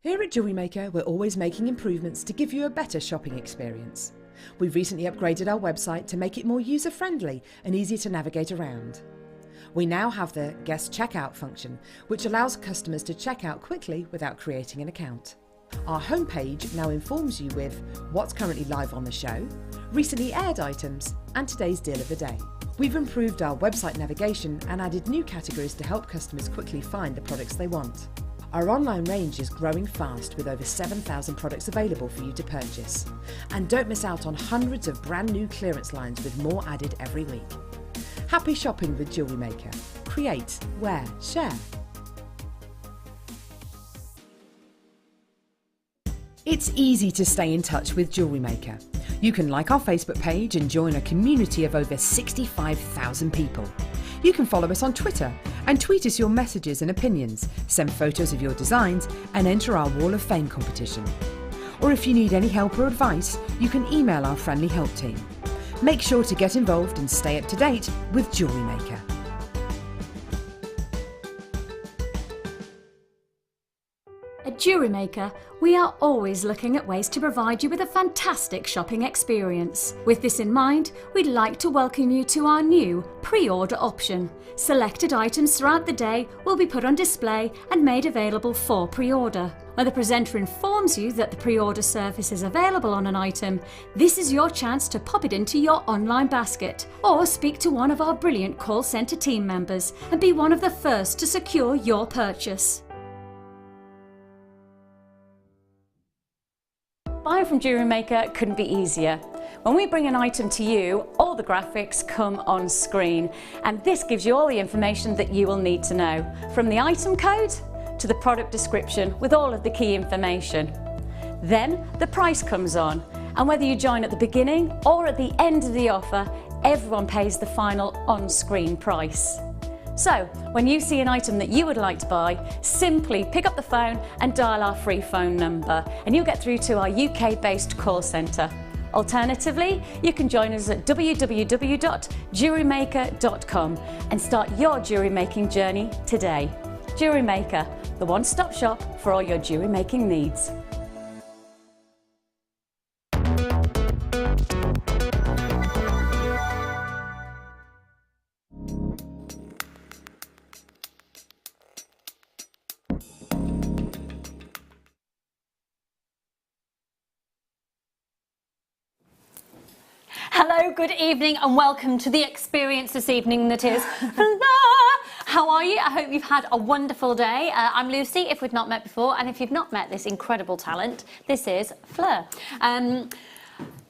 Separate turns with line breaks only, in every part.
Here at Jewellery Maker, we're always making improvements to give you a better shopping experience. We've recently upgraded our website to make it more user-friendly and easy to navigate around. We now have the guest checkout function, which allows customers to check out quickly without creating an account. Our homepage now informs you with what's currently live on the show, recently aired items, and today's deal of the day. We've improved our website navigation and added new categories to help customers quickly find the products they want. Our online range is growing fast with over 7,000 products available for you to purchase. And don't miss out on hundreds of brand new clearance lines with more added every week. Happy shopping with Jewellery Maker. Create, wear, share. It's easy to stay in touch with Jewellery Maker. You can like our Facebook page and join a community of over 65,000 people. You can follow us on Twitter and tweet us your messages and opinions, send photos of your designs and enter our Wall of Fame competition. Or if you need any help or advice, you can email our friendly help team. Make sure to get involved and stay up to date with Jewellery Maker.
At Jewellery Maker, we are always looking at ways to provide you with a fantastic shopping experience. With this in mind, we'd like to welcome you to our new pre-order option. Selected items throughout the day will be put on display and made available for pre-order. When the presenter informs you that the pre-order service is available on an item, this is your chance to pop it into your online basket or speak to one of our brilliant call centre team members and be one of the first to secure your purchase. Buying from Jewellery Maker couldn't be easier. When we bring an item to you, all the graphics come on screen, and this gives you all the information that you will need to know, from the item code to the product description with all of the key information. Then the price comes on, and whether you join at the beginning or at the end of the offer, everyone pays the final on-screen price. So, when you see an item that you would like to buy, simply pick up the phone and dial our free phone number and you'll get through to our UK-based call centre. Alternatively, you can join us at www.jewellerymaker.com and start your jewellery making journey today. Jewellery Maker, the one-stop shop for all your jewellery making needs.
Hello, good evening and welcome to the experience this evening that is Fleur. How are you? I hope you've had a wonderful day. I'm Lucy, if we've not met before, and if you've not met this incredible talent, this is Fleur.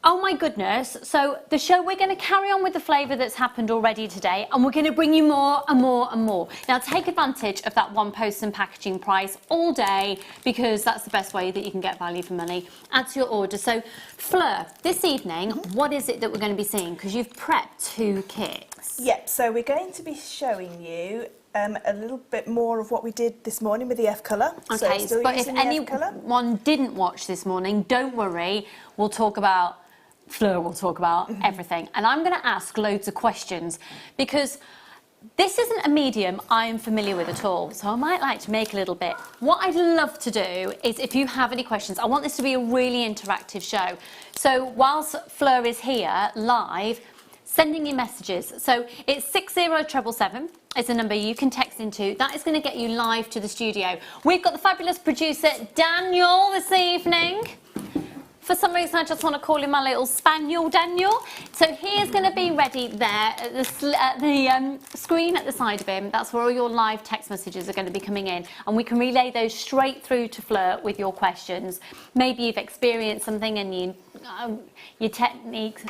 Oh my goodness, so the show, we're going to carry on with the flavour that's happened already today, and we're going to bring you more and more and more. Now take advantage of that one post and packaging price all day, because that's the best way that you can get value for money. Add to your order. So Fleur, this evening, what is it that we're going to be seeing? Because you've prepped 2 kits.
Yep, so we're going to be showing you a little bit more of what we did this morning with the F colour.
Okay,
so
but if anyone didn't watch this morning, don't worry, we'll talk about Fleur will talk about everything, and I'm going to ask loads of questions because this isn't a medium I am familiar with at all, so I might like to make a little bit. What I'd love to do is, if you have any questions, I want this to be a really interactive show. So whilst Fleur is here live, sending you messages. So it's 60777 is the number you can text into. That is going to get you live to the studio. We've got the fabulous producer Daniel this evening. For some reason, I just want to call him my little spaniel, Daniel. So he is going to be ready there at the screen at the side of him. That's where all your live text messages are going to be coming in. And we can relay those straight through to Fleur with your questions. Maybe you've experienced something and your techniques...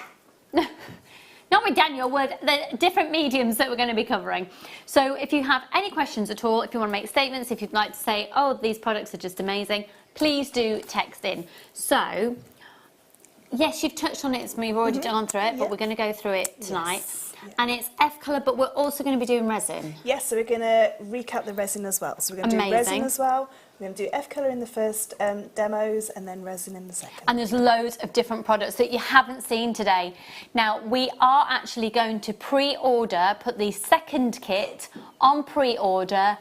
Not with Daniel, with the different mediums that we're going to be covering. So if you have any questions at all, if you want to make statements, if you'd like to say, oh, these products are just amazing, please do text in. So, yes, you've touched on it, we've already gone through it, but we're going to go through it tonight.
Yes. Yeah.
And it's F colour, but we're also going to be doing resin.
Yes, so we're going to recap the resin as well. So we're going to do resin as well. We're going to do F colour in the first demos and then resin in the second.
And there's loads of different products that you haven't seen today. Now, we are actually going to pre-order, put the second kit on pre-order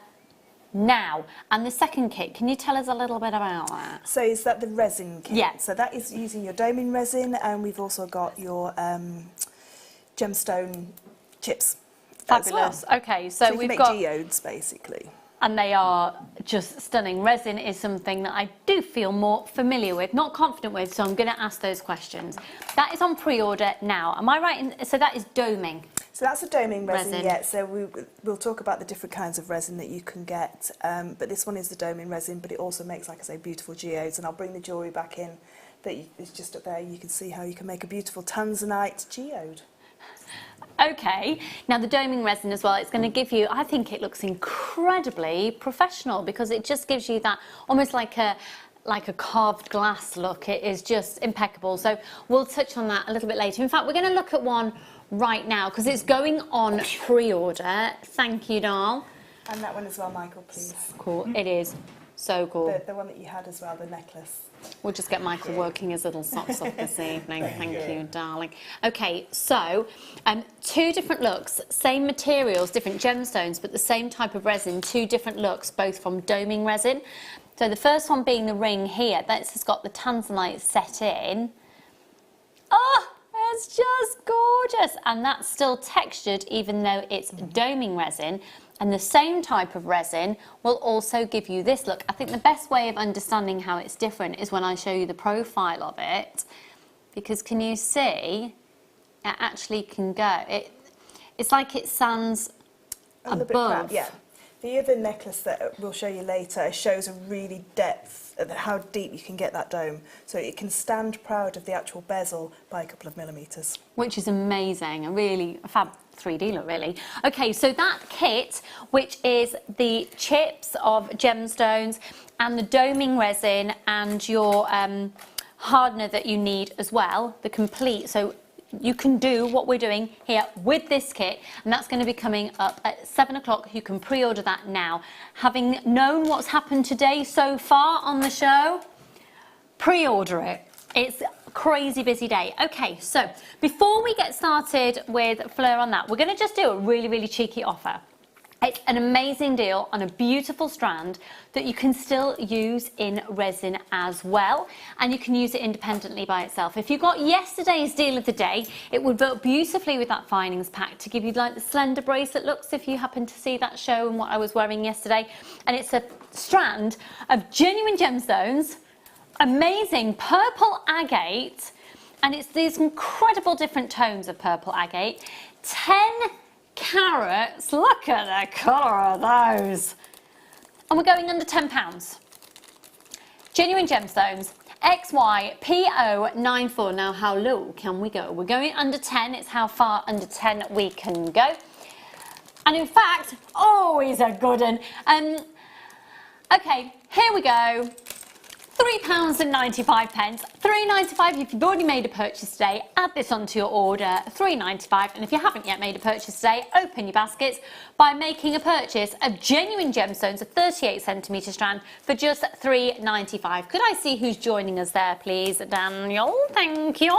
now. And the second kit, can you tell us a little bit about that?
So is that the resin kit?
Yeah.
So that is using your doming resin, and we've also got your gemstone chips.
Fabulous.
Well.
Okay, so
you
we've
can make
got
geodes basically.
and they are just stunning. Resin is something that I do feel more familiar with, not confident with, so I'm going to ask those questions. That is on pre-order now. Am I right? So that is doming.
So that's a doming resin, yeah. So we'll talk about the different kinds of resin that you can get, but this one is the doming resin, but it also makes, like I say, beautiful geodes, and I'll bring the jewellery back in. It's just up there. You can see how you can make a beautiful tanzanite geode.
Okay, now the doming resin as well, it's going to give you, I think it looks incredibly professional because it just gives you that almost like a carved glass look. It is just impeccable. So we'll touch on that a little bit later. In fact, we're going to look at one right now because it's going on pre-order. Thank you, Dal.
And that one as well, Michael, please.
Cool, it is. So cool.
The one that you had as well, the necklace.
We'll just get Michael working his little socks off this evening. Thank you, darling. Okay, so 2 different looks, same materials, different gemstones, but the same type of resin, 2 different looks, both from doming resin. So the first one being the ring here, that's got the tanzanite set in. Oh, it's just gorgeous. And that's still textured even though it's doming resin. And the same type of resin will also give you this look. I think the best way of understanding how it's different is when I show you the profile of it. Because can you see, it actually can go. It's like it stands above.
Yeah. The other necklace that we'll show you later shows a really depth, how deep you can get that dome. So it can stand proud of the actual bezel by a couple of millimetres.
Which is amazing, a really fab 3D look, really. Okay, so that kit, which is the chips of gemstones and the doming resin and your hardener that you need as well, the complete, so you can do what we're doing here with this kit, and that's going to be coming up at 7 o'clock. You can pre-order that now. Having known what's happened today so far on the show, pre-order it. It's a crazy busy day. Okay, so before we get started with Fleur on that, we're going to just do a really, really cheeky offer. It's an amazing deal on a beautiful strand that you can still use in resin as well, and you can use it independently by itself. If you got yesterday's deal of the day, it would work beautifully with that finings pack to give you like the slender bracelet looks if you happen to see that show and what I was wearing yesterday. And it's a strand of genuine gemstones, amazing purple agate, and it's these incredible different tones of purple agate, 10 carats, look at the colour of those. And we're going under £10. Genuine gemstones, XYPO94. Now how low can we go? We're going under 10, it's how far under 10 we can go. And in fact, always a good one. Okay, here we go. £3.95. £3.95 if you've already made a purchase today, add this onto your order, £3.95. And if you haven't yet made a purchase today, open your baskets by making a purchase of genuine gemstones, a 38cm strand, for just £3.95. Could I see who's joining us there, please? Daniel, thank you.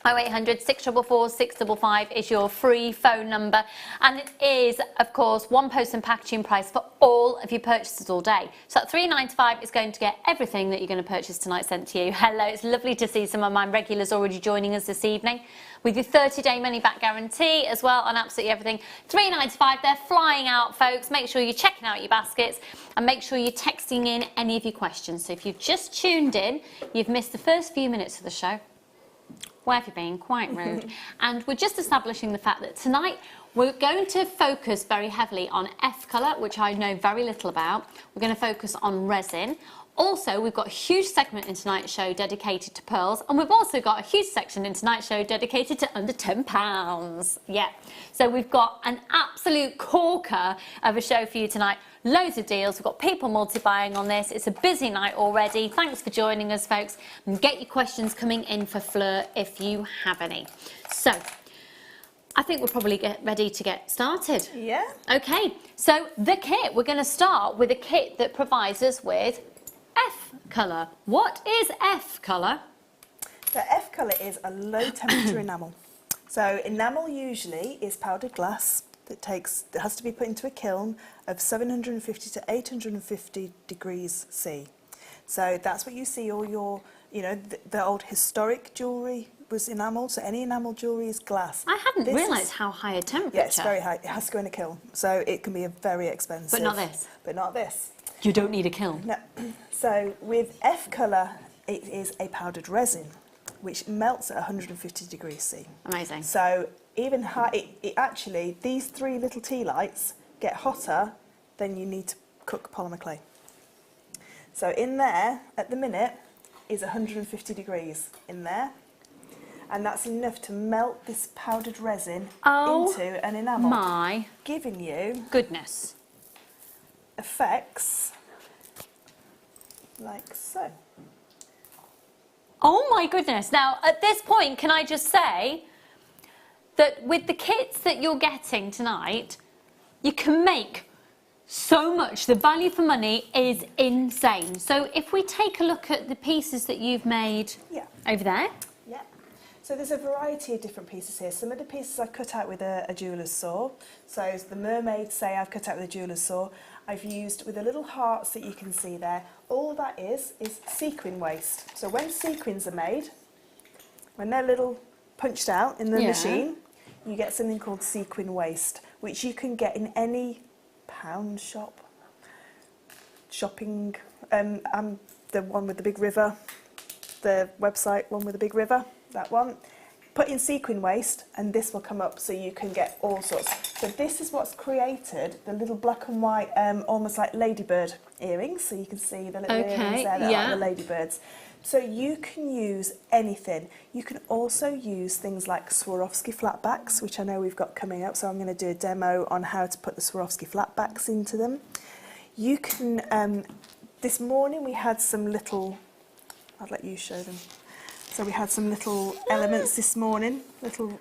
0800 644 655 is your free phone number, and it is of course one post and packaging price for all of your purchases all day. So that £3.95 is going to get everything that you're going to purchase tonight sent to you. Hello, it's lovely to see some of my regulars already joining us this evening with your 30-day money back guarantee as well on absolutely everything. £3.95, they're flying out, folks. Make sure you're checking out your baskets and make sure you're texting in any of your questions. So if you've just tuned in, you've missed the first few minutes of the show. Where have you been? Quite rude. And we're just establishing the fact that tonight we're going to focus very heavily on F colour, which I know very little about. We're going to focus on resin. Also, we've got a huge segment in tonight's show dedicated to pearls, and we've also got a huge section in tonight's show dedicated to under £10. Yeah. So we've got an absolute corker of a show for you tonight. Loads of deals. We've got people multi-buying on this. It's a busy night already. Thanks for joining us, folks. And get your questions coming in for Fleur if you have any. So, I think we'll probably get ready to get started.
Yeah.
Okay, so the kit. We're going to start with a kit that provides us with F colour. What is F colour?
The F colour is a low temperature enamel. So enamel usually is powdered glass, that has to be put into a kiln of 750 to 850 degrees C. So that's what you see all your, you know, the old historic jewellery was enamelled, so any enamelled jewellery is glass.
I hadn't realised how high a temperature.
Yeah, it's very high. It has to go in a kiln, so it can be very expensive.
But not this.
But not this.
You don't need a kiln.
No. So with F colour, it is a powdered resin, which melts at 150 degrees C.
Amazing.
So even high, it actually, these 3 little tea lights get hotter than you need to cook polymer clay. So in there, at the minute, is 150 degrees in there. And that's enough to melt this powdered resin into an enamel.
My
giving you
goodness.
effects like so.
Oh my goodness. Now, at this point, can I just say that with the kits that you're getting tonight, you can make so much. The value for money is insane. So if we take a look at the pieces that you've made over there.
Yeah. So there's a variety of different pieces here. Some of the pieces I've cut out with a jeweller's saw. So the mermaid, say, I've cut out with a jeweller's saw. I've used with the little hearts that you can see there. All that is sequin waste. So when sequins are made, when they're little punched out in the machine, you get something called sequin waste, which you can get in any pound shop, shopping, the one with the big river, the website one with the big river, that one. Put in sequin waste and this will come up, so you can get all sorts. So this is what's created the little black and white, almost like ladybird earrings. So you can see the little earrings there, that are the ladybirds. So you can use anything. You can also use things like Swarovski flatbacks, which I know we've got coming up. So I'm going to do a demo on how to put the Swarovski flatbacks into them. You can, this morning we had some little, I'll let you show them. So we had some little elements this morning, little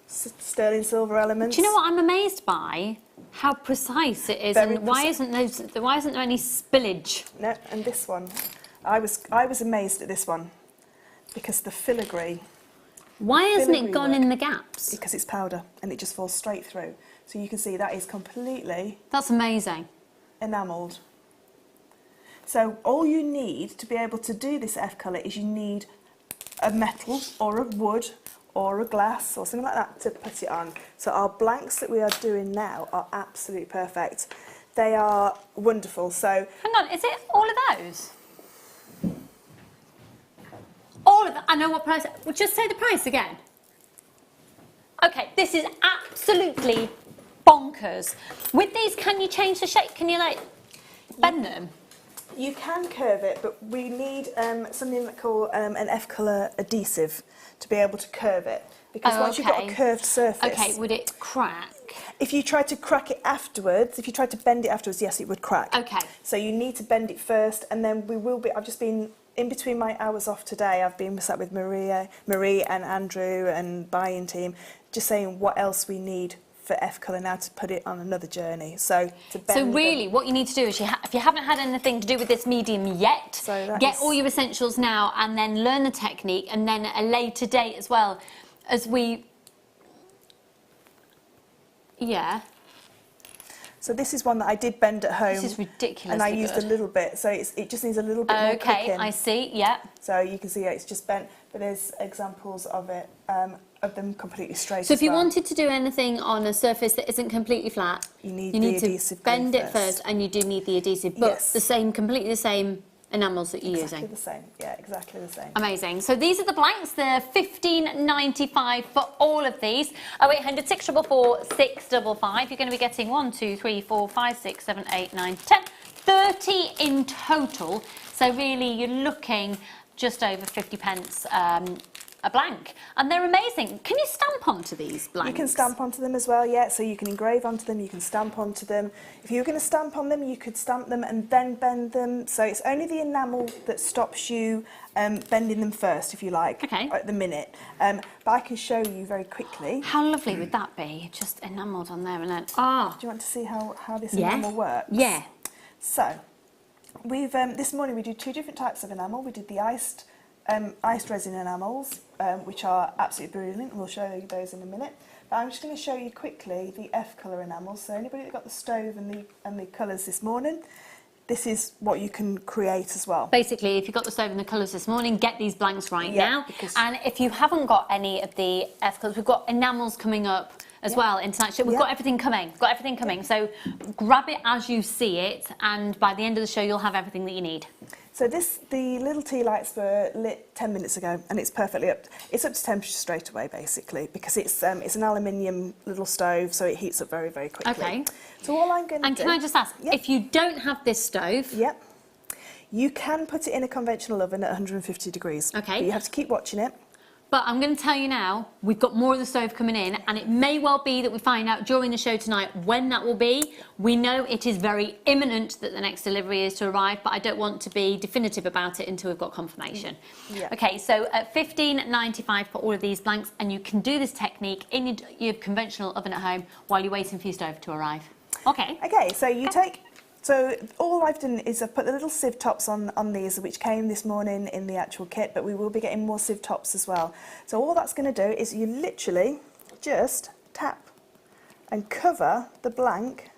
sterling silver elements.
Do you know what I'm amazed by? How precise it is, and why isn't there any spillage?
No, and this one, I was amazed at this one because the filigree.
Why hasn't it gone in the gaps?
Because it's powder and it just falls straight through. So you can see that is completely.
That's amazing.
Enamelled. So all you need to be able to do this F colour is you need a metal or a wood or a glass or something like that to put it on. So our blanks that we are doing now are absolutely perfect. They are wonderful. So
hang on, is it all of those? All of them? I know what price. Well, just say the price again. Okay, this is absolutely bonkers. With these, can you change the shape? Can you like bend them?
You can curve it, but we need something that called an F colour adhesive to be able to curve it. Because once you've got a curved surface...
Okay, would it crack?
If you try to crack it afterwards, if you try to bend it afterwards, yes, it would crack.
Okay.
So you need to bend it first, and then we will be... I've just been, in between my hours off today, I've been sat with Marie and Andrew and buying team, just saying what else we need for F colour now to put it on another journey. So to bend. So
really, what you need to do is, if you haven't had anything to do with this medium yet, get all your essentials now, and then learn the technique, and then at a later date as well, as we. Yeah.
So this is one that I did bend at home.
This is ridiculous.
And I used a little bit, so it just needs a little bit more cooking.
Okay, I see. Yeah.
So you can see it's just bent, but there's examples of it. Of them completely straight.
So if you wanted to do anything on a surface that isn't completely flat,
you need
to bend it first, and you do need the adhesive, but completely the same enamels that you're using.
Exactly the same. Yeah, exactly the same.
Amazing. So these are the blanks. They're $15.95 for all of these. 0800 644 655. You're going to be getting 1, 2, 3, 4, 5, 6, 7, 8, 9, 10, 30 in total. So really, you're looking just over 50 pence. A blank, and they're amazing. Can you stamp onto these blanks?
You can stamp onto them as well, yeah. So you can engrave onto them, you can stamp onto them. If you were going to stamp on them, you could stamp them and then bend them. So it's only the enamel that stops you bending them first, if you like, at the minute. But I can show you very quickly.
How lovely would that be? Just enamelled on there and then,
Do you want to see how this enamel works?
Yeah.
So, we've this morning we did 2 different types of enamel. We did the iced iced resin enamels, which are absolutely brilliant. We'll show you those in a minute. But I'm just going to show you quickly the F colour enamels. So anybody that got the stove and the colours this morning, this is what you can create as well.
Basically, if you got the stove and the colours this morning, get these blanks right now. And if you haven't got any of the F colours, we've got enamels coming up as well in tonight's show. We've got everything coming. Got everything coming. So grab it as you see it, and by the end of the show, you'll have everything that you need.
So the little tea lights were lit 10 minutes ago, and it's perfectly up. It's up to temperature straight away, basically, because it's an aluminium little stove, so it heats up very, very quickly.
Okay.
So all I'm going to do...
And can I just ask, if you don't have this stove...
Yep. You can put it in a conventional oven at 150 degrees.
Okay.
But you have to keep watching it.
But I'm going to tell you now, we've got more of the stove coming in, and it may well be that we find out during the show tonight when that will be. We know it is very imminent that the next delivery is to arrive, but I don't want to be definitive about it until we've got confirmation.
Yeah.
Okay, so at $15.95 for all of these blanks, and you can do this technique in your conventional oven at home while you're waiting for your stove to arrive. Okay.
Okay, so you take... So all I've done is I've put the little sieve tops on these, which came this morning in the actual kit, but we will be getting more sieve tops as well. So all that's going to do is you literally just tap and cover the blank.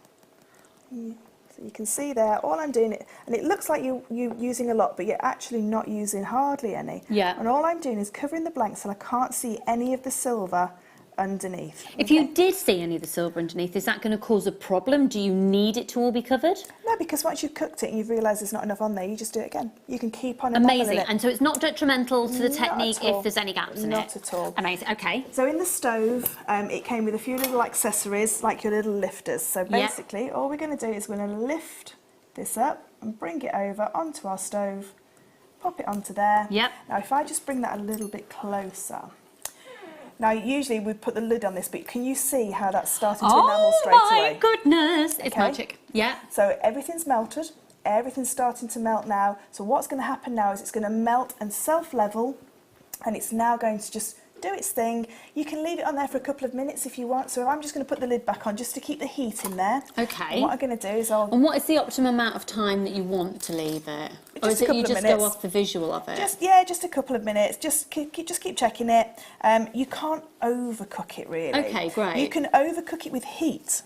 So you can see there, all I'm doing, and it looks like you're using a lot, but you're actually not using hardly any.
Yeah.
And all I'm doing is covering the blank so I can't see any of the silver underneath.
If you did see any of the silver underneath, is that going to cause a problem? Do you need it to all be covered?
No, because once you've cooked it and you've realised there's not enough on there, you just do it again. You can keep on
Amazing.
it.
And so it's not detrimental to the
Not
technique
at all.
if there's any gaps in it?
Not at all.
Amazing. Okay.
So in the stove, it came with a few little accessories, like your little lifters. So basically, all we're going to do is we're going to lift this up and bring it over onto our stove, pop it onto there.
Yep.
Now, if I just bring that a little bit closer. Now, usually we put the lid on this, but can you see how that's starting to enamel straight away?
Oh my goodness! It's magic. Yeah.
So everything's melted. Everything's starting to melt now. So what's going to happen now is it's going to melt and self-level, and it's now going to just do its thing. You can leave it on there for a couple of minutes if you want. So I'm just going to put the lid back on just to keep the heat in there.
Okay.
And what I'm going to do is
And what is the optimum amount of time that you want to leave it? Or is it you just go off the visual of it?
Just a couple of minutes. Just keep checking it. You can't overcook it really.
Okay, great.
You can overcook it with heat.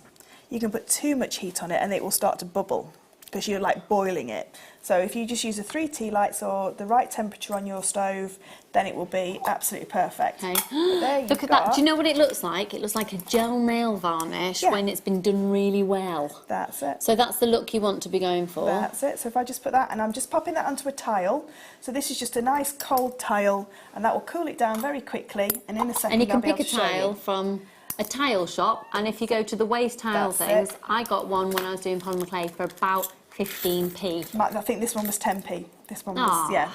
You can put too much heat on it and it will start to bubble because you're like boiling it. So if you just use the 3 tea lights or the right temperature on your stove, then it will be absolutely perfect.
Okay.
Look
at that. Do you know what it looks like? It looks like a gel nail varnish when it's been done really well.
That's it.
So that's the look you want to be going for.
That's it. So if I just put that, and I'm just popping that onto a tile. So this is just a nice cold tile, and that will cool it down very quickly. And in a second,
and you can
I'll be
pick a
able to show
tile
you.
from a tile shop, and if you go to the waste tile
That's
things,
it.
I got one when I was doing polymer clay for about 15p.
I think this one was 10p. This one was,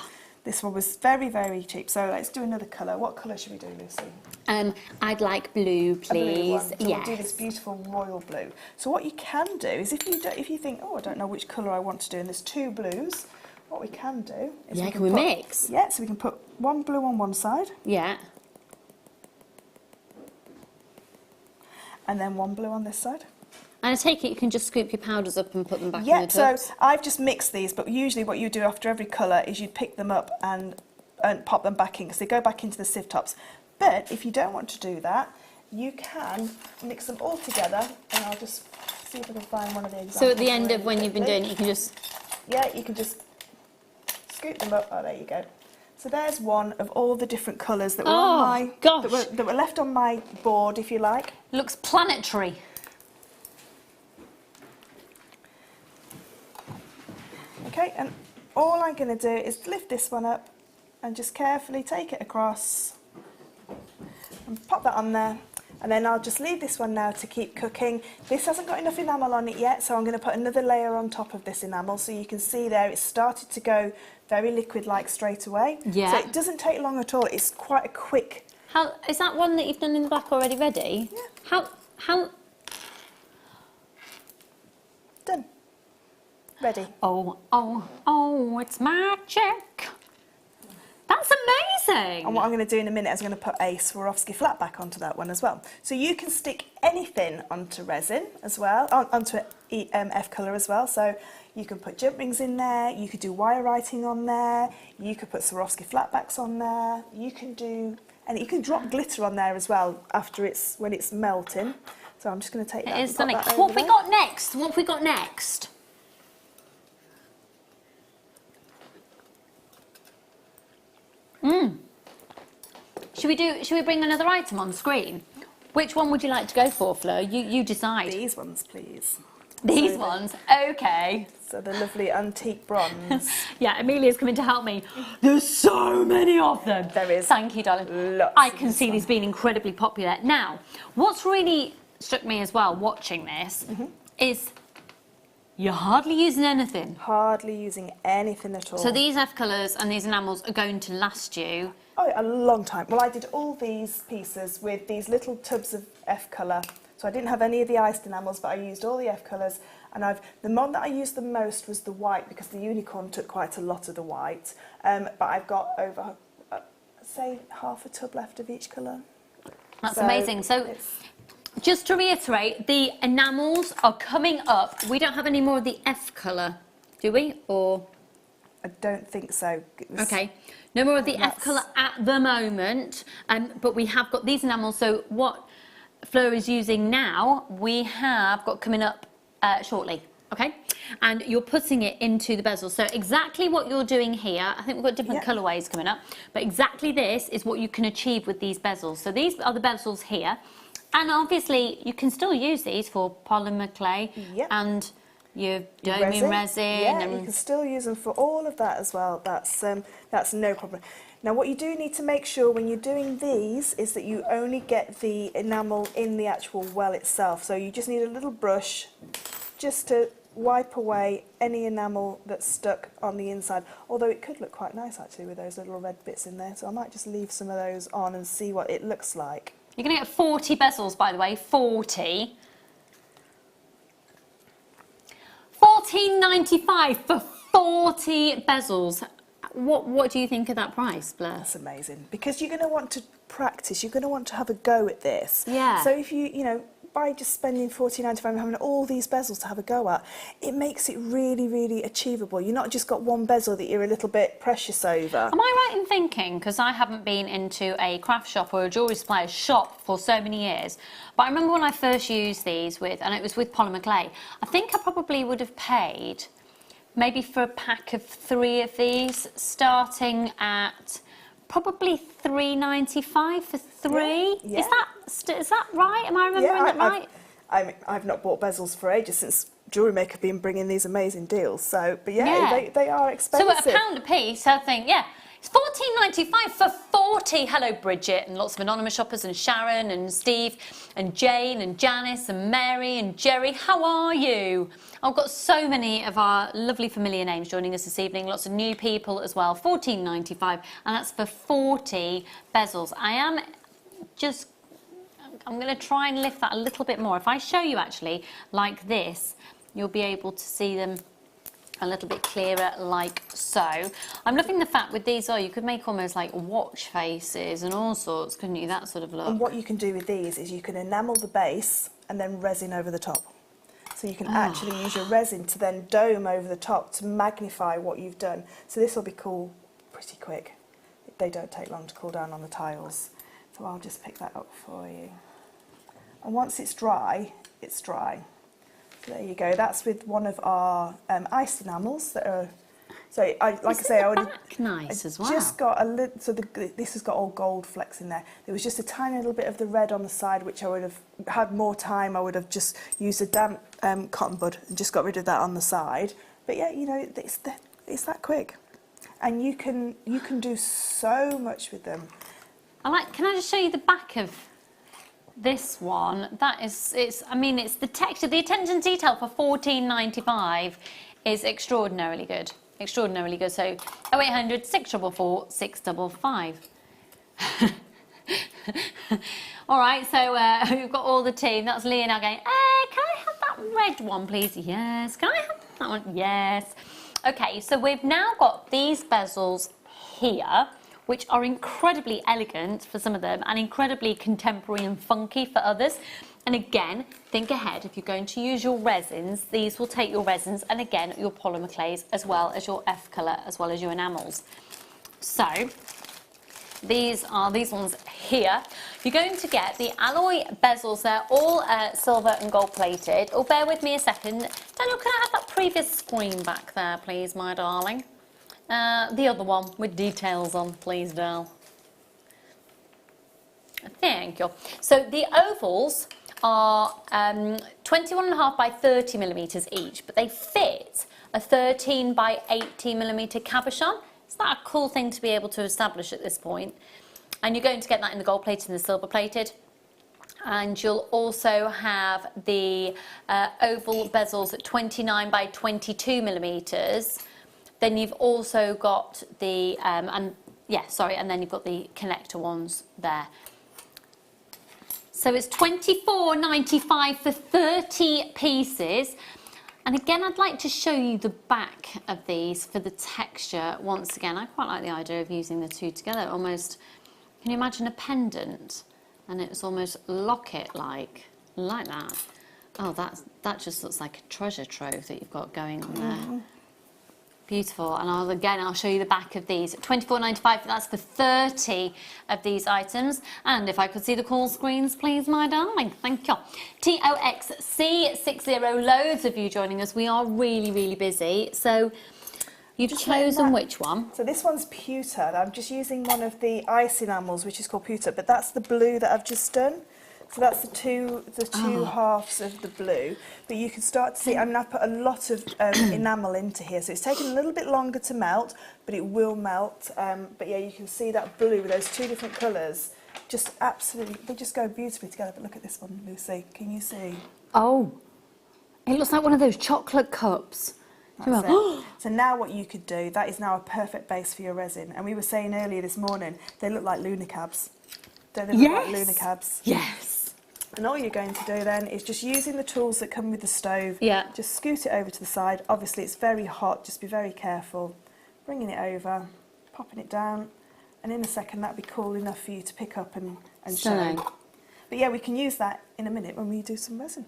this one was very, very cheap. So let's do another colour. What colour should we do, Lucy?
I'd like blue, please.
A blue one. So
yes.
we'll do this beautiful royal blue. So what you can do is if you think, oh, I don't know which colour I want to do, and there's 2 blues, what we can do is
can we mix?
Yeah, so we can put 1 blue on one side.
Yeah.
And then 1 blue on this side.
And I take it you can just scoop your powders up and put them back in
Yeah,
the
so
tubs?
I've just mixed these, but usually what you do after every colour is you'd pick them up and pop them back in, because they go back into the sieve tops. But if you don't want to do that, you can mix them all together, and I'll just see if I can find one of the examples.
So at the end of
really
when you've been
quickly.
doing it, you can just...
Yeah, you can just scoop them up. Oh, there you go. So there's one of all the different colours that were on my...
gosh.
That were left on my board, if you like.
Looks planetary.
Okay, and all I'm going to do is lift this one up and just carefully take it across and pop that on there. And then I'll just leave this one now to keep cooking. This hasn't got enough enamel on it yet, so I'm going to put another layer on top of this enamel. So you can see there it's started to go very liquid-like straight away.
Yeah.
So it doesn't take long at all. It's quite a quick...
How is that one that you've done in the back already ready?
Yeah.
How...
Done. Ready.
Oh, it's magic. That's amazing.
And what I'm going to do in a minute is I'm going to put a Swarovski flat back onto that one as well. So you can stick anything onto resin as well, onto F colour as well. So you can put jump rings in there, you could do wire writing on there, you could put Swarovski flatbacks on there, you can do, and you can drop glitter on there as well after when it's melting. So I'm just going to take that.
It is stunning. What have we got next? What have we got next? Should we bring another item on screen? Which one would you like to go for, Fleur? You decide.
These ones, please.
These ones? Okay.
So the lovely antique bronze.
Yeah, Amelia's coming to help me. There's so many of them.
There is.
Thank you, darling.
Lots
I can see these being incredibly popular. Now, what's really struck me as well watching this is you're hardly using anything.
Hardly using anything at all.
So these F colours and these enamels are going to last you.
Oh, a long time. Well, I did all these pieces with these little tubs of F colour. So I didn't have any of the iced enamels, but I used all the F colours. And the one that I used the most was the white, because the unicorn took quite a lot of the white. But I've got over, say, half a tub left of each colour.
That's amazing. So just to reiterate, the enamels are coming up. We don't have any more of the F colour, do we? Or
I don't think so.
Okay, no more of the F colour at the moment, but we have got these enamels. So what Fleur is using now, we have got coming up shortly, okay? And you're putting it into the bezel. So exactly what you're doing here, I think we've got different colourways coming up, but exactly this is what you can achieve with these bezels. So these are the bezels here, and obviously you can still use these for polymer clay and your doming resin.
Yeah, you can still use them for all of that as well. That's no problem. Now, what you do need to make sure when you're doing these is that you only get the enamel in the actual well itself. So you just need a little brush just to wipe away any enamel that's stuck on the inside. Although it could look quite nice actually with those little red bits in there. So I might just leave some of those on and see what it looks like.
You're going to get 40 bezels, by the way, 40. $14.95 for 40 bezels. What do you think of that price, Fleur?
That's amazing, because you're going to want to practice, you're going to want to have a go at this.
Yeah.
So if you know, by just spending $14.95 and having all these bezels to have a go at, it makes it really, really achievable. You're not just got one bezel that you're a little bit precious over.
Am I right in thinking, because I haven't been into a craft shop or a jewellery supplier's shop for so many years, but I remember when I first used these and it was with polymer clay, I think I probably would have paid maybe for a pack of 3 of these, starting at probably $3.95 for 3.
Yeah.
Is that right? Am I remembering that right?
I've not bought bezels for ages since Jewellery Maker have been bringing these amazing deals. So, but they are expensive.
So at £1 a piece, I think, it's $14.95 for 40. Hello, Bridget, and lots of anonymous shoppers, and Sharon, and Steve, and Jane, and Janice, and Mary, and Jerry. How are you? I've got so many of our lovely familiar names joining us this evening. Lots of new people as well. $14.95, and that's for 40 bezels. I'm going to try and lift that a little bit more. If I show you actually like this, you'll be able to see them a little bit clearer like so. I'm loving the fact with these, you could make almost like watch faces and all sorts, couldn't you? That sort of look.
And what you can do with these is you can enamel the base and then resin over the top. So you can actually use your resin to then dome over the top to magnify what you've done. So this will be cool pretty quick. They don't take long to cool down on the tiles. So I'll just pick that up for you. And once it's dry, it's dry. So there you go. That's with one of our iced enamels that are. So I would
nice as well.
Just got a little. So this has got all gold flecks in there. There was just a tiny little bit of the red on the side, which I would have had more time. I would have just used a damp cotton bud and just got rid of that on the side. But yeah, you know, it's that quick, and you can do so much with them.
Can I just show you the back of this one? It's the texture, the attention to detail for $14.95 is extraordinarily good. Extraordinarily good. So 0800 644 655. All right, so we've got all the team. That's Leah now going, hey, can I have that red one, please? Yes. Can I have that one? Yes. Okay, so we've now got these bezels here, which are incredibly elegant for some of them and incredibly contemporary and funky for others. And again, think ahead, if you're going to use your resins, these will take your resins and again, your polymer clays as well as your F colour, as well as your enamels. So, these are these ones here. You're going to get the alloy bezels. They're all silver and gold plated. Oh, bear with me a second. Daniel, can I have that previous screen back there, please, my darling? The other one with details on, please, Dal. Thank you. So the ovals are 21.5 by 30 millimetres each, but they fit a 13 by 80 millimetre cabochon. Isn't that a cool thing to be able to establish at this point? And you're going to get that in the gold plated and the silver plated. And you'll also have the oval bezels at 29 by 22 millimetres. Then you've also got the, and then you've got the connector ones there. So it's £24.95 for 30 pieces. And again, I'd like to show you the back of these for the texture once again. I quite like the idea of using the two together. Almost, can you imagine a pendant? And it's almost locket-like, like that. Oh, that just looks like a treasure trove that you've got going on there. Beautiful. And I'll show you the back of these. £24.95, that's for 30 of these items. And if I could see the call screens, please, my darling. Thank you. TOXC60, loads of you joining us. We are really, really busy. So you've chosen which one?
So this one's pewter. I'm just using one of the ice enamels, which is called pewter, but that's the blue that I've just done. So that's the two halves of the blue. But you can start to see, I mean, I've put a lot of enamel into here, so it's taken a little bit longer to melt, but it will melt. But yeah, you can see that blue with those two different colours, just absolutely, they just go beautifully together. But look at this one, Lucy, can you see?
Oh, it looks like one of those chocolate cups.
So now what you could do, that is now a perfect base for your resin. And we were saying earlier this morning, they look like lunar cabs. Don't they look like lunar cabs?
Yes.
And all you're going to do then is just using the tools that come with the stove, just scoot it over to the side. Obviously it's very hot, just be very careful. Bringing it over, popping it down, and in a second that'll be cool enough for you to pick up and show. But yeah, we can use that in a minute when we do some resin.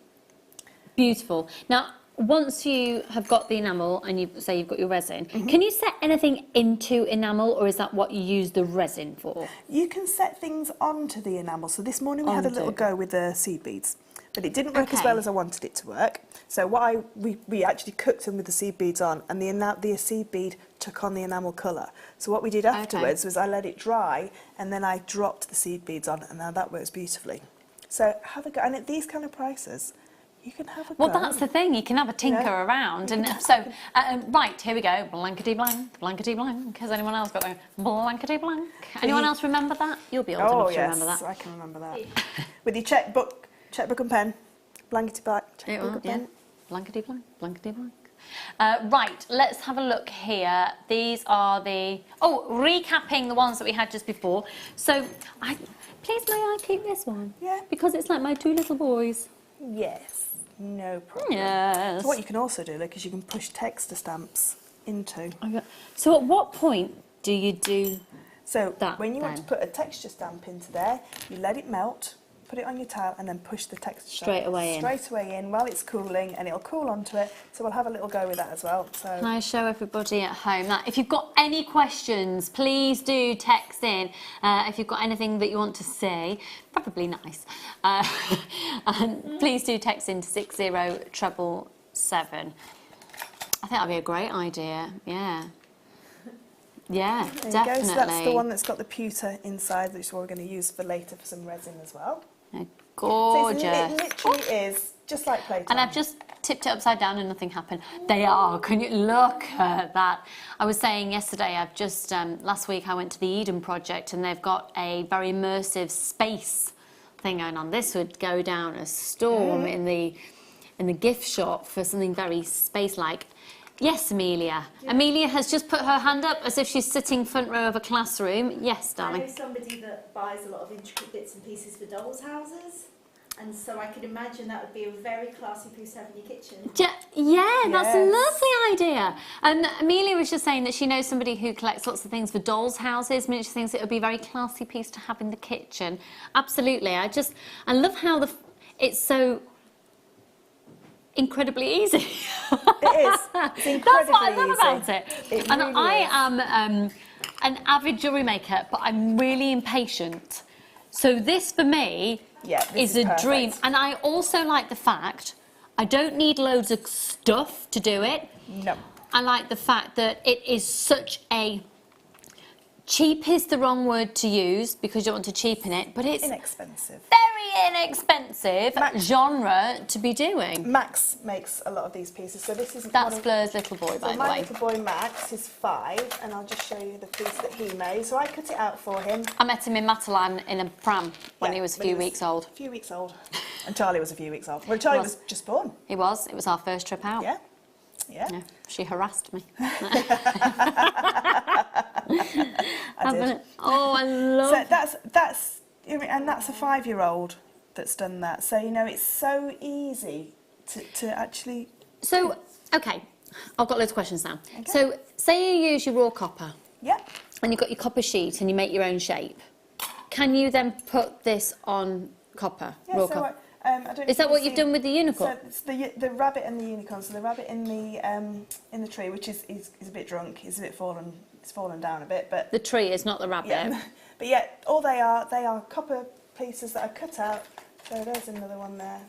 Beautiful. Now, once you have got the enamel and you say you've got your resin, can you set anything into enamel, or is that what you use the resin for?
You can set things onto the enamel. So this morning we had a little go with the seed beads, but it didn't work as well as I wanted it to work. So we actually cooked them with the seed beads on, and the seed bead took on the enamel colour. So what we did afterwards was I let it dry, and then I dropped the seed beads on, and now that works beautifully. So have a go, and at these kind of prices, you can have a go.
Well, that's the thing. You can have a tinker around. And so, right, here we go. Blankety blank, blankety blank. Has anyone else got a blankety blank? Anyone else remember that? You'll be old enough to remember that.
Oh, yes, I can remember that. With your checkbook and pen. Blankety blank, checkbook and pen.
Blankety blank, blankety blank. Right, let's have a look here. These are the... Oh, recapping the ones that we had just before. So, please may I keep this one?
Yeah.
Because it's like my two little boys.
Yes. No problem.
Yes.
So what you can also do, look, is you can push texture stamps into.
So at what point do you do that?
When you want to put a texture stamp into there, you let it melt, put it on your tile, and then push the texture
straight away
in while it's cooling, and it'll cool onto it. So we'll have a little go with that as well. So
can I show everybody at home that? If you've got any questions, please do text in. If you've got anything that you want to say, probably nice, and please do text in to 60777. I think that'd be a great idea. Yeah. Yeah,
there you
definitely.
go. So that's the one that's got the pewter inside, which is what we're going to use for later for some resin as well.
Gorgeous.
So it literally is just like playtime.
And I've just tipped it upside down and nothing happened. They are. Can you look at that? I was saying yesterday, I've just, last week I went to the Eden Project, and they've got a very immersive space thing going on. This would go down a storm in the gift shop for something very space-like. Yes, Amelia. Yeah. Amelia has just put her hand up as if she's sitting front row of a classroom. Yes, darling.
I know somebody that buys a lot of intricate bits and pieces for dolls' houses, and so I could imagine that would be a very classy piece to have in your kitchen.
Yeah, that's a lovely idea. Amelia was just saying that she knows somebody who collects lots of things for dolls' houses, miniature things. It would be a very classy piece to have in the kitchen. Absolutely. I love how it's so incredibly easy.
It is. It's incredibly
That's what I love
easy.
about it.
It
And
really
I
is.
am an avid jewellery maker, but I'm really impatient. So this for me is a
perfect.
dream. And I also like the fact I don't need loads of stuff to do it.
No.
I like the fact that it is such a cheap is the wrong word to use because you don't want to cheapen it, but it's
Inexpensive.
very inexpensive genre to be doing.
Max makes a lot of these pieces, so this is
That's Fleur's little boy,
so
by the
my
way.
little boy Max is 5, and I'll just show you the piece that he made. So I cut it out for him.
I met him in Matalan in a pram when he was a few weeks old.
A few weeks old. And Charlie was a few weeks old. Well, Charlie was just born.
He was. It was our first trip out.
Yeah. Yeah.
Yeah, she harassed me.
I did.
Oh, I love
So that's and that's a 5-year-old that's done that. So it's so easy to actually.
So, okay, I've got loads of questions now. Okay. So, say you use your raw copper.
Yeah.
And you've got your copper sheet and you make your own shape. Can you then put this on copper, raw copper?
I don't know
Is that what you've done with the unicorn?
So it's the rabbit and the unicorn. So the rabbit in the tree, which is a bit drunk, he's a bit fallen. It's fallen down a bit, but
the tree is not the rabbit.
Yeah. But yeah, all they are copper pieces that are cut out. So there's another one there.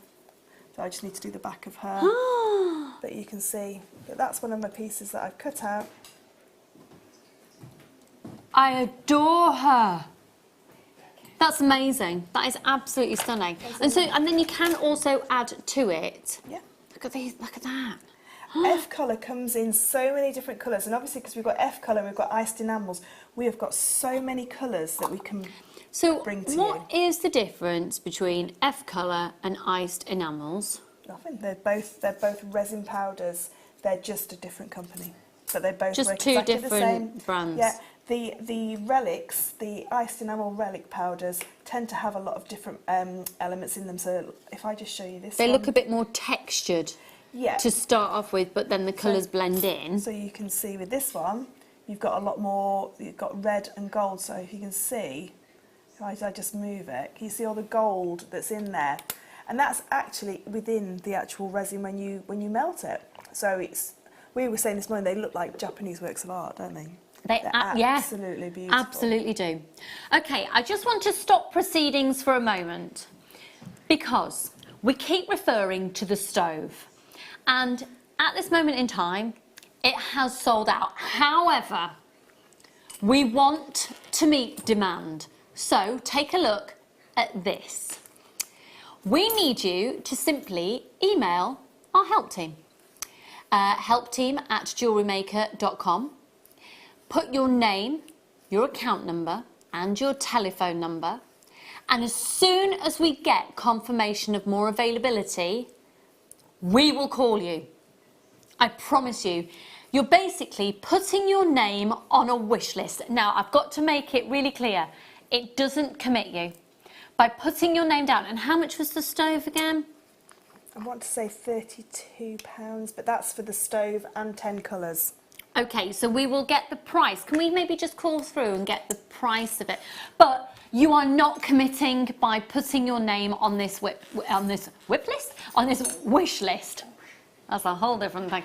So I just need to do the back of her. But you can see that that's one of my pieces that I've cut out.
I adore her. That's amazing. That is absolutely stunning. And then you can also add to it.
Yeah.
Look at these. Look at that.
F colour comes in so many different colours, and obviously because we've got F colour and we've got iced enamels, we have got so many colours that we can bring to you.
So what is the difference between F colour and iced enamels?
Nothing. They're both resin powders. They're just a different company, but they both
Just
work
two
exactly
different
the same.
brands.
Yeah. The relics, the iced enamel relic powders, tend to have a lot of different elements in them. So if I just show you this,
They look a bit more textured.
Yeah.
To start off with, but then the colours blend in.
So you can see with this one, you've got a lot more. You've got red and gold. So if you can see, if I just move it, can you see all the gold that's in there? And that's actually within the actual resin when you melt it. So we were saying this morning, they look like Japanese works of art, don't they? They're absolutely beautiful.
Absolutely do. Okay, I just want to stop proceedings for a moment because we keep referring to the stove. And at this moment in time, it has sold out. However, we want to meet demand. So take a look at this. We need you to simply email our help team. helpteam@jewellerymaker.com. Put your name, your account number and your telephone number. And as soon as we get confirmation of more availability, we will call you. I promise you. You're basically putting your name on a wish list. Now, I've got to make it really clear. It doesn't commit you. By putting your name down, and how much was the stove again?
I want to say £32, but that's for the stove and 10 colours.
Okay, so we will get the price. Can we maybe just call through and get the price of it? But you are not committing by putting your name on this wish list. That's a whole different thing.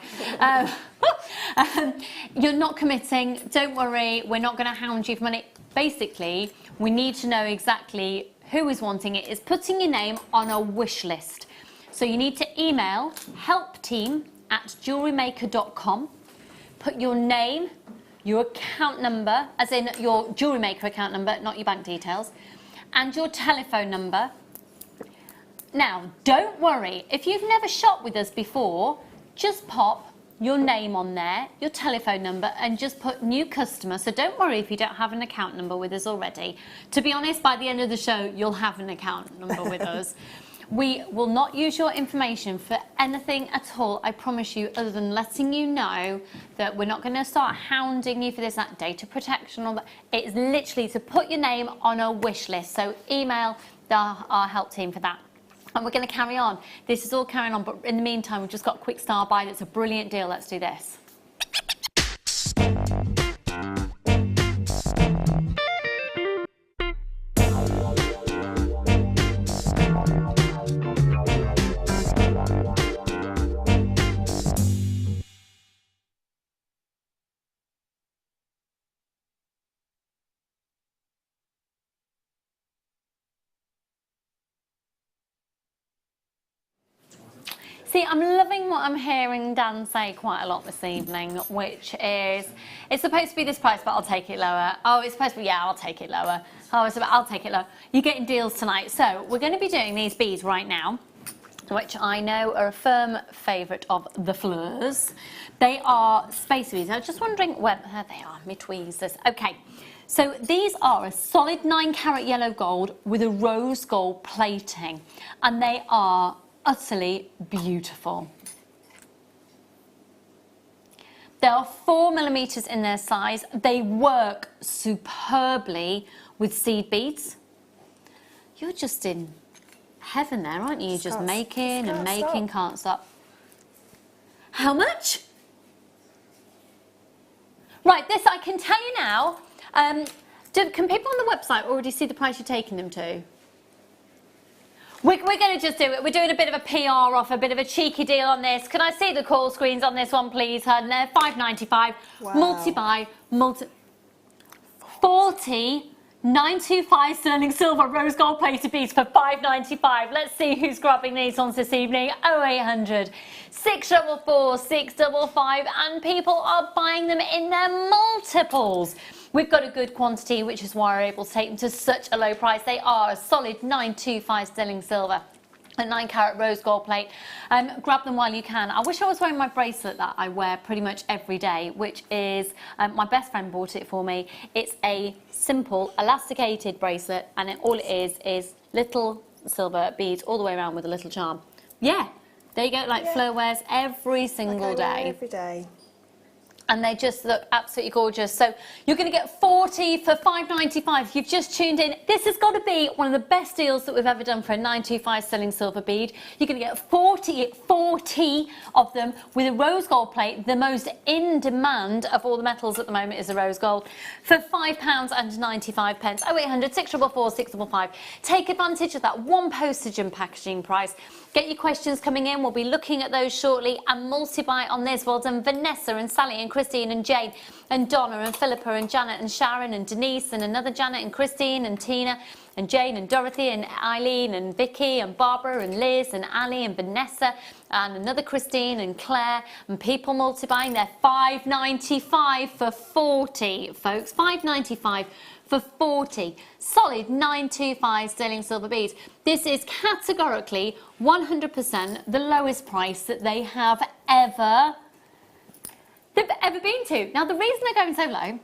You're not committing. Don't worry. We're not going to hound you for money. Basically, we need to know exactly who is wanting it. Is putting your name on a wish list. So you need to email helpteam@jewellerymaker.com. Put your name, your account number, as in your Jewellery Maker account number, not your bank details, and your telephone number. Now, don't worry, if you've never shopped with us before, just pop your name on there, your telephone number, and just put new customer. So don't worry if you don't have an account number with us already. To be honest, by the end of the show, you'll have an account number with us. We will not use your information for anything at all, I promise you, other than letting you know that we're not going to start hounding you for this, that data protection, all that. It's literally to put your name on a wish list. So email our help team for that. And we're going to carry on. This is all carrying on, but in the meantime, we've just got a quick star buy that's a brilliant deal. Let's do this. See, I'm loving what I'm hearing Dan say quite a lot this evening, which is, it's supposed to be this price, but I'll take it lower. Oh, it's supposed to be, yeah, I'll take it lower. Oh, I'll take it lower. You're getting deals tonight. So we're going to be doing these beads right now, which I know are a firm favourite of the Fleurs. They are space beads. I was just wondering where they are, my tweezers. Okay, so these are a solid 9-carat yellow gold with a rose gold plating, and they are utterly beautiful. They are 4 millimeters in their size. They work superbly with seed beads. You're just in heaven there, aren't you? You're just making and making, can't stop. How much? Right, this I can tell you now. Can people on the website already see the price you're taking them to? We're going to just do it. We're doing a bit of a PR offer, a bit of a cheeky deal on this. Can I see the call screens on this one, please, hun? They're $5.95. Wow. Multi-buy, 40 925 sterling silver rose gold plated beads for $5.95. Let's see who's grabbing these ones this evening. 0800 644 655, and people are buying them in their multiples. We've got a good quantity, which is why we're able to take them to such a low price. They are a solid 925 sterling silver, a 9-carat rose gold plate. Grab them while you can. I wish I was wearing my bracelet that I wear pretty much every day, which is, my best friend bought it for me. It's a simple elasticated bracelet, and all it is little silver beads all the way around with a little charm. Yeah, there you go, like Fleur wears every single day.
Every day.
And they just look absolutely gorgeous. So you're going to get 40 for $5.95. If you've just tuned in, this has got to be one of the best deals that we've ever done for a 925 sterling silver bead. You're going to get 40 of them with a rose gold plate. The most in demand of all the metals at the moment is the rose gold, for £5.95. 0800 644 655. Take advantage of that one postage and packaging price. Get your questions coming in. We'll be looking at those shortly, and multi-buy on this. Well done, Vanessa and Sally and Christine and Jane and Donna and Philippa and Janet and Sharon and Denise and another Janet and Christine and Tina and Jane and Dorothy and Eileen and Vicky and Barbara and Liz and Ali and Vanessa and another Christine and Claire, and people multi-buying. They're $5.95 for 40, folks. $5.95 for 40 solid 925 sterling silver beads. This is categorically 100% the lowest price that they have ever been to. Now, the reason they're going so low,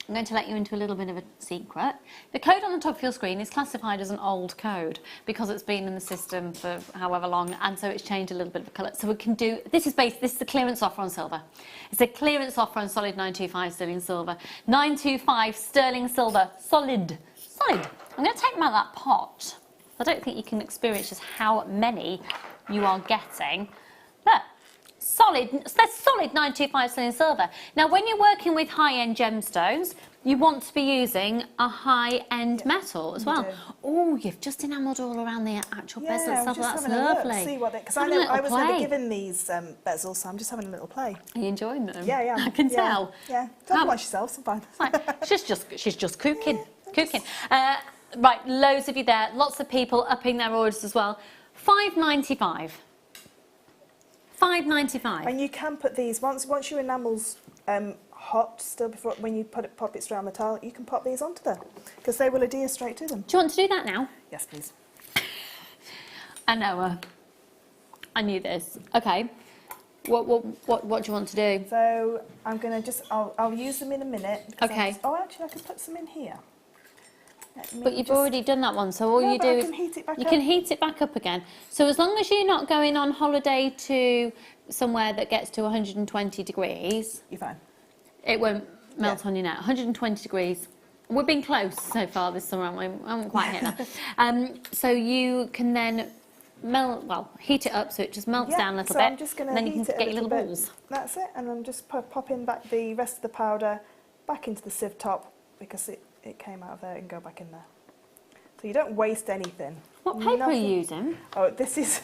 I'm going to let you into a little bit of a secret. The code on the top of your screen is classified as an old code because it's been in the system for however long, and so it's changed a little bit of colour. So we can do, this is a clearance offer on silver. It's a clearance offer on solid 925 sterling silver. 925 sterling silver, solid. I'm going to take them out of that pot. I don't think you can experience just how many you are getting. Look. That's solid 925 sterling silver. Now, when you're working with high-end gemstones, you want to be using a high-end metal as well. Oh, you've just enamelled all around the actual bezel itself. That's lovely.
See what because I was never given these bezels, so I'm just having a little play.
Are you enjoying them?
Yeah.
I can tell.
Yeah. Don't watch yourself, it's fine.
She's just cooking. Right, loads of you there. Lots of people upping their orders as well. $5.95. $5.95.
And you can put these once your enamel's hot still before when you pop it around the tile, you can pop these onto them because they will adhere straight to them.
Do you want to do that now?
Yes, please.
I know. I knew this. Okay. What do you want to do?
So I'm gonna I'll use them in a minute.
Okay.
Actually, I can put some in here.
But you've already done that one, so all you do is you can heat it back up again. So as long as you're not going on holiday to somewhere that gets to 120 degrees,
you're fine.
It won't melt on you now. 120 degrees. We've been close so far this summer, I haven't quite hit that. So you can then heat it up so it just melts down a little
so
bit.
I'm just going to
and then you
heat
can
it
get
a
your
little
little
bit.
balls.
That's it, and I'm just popping back the rest of the powder back into the sieve top because it came out of there and go back in there. So you don't waste anything.
What paper are you using?
Oh, this is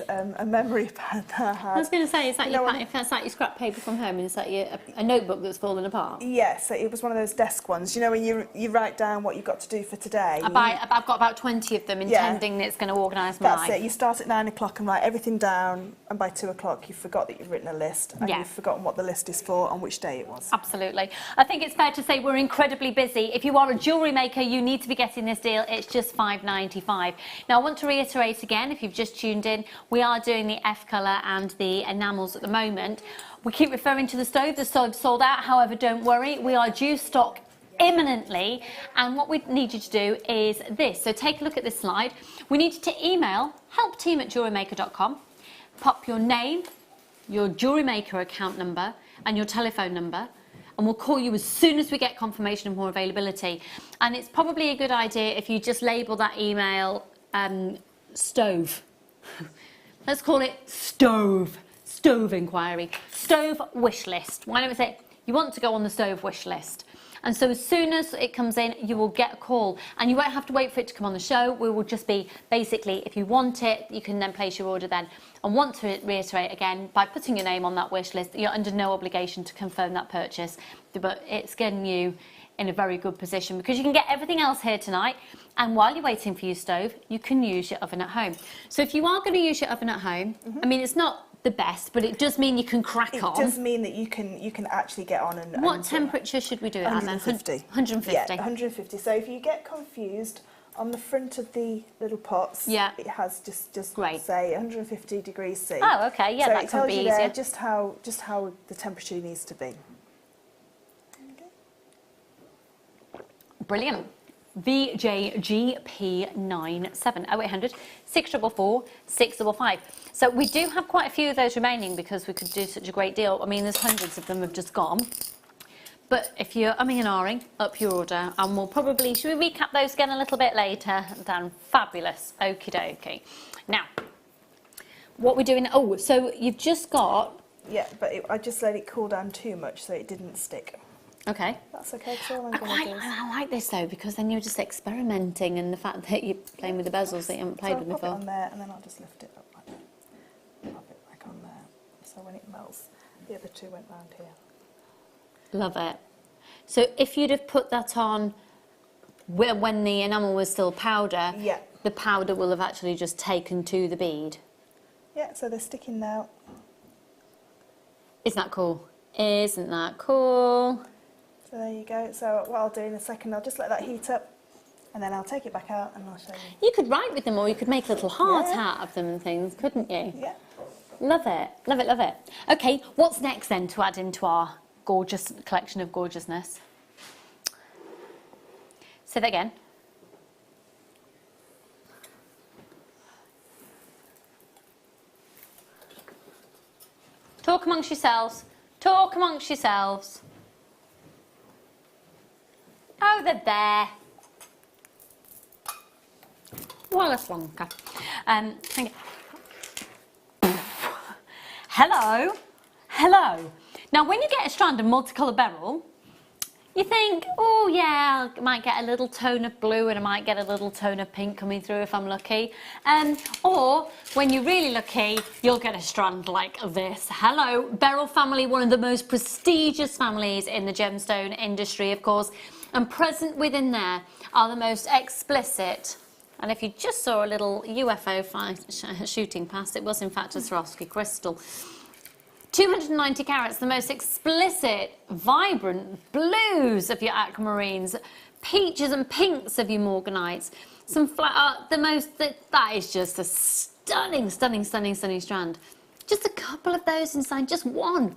a memory pad that I had.
I was going to say, is that
if
that's like your scrap paper from home, and is that a notebook that's fallen apart?
Yes, so it was one of those desk ones. You know, when you write down what you've got to do for today.
I've got about 20 of them, intending that it's going to organise my life.
That's it. You start at 9 o'clock and write everything down, and by 2 o'clock you forgot that you've written a list, and you've forgotten what the list is for and which day it was.
Absolutely. I think it's fair to say we're incredibly busy. If you are a jewellery maker, you need to be getting this deal. It's just £5.95. Now, I want to reiterate again, if you've just tuned in, we are doing the F colour and the enamels at the moment. We keep referring to the stove. The stove's sold out. However, don't worry. We are due stock imminently. And what we need you to do is this. So take a look at this slide. We need you to email helpteam@jewellerymaker.com. Pop your name, your Jewellery Maker account number and your telephone number. And we'll call you as soon as we get confirmation of more availability. And it's probably a good idea if you just label that email stove. Let's call it stove inquiry, stove wish list. Why don't we say you want to go on the stove wish list? And so as soon as it comes in, you will get a call, and you won't have to wait for it to come on the show. We will just be basically, if you want it, you can then place your order then. And want to reiterate again, by putting your name on that wish list, you're under no obligation to confirm that purchase, but it's getting you in a very good position because you can get everything else here tonight, and while you're waiting for your stove, you can use your oven at home. So if you are going to use your oven at home, I mean, it's not the best, but it does mean you can crack on.
It does mean that you can actually get on and...
What temperature should we do it at then?
150.
150.
Yeah, 150. So if you get confused, on the front of the little pots, it has just say 150 degrees C.
Oh, okay, yeah,
so
that could be easier.
There just how the temperature needs to be.
Brilliant. VJGP97 0800 644 655. So we do have quite a few of those remaining because we could do such a great deal. I mean, there's hundreds of them have just gone. But if you're umming and ahhing, up your order, and we'll probably, should we recap those again a little bit later? Dan, fabulous. Okie dokie. Now, what we're doing, so you've just got...
Yeah, but I just let it cool down too much so it didn't stick.
Okay.
That's okay, that's all I'm going to do.
I like this though, because then you're just experimenting, and the fact that you're playing with the bezels that you haven't played with before.
I'll pop it on there, and then I'll just lift it up like that. Pop it back on there. So when it melts, the other two went round here.
Love it. So if you'd have put that on when the enamel was still powder, the powder will have actually just taken to the bead.
Yeah, so they're sticking now.
Isn't that cool? Isn't that cool?
So there you go. So what I'll do in a second, I'll just let that heat up, and then I'll take it back out and I'll show you.
You could write with them, or you could make a little heart out of them and things, couldn't you?
Yeah.
Love it, love it, love it. Okay, what's next then to add into our gorgeous collection of gorgeousness? Say that again. Talk amongst yourselves. Talk amongst yourselves. Oh, they're there. Wallace Wonka. Thank you. Hello. Hello. Now, when you get a strand of multicoloured beryl, you think, oh yeah, I might get a little tone of blue and I might get a little tone of pink coming through if I'm lucky. Or when you're really lucky, you'll get a strand like this. Hello, beryl family, one of the most prestigious families in the gemstone industry, of course. And present within there are the most explicit. And if you just saw a little UFO shooting past, it was in fact a Swarovski crystal. 290 carats, the most explicit, vibrant blues of your aquamarines, peaches and pinks of your morganites, some that is just a stunning, stunning, stunning, stunning strand. Just a couple of those inside, just one.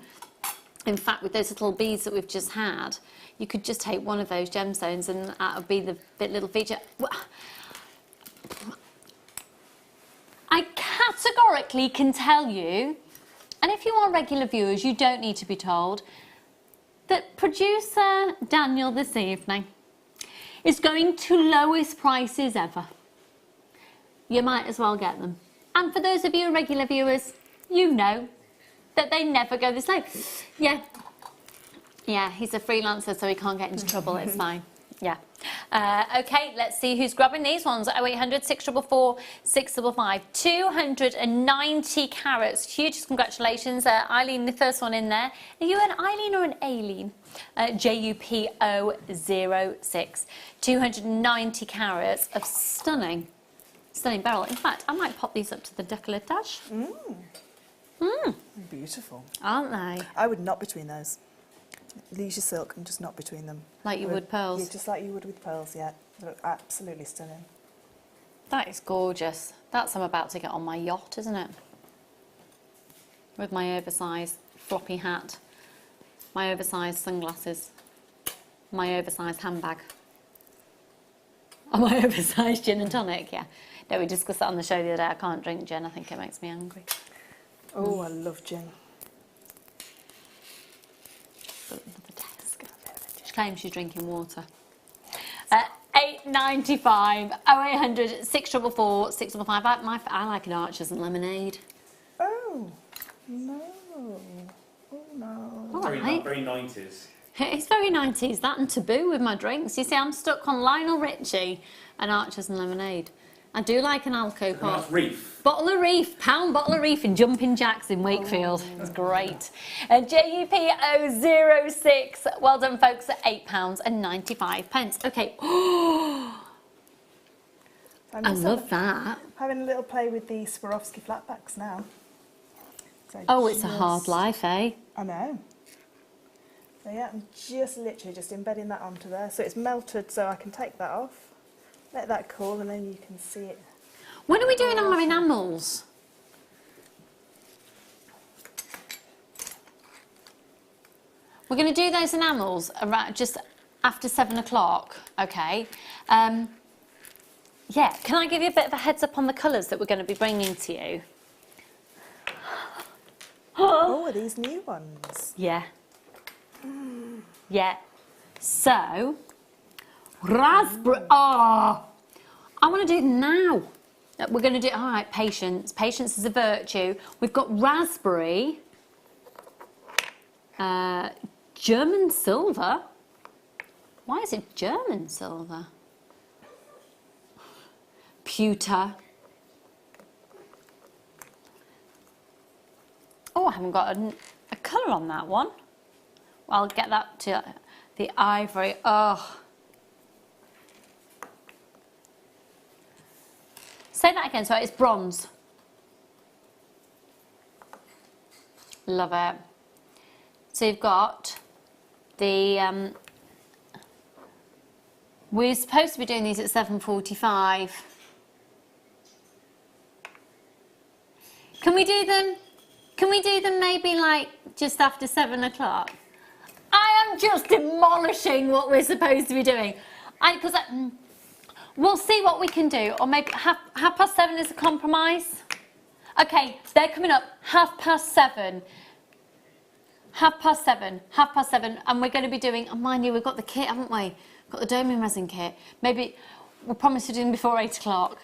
In fact, with those little beads that we've just had, you could just take one of those gemstones and that would be the little feature. I categorically can tell you, and if you are regular viewers, you don't need to be told, that producer Daniel this evening is going to lowest prices ever. You might as well get them. And for those of you regular viewers, you know that they never go this low. Yeah. Yeah, he's a freelancer, so he can't get into trouble. It's fine. Yeah. Okay, let's see who's grabbing these ones. 0800 644 655. 290 carats. Huge congratulations. Eileen, the first one in there. Are you an Eileen or an Aileen? JUPO06. 290 carats of stunning beryl. In fact, I might pop these up to the décolletage.
Beautiful.
Aren't they?
I would knot between those. Use your silk and just knot between them.
Like you would pearls?
Yeah, just like you would with pearls, yeah. They look absolutely stunning.
That is gorgeous. That's I'm about to get on my yacht, isn't it? With my oversized floppy hat, my oversized sunglasses, my oversized handbag. Oh, my oversized gin and tonic, yeah. No, we discussed that on the show the other day. I can't drink gin. I think it makes me angry.
Oh, I love gin.
Another desk. She claims she's drinking water. 8.95, 0800 644 655. I like an Archers and lemonade.
Oh, no. Oh, no.
All
Very,
right.
very 90s.
It's very 90s, that and Taboo with my drinks. You see, I'm stuck on Lionel Richie and Archers and lemonade. I do like an Alco pop.
Nice reef.
Bottle of Reef, pound bottle of Reef in Jumping Jacks in Wakefield. It's great. JUP006, well done folks, at £8.95. Okay. I love that.
Having a little play with the Swarovski flatbacks now. So
Oh, it's a hard life, eh?
I know. So yeah, I'm just literally just embedding that onto there. So it's melted, so I can take that off. Let that cool and then you can see it.
When are we doing our enamels? We're going to do those enamels around just after 7 o'clock, okay? Yeah, can I give you a bit of a heads up on the colours that we're going to be bringing to you?
Oh, are these new ones?
Yeah. Yeah. So, raspberry. Oh, I want to do it now. We're going to do it. All right, patience. Patience is a virtue. We've got raspberry, German silver. Why is it German silver? Pewter. Oh, I haven't got a colour on that one. Well, I'll get that to the ivory. Oh. Say that again, so it's bronze. Love it. So you've got the, we're supposed to be doing these at 7:45. Can we do them? Can we do them maybe like just after 7 o'clock? I am just demolishing what we're supposed to be doing. Because we'll see what we can do, or maybe half past 7 is a compromise. Okay, they're coming up 7:30. 7:30, and we're going to be doing. And mind you, we've got the kit, haven't we? Got the dome in resin kit. Maybe we'll promise to do them before 8 o'clock.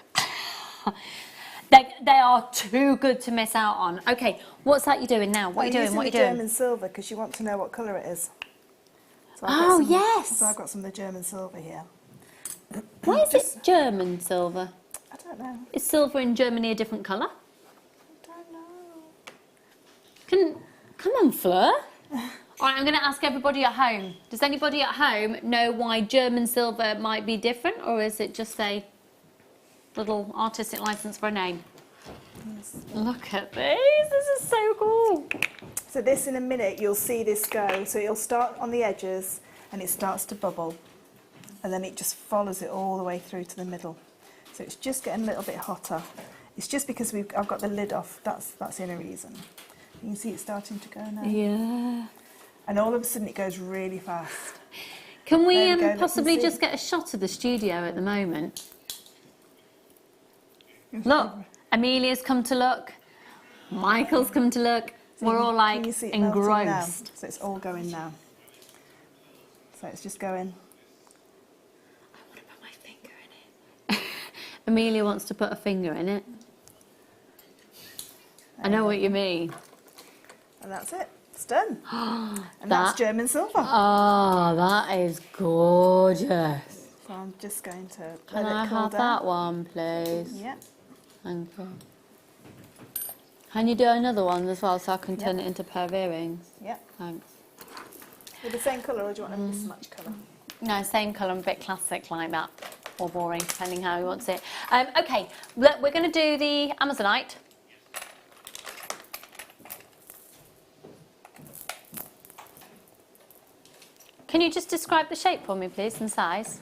They are too good to miss out on. Okay, what's that you're doing now? What are you doing? What are you doing?
German silver because you want to know what colour it is. So
yes.
So I've got some of the German silver here.
Why is it German silver?
I don't know.
Is silver in Germany a different colour?
I don't know.
Come on, Fleur. All right, I'm going to ask everybody at home. Does anybody at home know why German silver might be different, or is it just a little artistic license for a name?
Yes.
Look at these. This is so cool.
So this, in a minute, you'll see this go. So it'll start on the edges, and it starts to bubble, and then it just follows it all the way through to the middle. So it's just getting a little bit hotter. It's just because I've got the lid off. That's the only reason. You can see it starting to go now.
Yeah.
And all of a sudden it goes really fast.
Can we possibly just get a shot of the studio at the moment? Look, Amelia's come to look. Michael's come to look.
So
we're all like
can you see it melting now?
engrossed.
So it's all going now. So it's just going.
I want to put my finger in it. Amelia wants to put a finger in it. I know what you mean.
And that's it. It's done. And that's German silver.
Oh, that is gorgeous.
So I'm just going to
Can
let
I
it cool
have
down.
that one, please?
Yeah.
Thank you. Can you do another one as well so I can turn it into a pair of earrings?
Yeah.
Thanks.
With the same colour, or do you want them this much colour?
No, same colour, a bit classic like that. Or boring, depending how you want to see it. Okay, look, we're going to do the Amazonite. Can you just describe the shape for me, please, and size?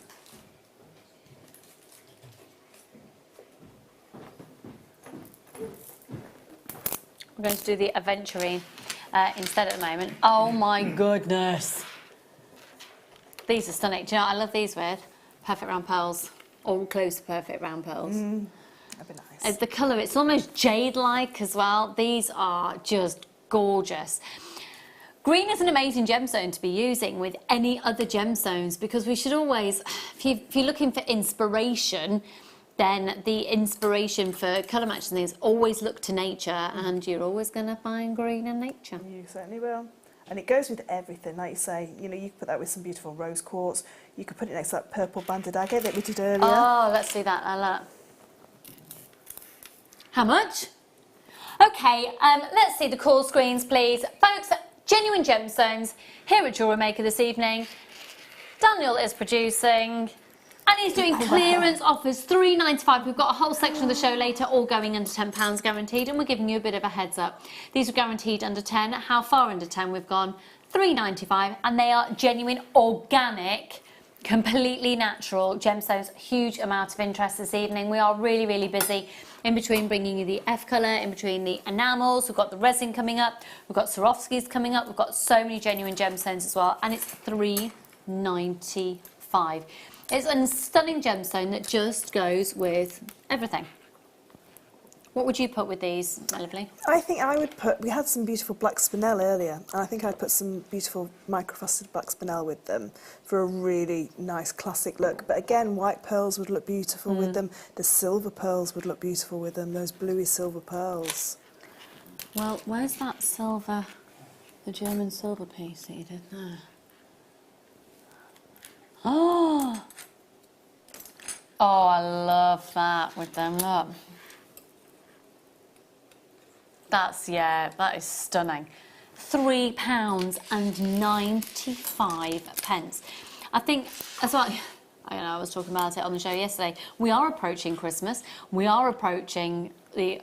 We're going to do the aventurine instead at the moment. Oh my goodness. These are stunning. Do you know what I love these with? Perfect round pearls, or close to perfect round pearls.
That'd be nice.
The colour, it's almost jade-like as well. These are just gorgeous. Green is an amazing gemstone to be using with any other gemstones because we should always, if you're looking for inspiration, then the inspiration for colour matching things, always look to nature and you're always going to find green in nature.
You certainly will. And it goes with everything, like you say, you know, you could put that with some beautiful rose quartz. You could put it next to that purple banded agate that we did earlier.
Oh, let's do that. I love. How much? Okay, let's see the call screens, please. Folks, genuine gemstones here at Jewellery Maker this evening. Daniel is producing. And he's doing clearance offers, $3.95. We've got a whole section of the show later, all going under £10 guaranteed, and we're giving you a bit of a heads up. These are guaranteed under 10. How far under 10 we've gone? $3.95, and they are genuine, organic, completely natural gemstones. Huge amount of interest this evening. We are really, really busy in between bringing you the F colour, in between the enamels. We've got the resin coming up. We've got Swarovskis coming up. We've got so many genuine gemstones as well, and it's $3.95. It's a stunning gemstone that just goes with everything. What would you put with these, my lovely?
I think I would put, we had some beautiful black spinel earlier, and I think I'd put some beautiful microfrosted black spinel with them for a really nice classic look. But again, white pearls would look beautiful with them. The silver pearls would look beautiful with them, those bluey silver pearls.
Well, where's that silver, the German silver piece that you did there? Oh, I love that with them, look. Yeah, that is stunning. £3.95. I think, as well, I was talking about it on the show yesterday, we are approaching Christmas, we are approaching the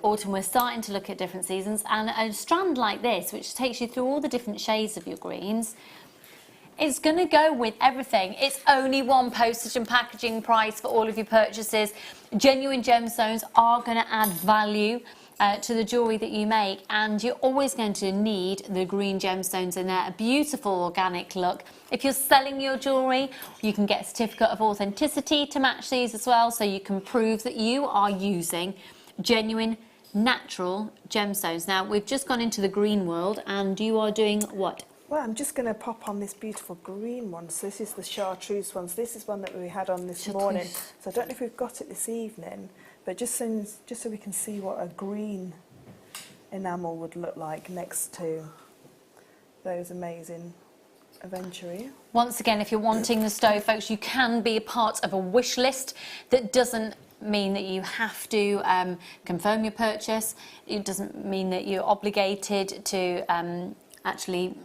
autumn, we're starting to look at different seasons, and a strand like this, which takes you through all the different shades of your greens, it's going to go with everything. It's only one postage and packaging price for all of your purchases. Genuine gemstones are going to add value to the jewellery that you make, and you're always going to need the green gemstones in there. A beautiful organic look. If you're selling your jewellery, you can get a certificate of authenticity to match these as well, so you can prove that you are using genuine natural gemstones. Now, we've just gone into the green world, and you are doing what?
Well, I'm just going to pop on this beautiful green one. So this is the chartreuse one. So this is one that we had on this morning. So I don't know if we've got it this evening, but just so we can see what a green enamel would look like next to those amazing aventurine.
Once again, if you're wanting the stove, folks, you can be a part of a wish list. That doesn't mean that you have to confirm your purchase. It doesn't mean that you're obligated to actually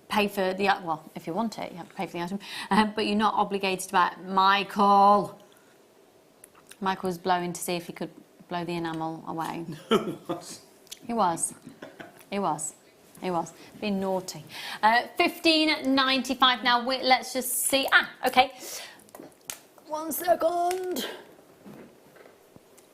pay for the, well, if you want it, you have to pay for the item, but you're not obligated to buy it. Michael was blowing to see if he could blow the enamel away. He was. Being naughty. $15.95 now. Let's just see. Okay. 1 second.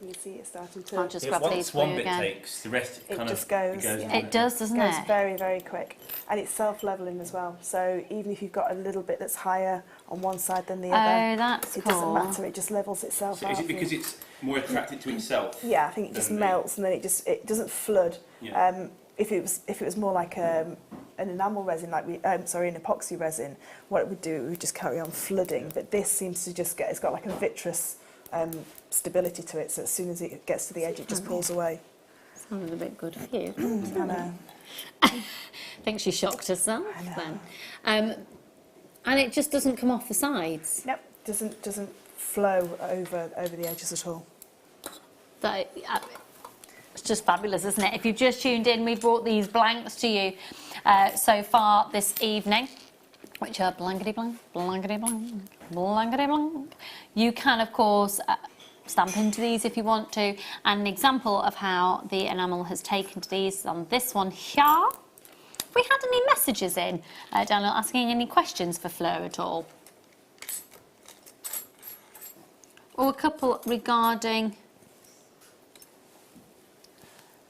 You see it starting to...
I'll just grab these for
one
you
bit
again.
takes, the rest
It
kind
just
of
goes,
goes.
yeah.
It does, doesn't
It goes
it?
very, very quick. And it's self-levelling as well. So even if you've got a little bit that's higher on one side than the other,
that's
it
cool.
doesn't matter. It just levels itself
So
out.
is it because it's more attracted to itself?
Yeah, I think it just melts and then it doesn't flood.
Yeah.
If it was more like an enamel resin, like an epoxy resin, what it would do, it would just carry on flooding. But this seems to just it's got like a vitreous stability to it, so as soon as it gets to the edge, it just pulls away.
Sounded a bit good for you.
I know.
I think she shocked herself then. And it just doesn't come off the sides.
Nope, doesn't flow over the edges at all.
That, it's just fabulous, isn't it? If you've just tuned in, we've brought these blanks to you so far this evening, which are blankety blank, blankety blank, blankety blank. You can, of course, stamp into these if you want to. And an example of how the enamel has taken to these is on this one here. Have we had any messages in, Daniel, asking any questions for Fleur at all? Or a couple regarding...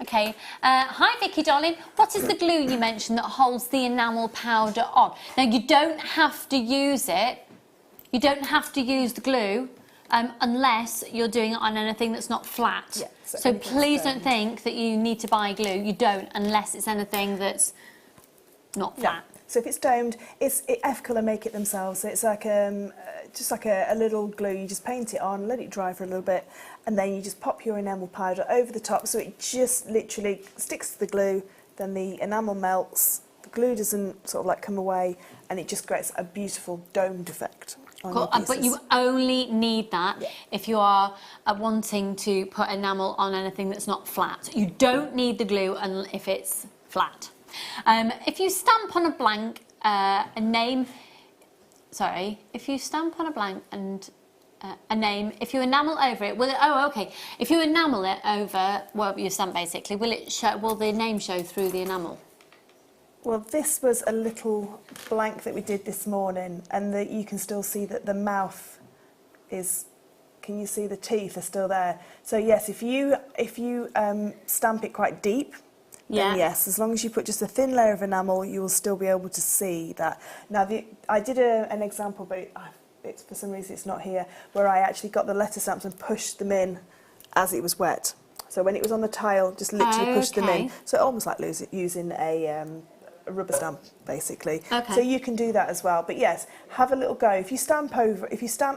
Okay, hi Vicky darling, what is the glue you mentioned that holds the enamel powder on? Now you don't have to use it, you don't have to use the glue unless you're doing it on anything that's not flat.
Yeah,
so please don't think that you need to buy glue, you don't, unless it's anything that's not flat.
Yeah. So if it's domed, F-Colour make it themselves. So it's like just like a little glue. You just paint it on, let it dry for a little bit, and then you just pop your enamel powder over the top, so it just literally sticks to the glue. Then the enamel melts. The glue doesn't sort of like come away, and it just creates a beautiful domed effect.
Cool. But you only need that if you are wanting to put enamel on anything that's not flat. You don't need the glue if it's flat. If you stamp on a blank if you stamp on a blank and a name, if you enamel over it, will it, if you enamel it over, well, you stamp basically, will the name show through the enamel?
Well, this was a little blank that we did this morning, and you can still see that the mouth is, can you see the teeth are still there? So yes, if you stamp it quite deep, then yes, as long as you put just a thin layer of enamel, you will still be able to see that. Now, I did an example, but it's for some reason it's not here, where I actually got the letter stamps and pushed them in as it was wet. So when it was on the tile, just literally pushed them in. So almost like using a rubber stamp, basically.
Okay.
So you can do that as well. But yes, have a little go. If you stamp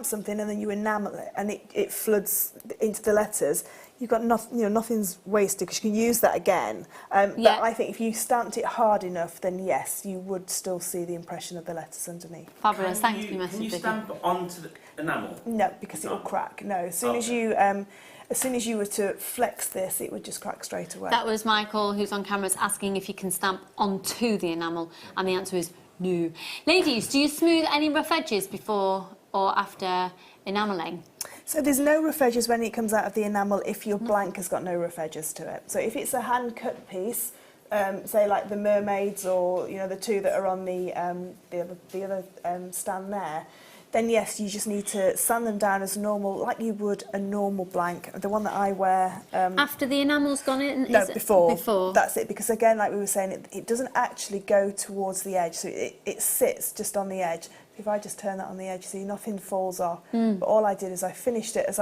something and then you enamel it and it floods into the letters, you've got nothing's wasted because you can use that again. But I think if you stamped it hard enough, then yes, you would still see the impression of the letters underneath.
Fabulous, thanks for your message.
Can you stamp onto the enamel?
No, because it will crack. No, as soon as you were to flex this, it would just crack straight away.
That was Michael, who's on camera, asking if you can stamp onto the enamel, and the answer is no. Ladies, do you smooth any rough edges before or after enamelling?
So there's no rough edges when it comes out of the enamel if your blank has got no rough edges to it. So if it's a hand-cut piece, say like the mermaids or the two that are on the other stand there, then yes, you just need to sand them down as normal, like you would a normal blank. The one that I wear...
After the enamel's gone in?
No, before. That's it, because again, like we were saying, it doesn't actually go towards the edge, so it sits just on the edge. If I just turn that on the edge, see, nothing falls off. But all I did is I finished it as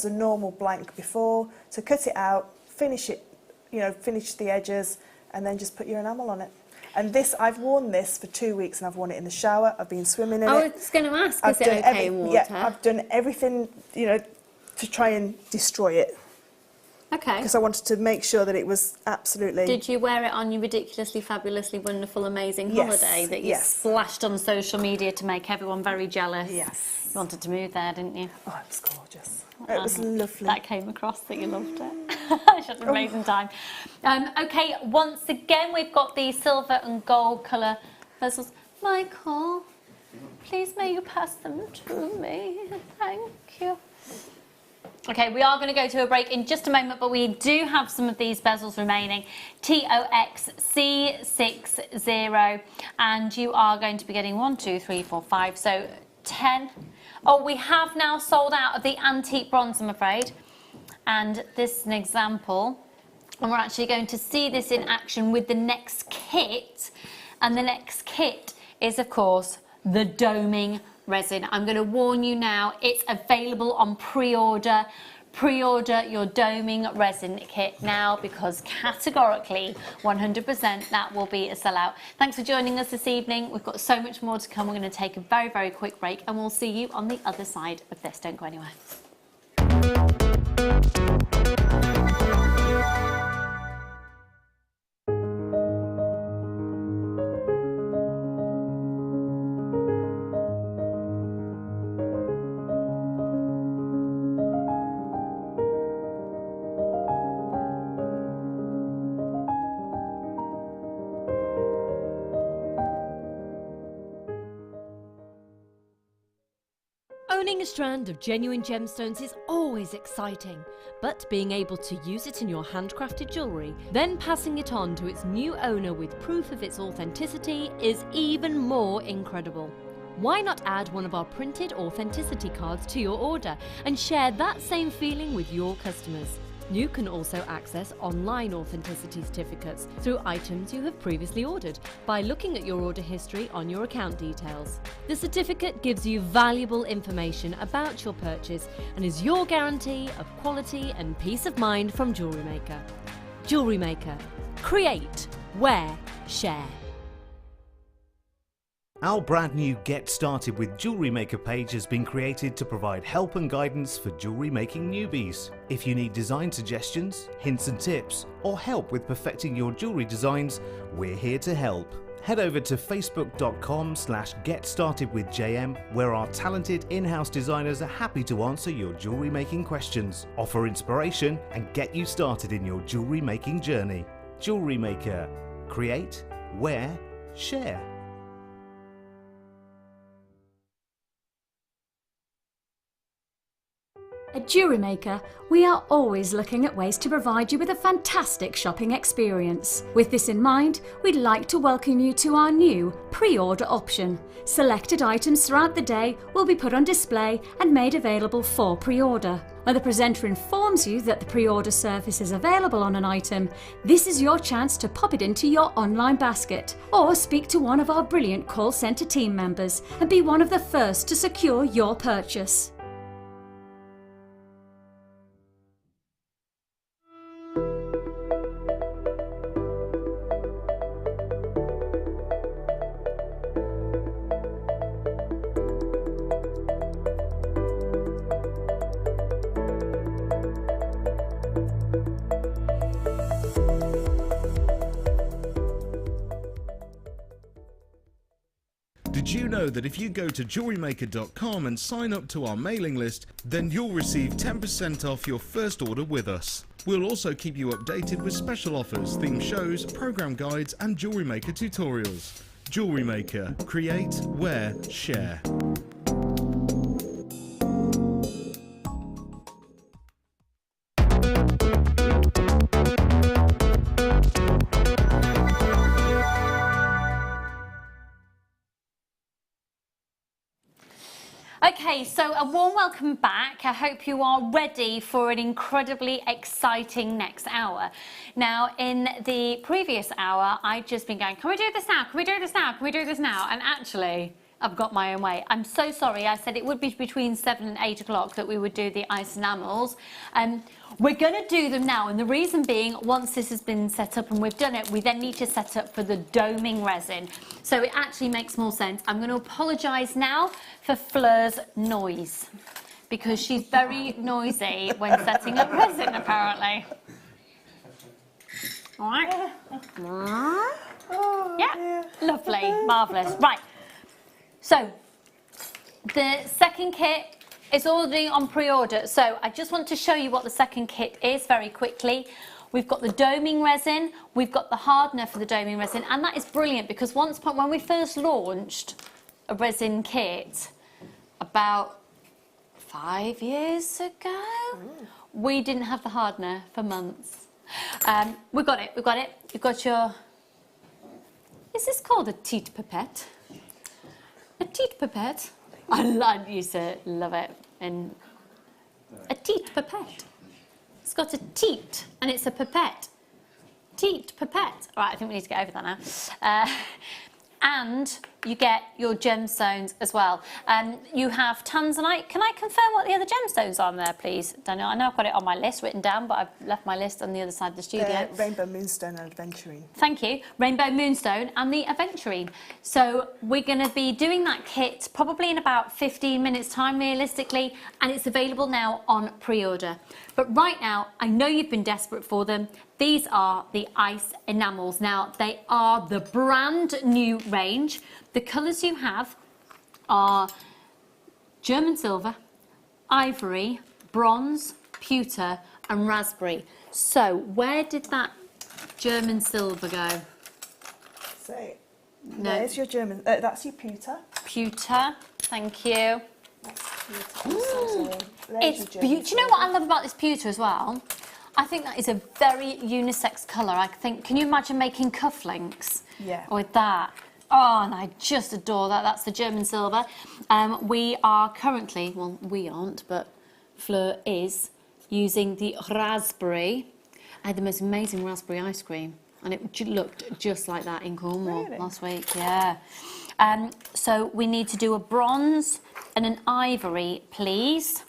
a normal blank before, so cut it out, finish it, finish the edges, and then just put your enamel on it. And this, I've worn this for 2 weeks, and I've worn it in the shower. I've been swimming in it.
I was going to ask, is it okay in water?
Yeah, I've done everything, to try and destroy it.
Okay.
Because I wanted to make sure that it was absolutely...
Did you wear it on your ridiculously, fabulously, wonderful, amazing holiday that you splashed on social media to make everyone very jealous?
Yes.
You wanted to move there, didn't you?
Oh, it was gorgeous. It was lovely.
That came across that you loved it. She had an amazing time. Okay, once again, we've got the silver and gold colour bezels. Michael, please may you pass them to me. Thank you. Okay, we are going to go to a break in just a moment, but we do have some of these bezels remaining. TOXC60, and you are going to be getting 1, 2, 3, 4, 5, so 10. Oh, we have now sold out of the antique bronze, I'm afraid. And this is an example. And we're actually going to see this in action with the next kit. And the next kit is, of course, the doming resin. I'm going to warn you now, it's available on pre-order. Pre-order your doming resin kit now, because categorically 100% that will be a sellout. Thanks for joining us this evening. We've got so much more to come. We're going to take a very, very quick break, and we'll see you on the other side of this. Don't go anywhere.
Owning a strand of genuine gemstones is always exciting, but being able to use it in your handcrafted jewellery, then passing it on to its new owner with proof of its authenticity is even more incredible. Why not add one of our printed authenticity cards to your order and share that same feeling with your customers? You can also access online authenticity certificates through items you have previously ordered by looking at your order history on your account details. The certificate gives you valuable information about your purchase and is your guarantee of quality and peace of mind from Jewellery Maker. Jewellery Maker. Create, wear, share.
Our brand new Get Started with Jewellery Maker page has been created to provide help and guidance for jewellery making newbies. If you need design suggestions, hints and tips, or help with perfecting your jewellery designs, we're here to help. Head over to facebook.com/getstartedwithjm, where our talented in-house designers are happy to answer your jewellery making questions, offer inspiration, and get you started in your jewellery making journey. Jewellery Maker. Create, wear, share.
At Jewellery Maker, we are always looking at ways to provide you with a fantastic shopping experience. With this in mind, we'd like to welcome you to our new pre-order option. Selected items throughout the day will be put on display and made available for pre-order. When the presenter informs you that the pre-order service is available on an item, this is your chance to pop it into your online basket or speak to one of our brilliant call centre team members and be one of the first to secure your purchase.
Did you know that if you go to JewelleryMaker.com and sign up to our mailing list, then you'll receive 10% off your first order with us. We'll also keep you updated with special offers, theme shows, program guides and Jewellery Maker tutorials. Jewellery Maker. Create, wear, share.
Okay, so a warm welcome back. I hope you are ready for an incredibly exciting next hour. Now, in the previous hour, I'd just been going, can we do this now? Can we do this now? Can we do this now? And actually, I've got my own way. I'm so sorry. I said it would be between 7 and 8 o'clock that we would do the ice enamels. We're going to do them now, and the reason being, once this has been set up and we've done it, we then need to set up for the doming resin. So it actually makes more sense. I'm going to apologise now for Fleur's noise, because she's very noisy when setting up resin, apparently. All right? Yeah, lovely, marvellous. Right, so the second kit is already on pre-order, so I just want to show you what the second kit is very quickly. We've got the doming resin, we've got the hardener for the doming resin, and that is brilliant because when we first launched a resin kit about 5 years ago, we didn't have the hardener for months. We've got it. You've got your, is this called a teat pipette? A teat pipette? I used to love it. And a teat pipette. It's got a teat and it's a pipette. Teat pipette. All right, I think we need to get over that now. And you get your gemstones as well. You have tanzanite. Can I confirm what the other gemstones are on there, please, Daniel? I know I've got it on my list written down, but I've left my list on the other side of the studio.
Rainbow Moonstone and Aventurine.
Thank you. Rainbow Moonstone and the Aventurine. So we're going to be doing that kit probably in about 15 minutes time realistically, and it's available now on pre-order. But right now, I know you've been desperate for them. These are the ice enamels. Now, they are the brand new range. The colours you have are German silver, ivory, bronze, pewter and raspberry. So where did that German silver go?
So, there's your German, that's your pewter.
Pewter, thank you. It's beautiful. Do you know what I love about this pewter as well? I think that is a very unisex colour. I think, can you imagine making cufflinks with that? Oh, and I just adore that. That's the German silver. We are currently, well, we aren't, but Fleur is using the raspberry. I had the most amazing raspberry ice cream, and it looked just like that in Cornwall last week. Yeah. So we need to do a bronze and an ivory, please.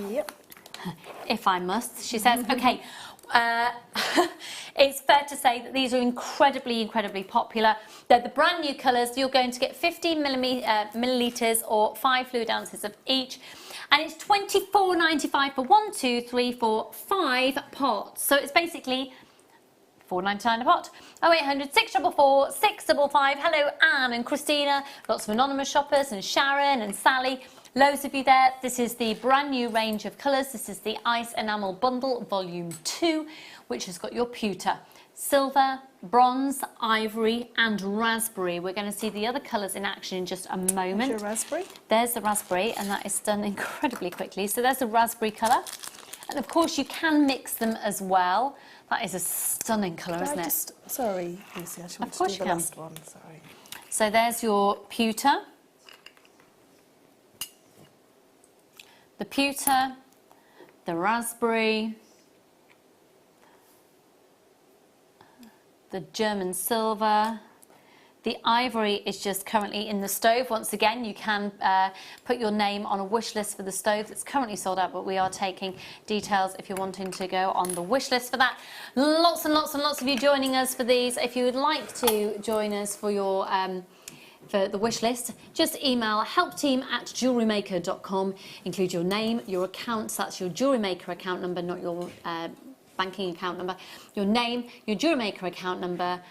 Yep.
If I must, she says. Okay, it's fair to say that these are incredibly popular. They're the brand new colours. You're going to get 15 millilitres or 5 fluid ounces of each. And it's £24.95 for 1, 2, 3, 4, 5 pots. So it's basically £4.99 a pot. 0800 644 655. Hello, Anne and Christina. Lots of anonymous shoppers, and Sharon and Sally. Loads of you there. This is the brand new range of colours. This is the Ice Enamel Bundle Volume 2, which has got your pewter, silver, bronze, ivory and raspberry. We're going to see the other colours in action in just a moment.
There's your raspberry.
There's the raspberry, and that is done incredibly quickly. So there's the raspberry colour. And of course you can mix them as well. That is a stunning colour, isn't it?
Sorry, Lucy, I just want to do the last one. Sorry.
So there's your pewter. The pewter, the raspberry, the German silver. The ivory is just currently in the stove. Once again, you can put your name on a wish list for the stove that's currently sold out, but we are taking details if you're wanting to go on the wish list for that. Lots and lots and lots of you joining us for these. If you would like to join us for your for the wish list, just email helpteam@jewellerymaker.com. Include your name, your account, that's your Jewellery Maker account number, not your banking account number, your name, your Jewellery Maker account number,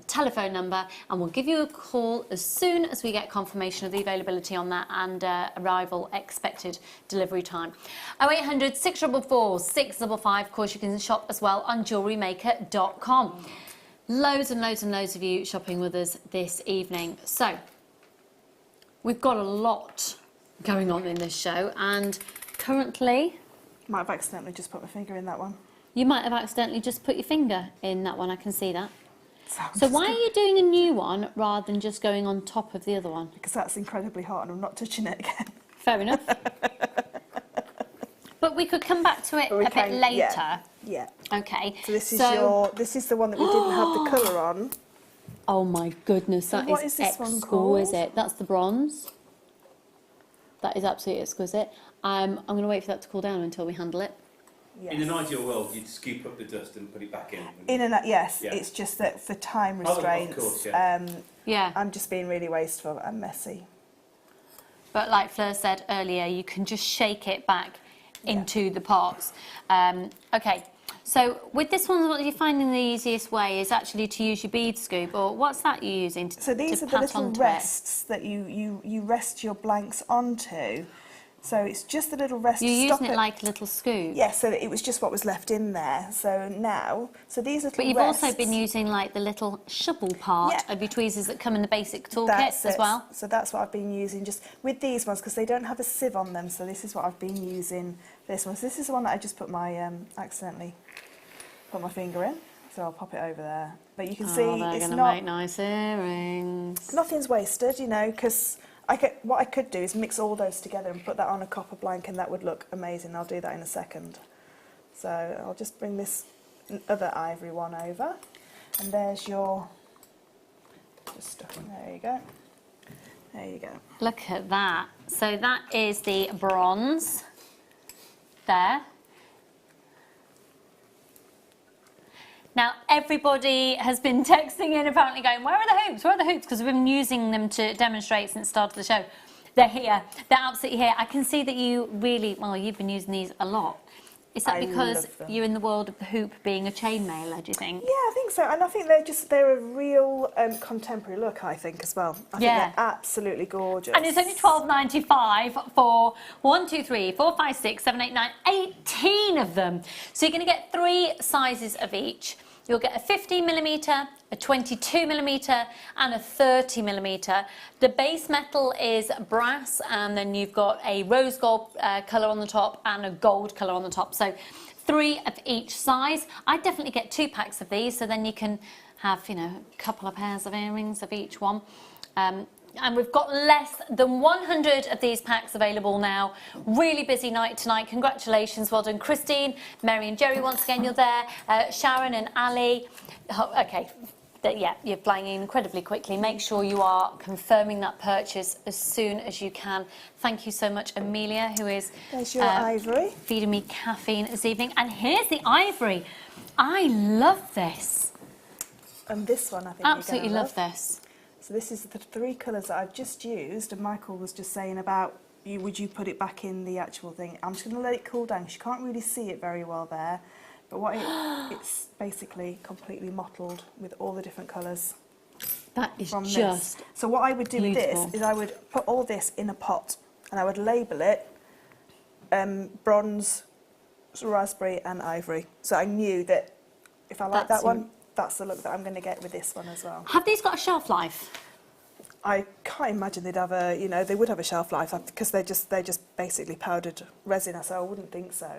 telephone number, and we'll give you a call as soon as we get confirmation of the availability on that and arrival expected delivery time. 0800 644 655. Of course, you can shop as well on JewelleryMaker.com. Loads and loads and loads of you shopping with us this evening. So, we've got a lot going on in this show, and currently...
Might have accidentally just put my finger in that one.
You might have accidentally just put your finger in that one, I can see that. So why are you doing a new one rather than just going on top of the other one?
Because that's incredibly hot and I'm not touching it again.
Fair enough. But we could come back to it a bit later.
Yeah.
Okay.
So this is the one that we didn't have the colour on.
Oh my goodness, that
what is this one
exquisite. That's the bronze. That is absolutely exquisite. I'm going to wait for that to cool down until we handle it.
Yes. In an ideal world, you'd scoop up the dust and put it back in.
Yes. It's just that for time restraints,
of course,
I'm just being really wasteful and messy.
But like Fleur said earlier, you can just shake it back into the pots. Okay, so with this one, what you're finding the easiest way is actually to use your bead scoop, or what's that you're using to
So these are the little rests that you rest your blanks onto. So it's just a little rest.
You're using it like a little scoop?
Yeah, so it was just what was left in there. So now, these little
But you've
rests,
also been using like the little shovel part of your tweezers that come in the basic toolkit as well?
So that's what I've been using just with these ones, because they don't have a sieve on them. So this is what I've been using, this one. So this is the one that I just put my, accidentally put my finger in. So I'll pop it over there. But you can see it's
going to
not...
make nice earrings.
Nothing's wasted, you know, because... what I could do is mix all those together and put that on a copper blank, and that would look amazing. I'll do that in a second. So I'll just bring this other ivory one over, and there's your, just stuck in, there you go. There you go.
Look at that. So that is the bronze there. Now, everybody has been texting in, apparently going, where are the hoops? Where are the hoops? Because we've been using them to demonstrate since the start of the show. They're here. They're absolutely here. I can see that you really, well, you've been using these a lot. Is that because you're in the world of the hoop being a chain mailer, do you think?
Yeah, I think so. And I think they're a real contemporary look, I think, as well. I think they're absolutely gorgeous.
And it's only £12.95 for 1, 2, 3, 4, 5, 6, 7, 8, 9, 18 of them. So you're going to get 3 sizes of each. You'll get a 15mm, a 22mm and a 30mm. The base metal is brass, and then you've got a rose gold colour on the top and a gold colour on the top. So 3 of each size. I'd definitely get 2 packs of these, so then you can have, you know, a couple of pairs of earrings of each one. And we've got less than 100 of these packs available now. Really busy night tonight. Congratulations, well done, Christine, Mary and Jerry, once again you're there, Sharon and Ali. Oh, okay, yeah, you're flying in incredibly quickly. Make sure you are confirming that purchase as soon as you can. Thank you so much, Amelia, who is
There's your ivory.
Feeding me caffeine this evening. And here's the ivory. I love this.
And this one, I think
Absolutely
you're gonna
love this.
So this is the 3 colours that I've just used, and Michael was just saying about, would you put it back in the actual thing? I'm just going to let it cool down, because you can't really see it very well there. But what it's basically completely mottled with all the different colours.
That is
from
just
this. So what I would do
beautiful.
with this is I would put all this in a pot, and I would label it bronze, raspberry and ivory. So I knew that if I like that one, that's the look that I'm going to get with this one as well.
Have these got a shelf life?
I can't imagine they'd have a, you know, they would have a shelf life because they're just basically powdered resin, so I wouldn't think so.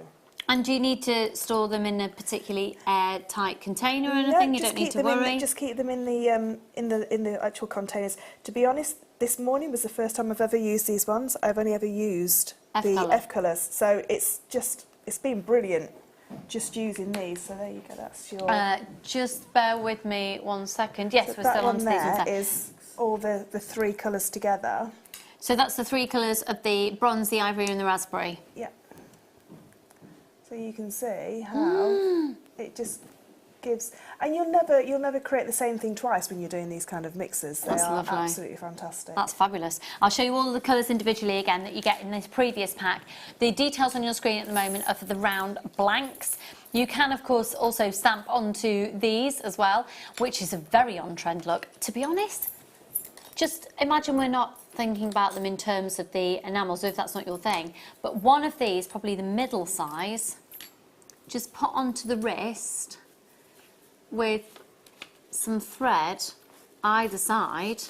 And do you need to store them in a particularly airtight container or anything? You don't need to worry.
Just keep them in the actual containers. To be honest, this morning was the first time I've ever used these ones. I've only ever used the F colours, so it's been brilliant. Just using these, so there you go. That's your.
Just bear with me 1 second. Yes,
so
we're still on to these.
That is all the 3 colours together.
So that's the 3 colours of the bronze, the ivory, and the raspberry.
Yeah. So you can see how it just gives, and you'll never create the same thing twice when you're doing these kind of mixes. They are
lovely.
Absolutely fantastic.
That's fabulous. I'll show you all the colours individually again that you get in this previous pack. The details on your screen at the moment are for the round blanks. You can, of course, also stamp onto these as well, which is a very on-trend look. To be honest, just imagine we're not thinking about them in terms of the enamels, if that's not your thing, but one of these, probably the middle size, just put onto the wrist with some thread either side,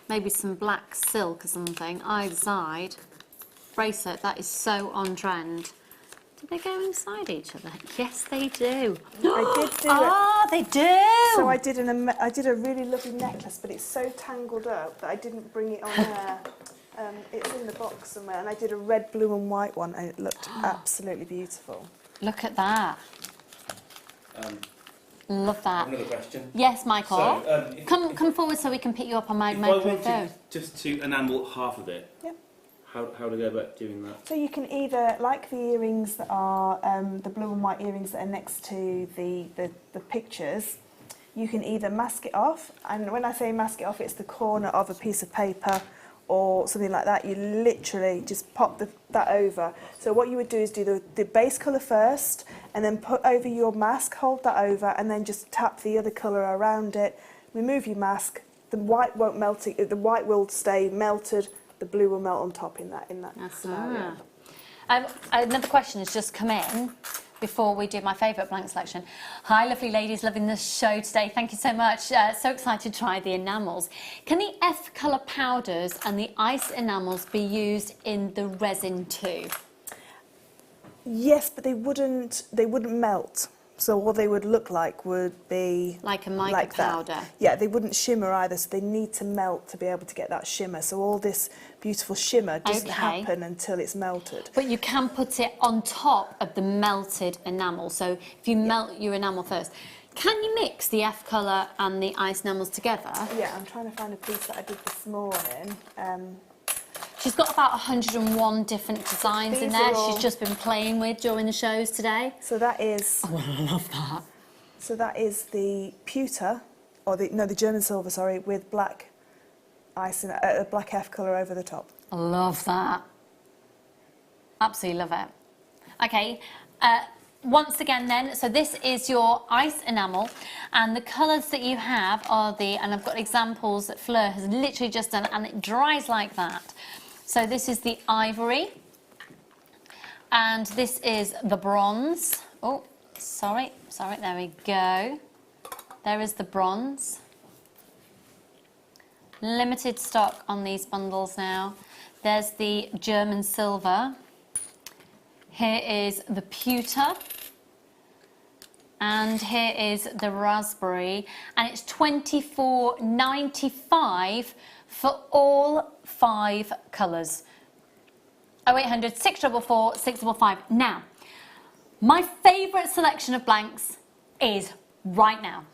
maybe some black silk or something either side. Bracelet, that is so on trend. Do they go inside each other? Yes, they do.
I did do
they do.
So I did a really lovely necklace, but it's so tangled up that I didn't bring it on there. It's in the box somewhere, and I did a red, blue and white one, and it looked absolutely beautiful.
Look at that. Love that.
Another question.
Yes, Michael.
So,
come forward so we can pick you up on my
If I
microphone.
wanted just to enamel half of it,
Yep.
how do I go about doing that?
So you can either, like the earrings that are the blue and white earrings that are next to the pictures, you can either mask it off, and when I say mask it off, it's the corner of a piece of paper or something like that. You literally just pop that over. So what you would do is do the base colour first, and then put over your mask, hold that over, and then just tap the other colour around it. Remove your mask. The white won't melt. The white will stay melted. The blue will melt on top in that scenario.
Another question has just come in before we do my favourite blank selection. Hi, lovely ladies, loving the show today. Thank you so much. So excited to try the enamels. Can the F colour powders and the ice enamels be used in the resin too?
Yes, but they wouldn't melt. So what they would look like would be
like a mica powder.
Yeah, they wouldn't shimmer either, so they need to melt to be able to get that shimmer. So all this beautiful shimmer doesn't happen until it's melted.
But you can put it on top of the melted enamel. So if you melt your enamel first, can you mix the F colour and the ice enamels together?
Yeah, I'm trying to find a piece that I did this morning.
She's got about 101 different designs in there. She's just been playing with during the shows today.
So that is...
Oh, I love that.
So that is the pewter, or the German silver, sorry, with black ice and black F colour over the top.
I love that. Absolutely love it. Okay, once again then, so this is your ice enamel, and the colours that you have are and I've got examples that Fleur has literally just done, and it dries like that. So this is the ivory, and this is the bronze. Oh, sorry, there we go. There is the bronze. Limited stock on these bundles now. There's the German silver. Here is the pewter. And here is the raspberry. And it's £24.95 for all 5 colours. 0800 644 655. Now, my favourite selection of blanks is right now.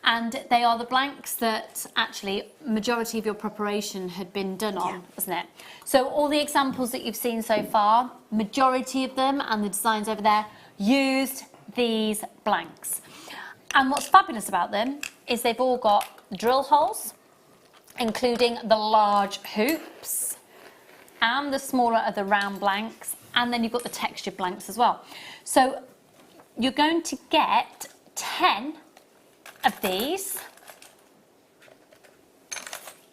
And they are the blanks that actually majority of your preparation had been done on, wasn't it? So all the examples that you've seen so far, majority of them and the designs over there used these blanks. And what's fabulous about them is they've all got drill holes, including the large hoops and the smaller of the round blanks, and then you've got the textured blanks as well. So you're going to get 10 of these.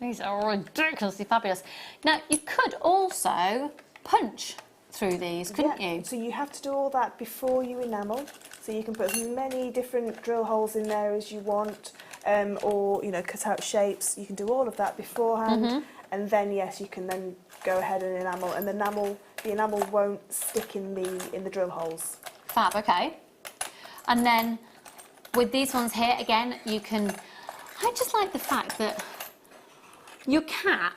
These are ridiculously fabulous. Now, you could also punch through these, couldn't you?
So you have to do all that before you enamel. So you can put as many different drill holes in there as you want, or, you know, cut out shapes. You can do all of that beforehand, and then, yes, you can then go ahead and enamel, and the enamel won't stick in the drill holes.
Fab, okay. And then with these ones here, again, you can... I just like the fact that your cat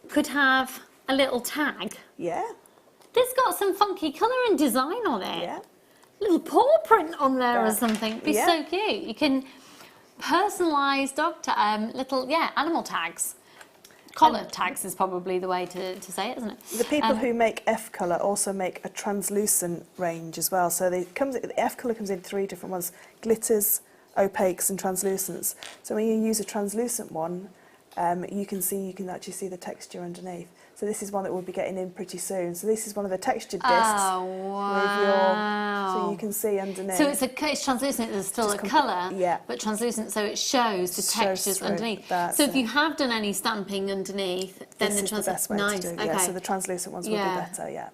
could have a little tag.
Yeah.
This got some funky colour and design on it.
Yeah.
Little paw print on there or something. It'd be
yeah.
so cute. You can personalise little animal tags. Collar tags is probably the way to say it, isn't it?
The people who make F colour also make a translucent range as well. So the F colour comes in 3 different ones: glitters, opaques, and translucents. So when you use a translucent one, you can actually see the texture underneath. So this is one that we'll be getting in pretty soon. So this is one of the textured discs.
Oh, wow.
So you can see underneath.
So it's translucent, there's still a colour,
yeah,
but translucent, so it shows the textures underneath. So if you have done any stamping underneath, then
this is the best way to do it. Yeah, so the translucent ones will be better, yeah.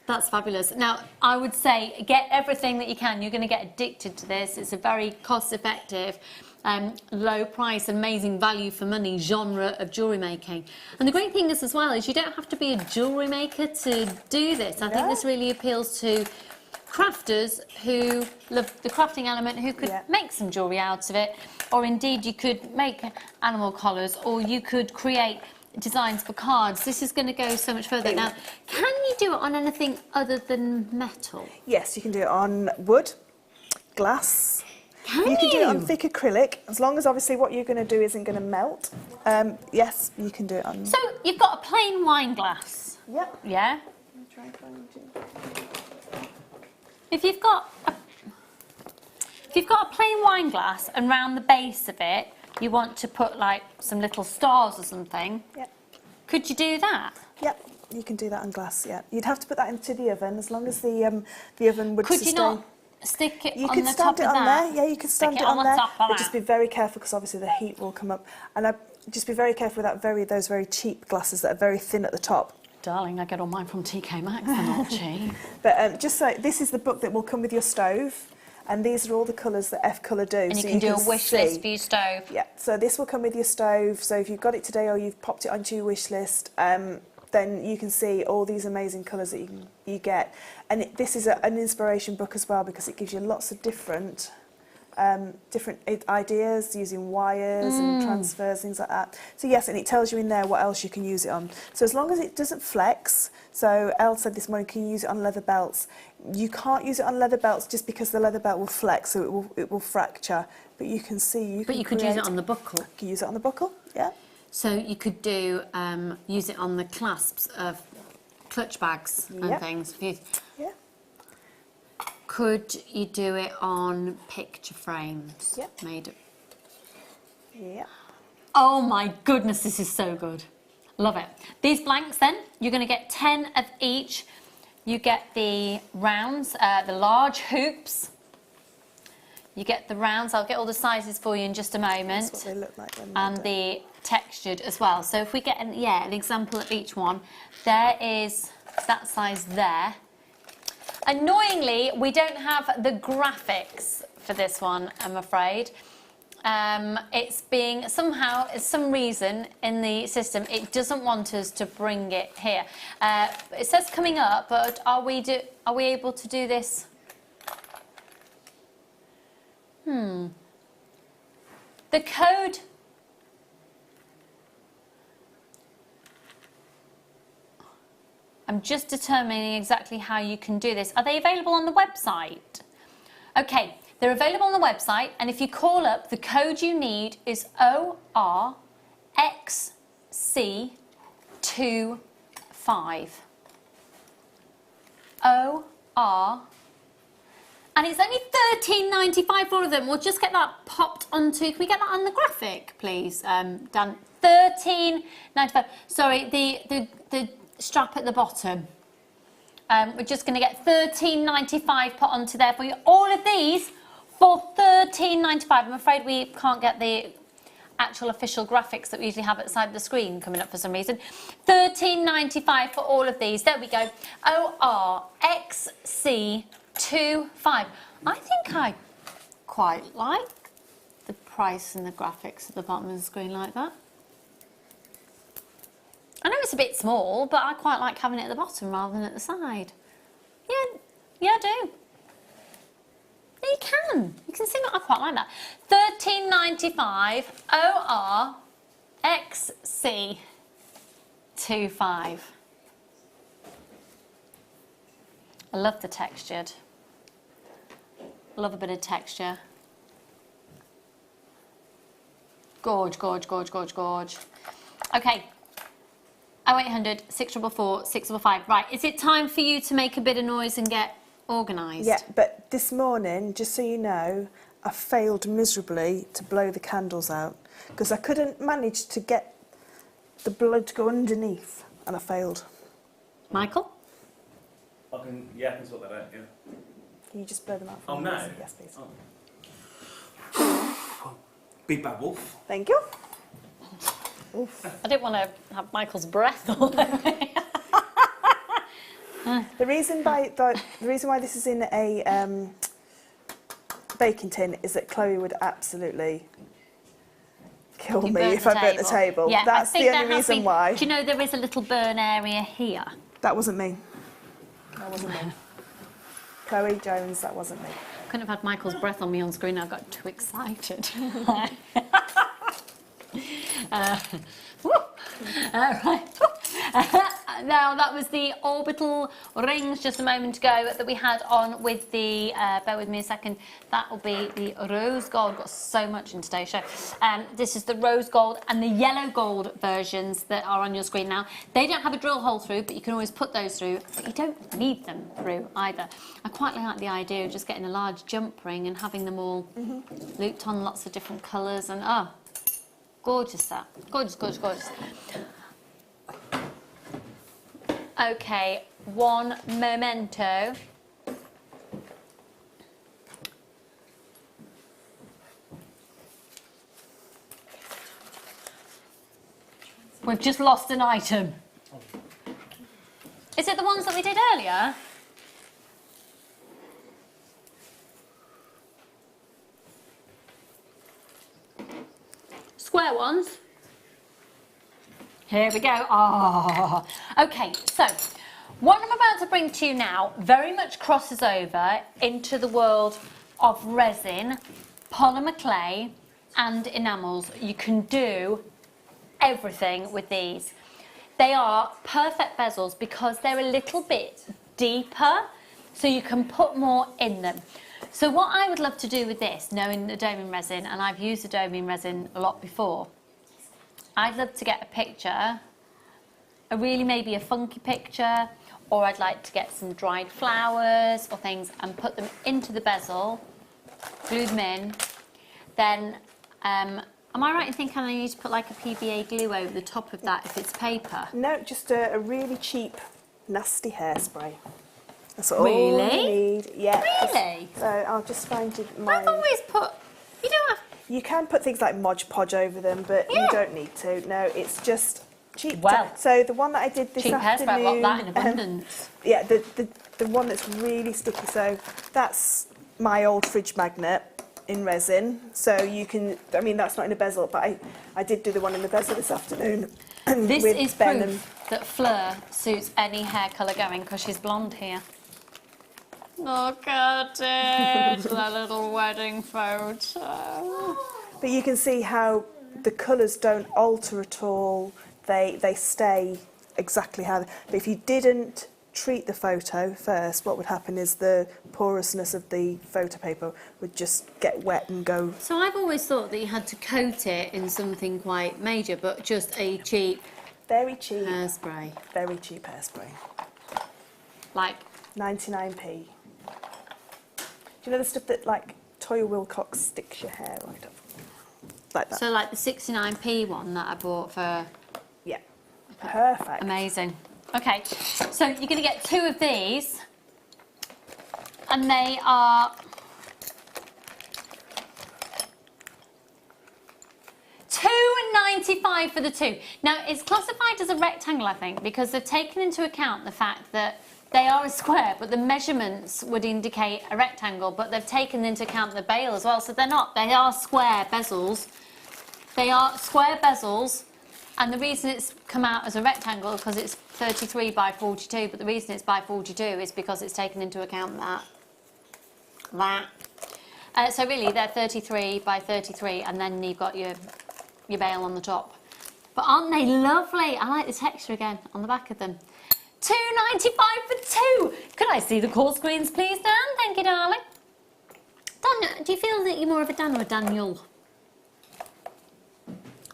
That's fabulous. Now, I would say get everything that you can. You're going to get addicted to this. It's a very cost-effective, low price, amazing value for money genre of jewellery making. And the great thing is as well is you don't have to be a jewellery maker to do this. I think this really appeals to crafters who love the crafting element, who could make some jewellery out of it, or indeed you could make animal collars, or you could create designs for cards. This is going to go so much further. Now, can you do it on anything other than metal?
Yes, you can do it on wood, glass.
You
can do it on thick acrylic, as long as obviously what you're going to do isn't going to melt. Yes, you can do it on...
So, you've got a plain wine glass.
Yep.
Yeah? If you've got a plain wine glass and round the base of it you want to put like some little stars or something, could you do that?
Yep, you can do that on glass, yeah. You'd have to put that into the oven, as long as the oven would sustain.
Could you not stick it
you
on
could
the
stand
top
it
of
on
that?
there, yeah, you could stand
Stick
it on there,
top of
but just be very careful because obviously the heat will come up. And just be very careful with those very cheap glasses that are very thin at the top.
Darling, I get all mine from TK Maxx, they're not cheap.
But just so, this is the book that will come with your stove. And these are all the colours that F Colour do.
And you can do a wish list for your stove.
Yeah, so this will come with your stove. So if you've got it today or you've popped it onto your wish list, then you can see all these amazing colours that you get. And this is an inspiration book as well, because it gives you lots of different ideas using wires and transfers, things like that. So yes, and it tells you in there what else you can use it on. So as long as it doesn't flex, so Elle said this morning, can you use it on leather belts? You can't use it on leather belts just because the leather belt will flex, so it will fracture. But you can see,
But you could use it on the buckle.
You can use it on the buckle, yeah.
So you could do use it on the clasps of clutch bags and things.
Yeah.
Could you do it on picture frames?
Yep.
Made of...
Yeah.
Oh my goodness, this is so good. Love it. These blanks then, you're going to get 10 of each. You get the rounds, the large hoops. You get the rounds. I'll get all the sizes for you in just a moment.
That's what they look like when
and the textured as well. So if we get an example of each one, there is that size there. Annoyingly, we don't have the graphics for this one, I'm afraid. It's being somehow, some reason in the system, it doesn't want us to bring it here. It says coming up, but are we able to do this? The code. I'm just determining exactly how you can do this. Are they available on the website? Okay, they're available on the website, and if you call up, the code you need is ORXC25. OR. And it's only £13.95 for all of them. We'll just get that popped onto, can we get that on the graphic, please, Dan? £13.95. Sorry, the strap at the bottom. We're just going to get £13.95 put onto there for you. All of these for £13.95. I'm afraid we can't get the actual official graphics that we usually have at the side of the screen coming up for some reason. £13.95 for all of these. There we go. ORXC25. I think I quite like the price and the graphics at the bottom of the screen like that. I know it's a bit small, but I quite like having it at the bottom rather than at the side. Yeah, I do. Yeah, you can. You can see that I quite like that. £13.95 ORXC25. I love the textured. Love a bit of texture. Gorge, gorge, gorge, gorge, gorge. Okay. 0800 644 655. Right, is it time for you to make a bit of noise and get organised?
Yeah, but this morning, just so you know, I failed miserably to blow the candles out because I couldn't manage to get the blood to go underneath, and I failed.
Michael?
I can sort that out, yeah.
Can you just blow them out for me?
Oh, no?
Yes, please.
Oh. Big bad wolf.
Thank you.
Oof. I didn't want to have Michael's breath all over me.
The reason why this is in a baking tin is that Chloe would absolutely kill me if I burnt the table.
Yeah,
that's the only reason why.
Do you know there is a little burn area here?
That wasn't me. That wasn't me. Chloe Jones, that wasn't me.
Couldn't have had Michael's breath on me on screen. I got too excited. Right. Now that was the orbital rings just a moment ago that we had on with the, bear with me a second, that will be the rose gold. Got so much in today's show. This is the rose gold and the yellow gold versions that are on your screen now. They don't have a drill hole through, but you can always put those through, but you don't need them through either. I quite like the idea of just getting a large jump ring and having them all looped on lots of different colours, and gorgeous that. Gorgeous, gorgeous, gorgeous. Okay, one memento. We've just lost an item. Is it the ones that we did earlier? Square ones. Here we go. Oh. Okay, so what I'm about to bring to you now very much crosses over into the world of resin, polymer clay and enamels. You can do everything with these. They are perfect bezels because they're a little bit deeper, so you can put more in them. So what I would love to do with this, knowing the doming resin, and I've used the doming resin a lot before, I'd love to get a picture, maybe a funky picture, or I'd like to get some dried flowers or things and put them into the bezel, glue them in. Then, am I right in thinking I need to put like a PVA glue over the top of that if it's paper?
No, just a really cheap, nasty hairspray. That's all
Really?
you need. Yeah.
Really?
So I'll just find my...
I've always put... You don't have...
You can put things like Mod Podge over them, but you don't need to. No, it's just cheap.
Well,
so the one that I did this
cheap
afternoon...
hairspray, I've got that in abundance.
Yeah, the one that's really sticky. So that's my old fridge magnet. in resin, so you can, I mean, that's not in a bezel, but I did do the one in the bezel this afternoon.
This
with
is
Ben
proof that Fleur suits any hair colour going because she's blonde here. Look at it, the little wedding photo.
But you can see how the colours don't alter at all. They stay exactly how. But if you didn't treat the photo first, what would happen is the porousness of the photo paper would just get wet and go.
So I've always thought that you had to coat it in something quite major, but just a cheap,
very cheap
hairspray.
Very cheap hairspray.
Like
99p. Do you know the stuff that like Toya Wilcox sticks your hair right up? Like that.
So like the 69p one that I bought for.
Yeah. Perfect.
Amazing. Okay, so you're going to get 2 of these, and they are £2.95 for the 2. Now it's classified as a rectangle, I think, because they've taken into account the fact that they are a square, but the measurements would indicate a rectangle, but they've taken into account the bail as well, so they're not. They are square bezels. They are square bezels. And the reason it's come out as a rectangle is because it's 33 by 42, but the reason it's by 42 is because it's taken into account that. So really, they're 33 by 33, and then you've got your bail on the top. But aren't they lovely? I like the texture again on the back of them. £2.95 for 2. Could I see the call screens, please, Dan? Thank you, darling. Dan, do you feel that you're more of a Dan or a Daniel?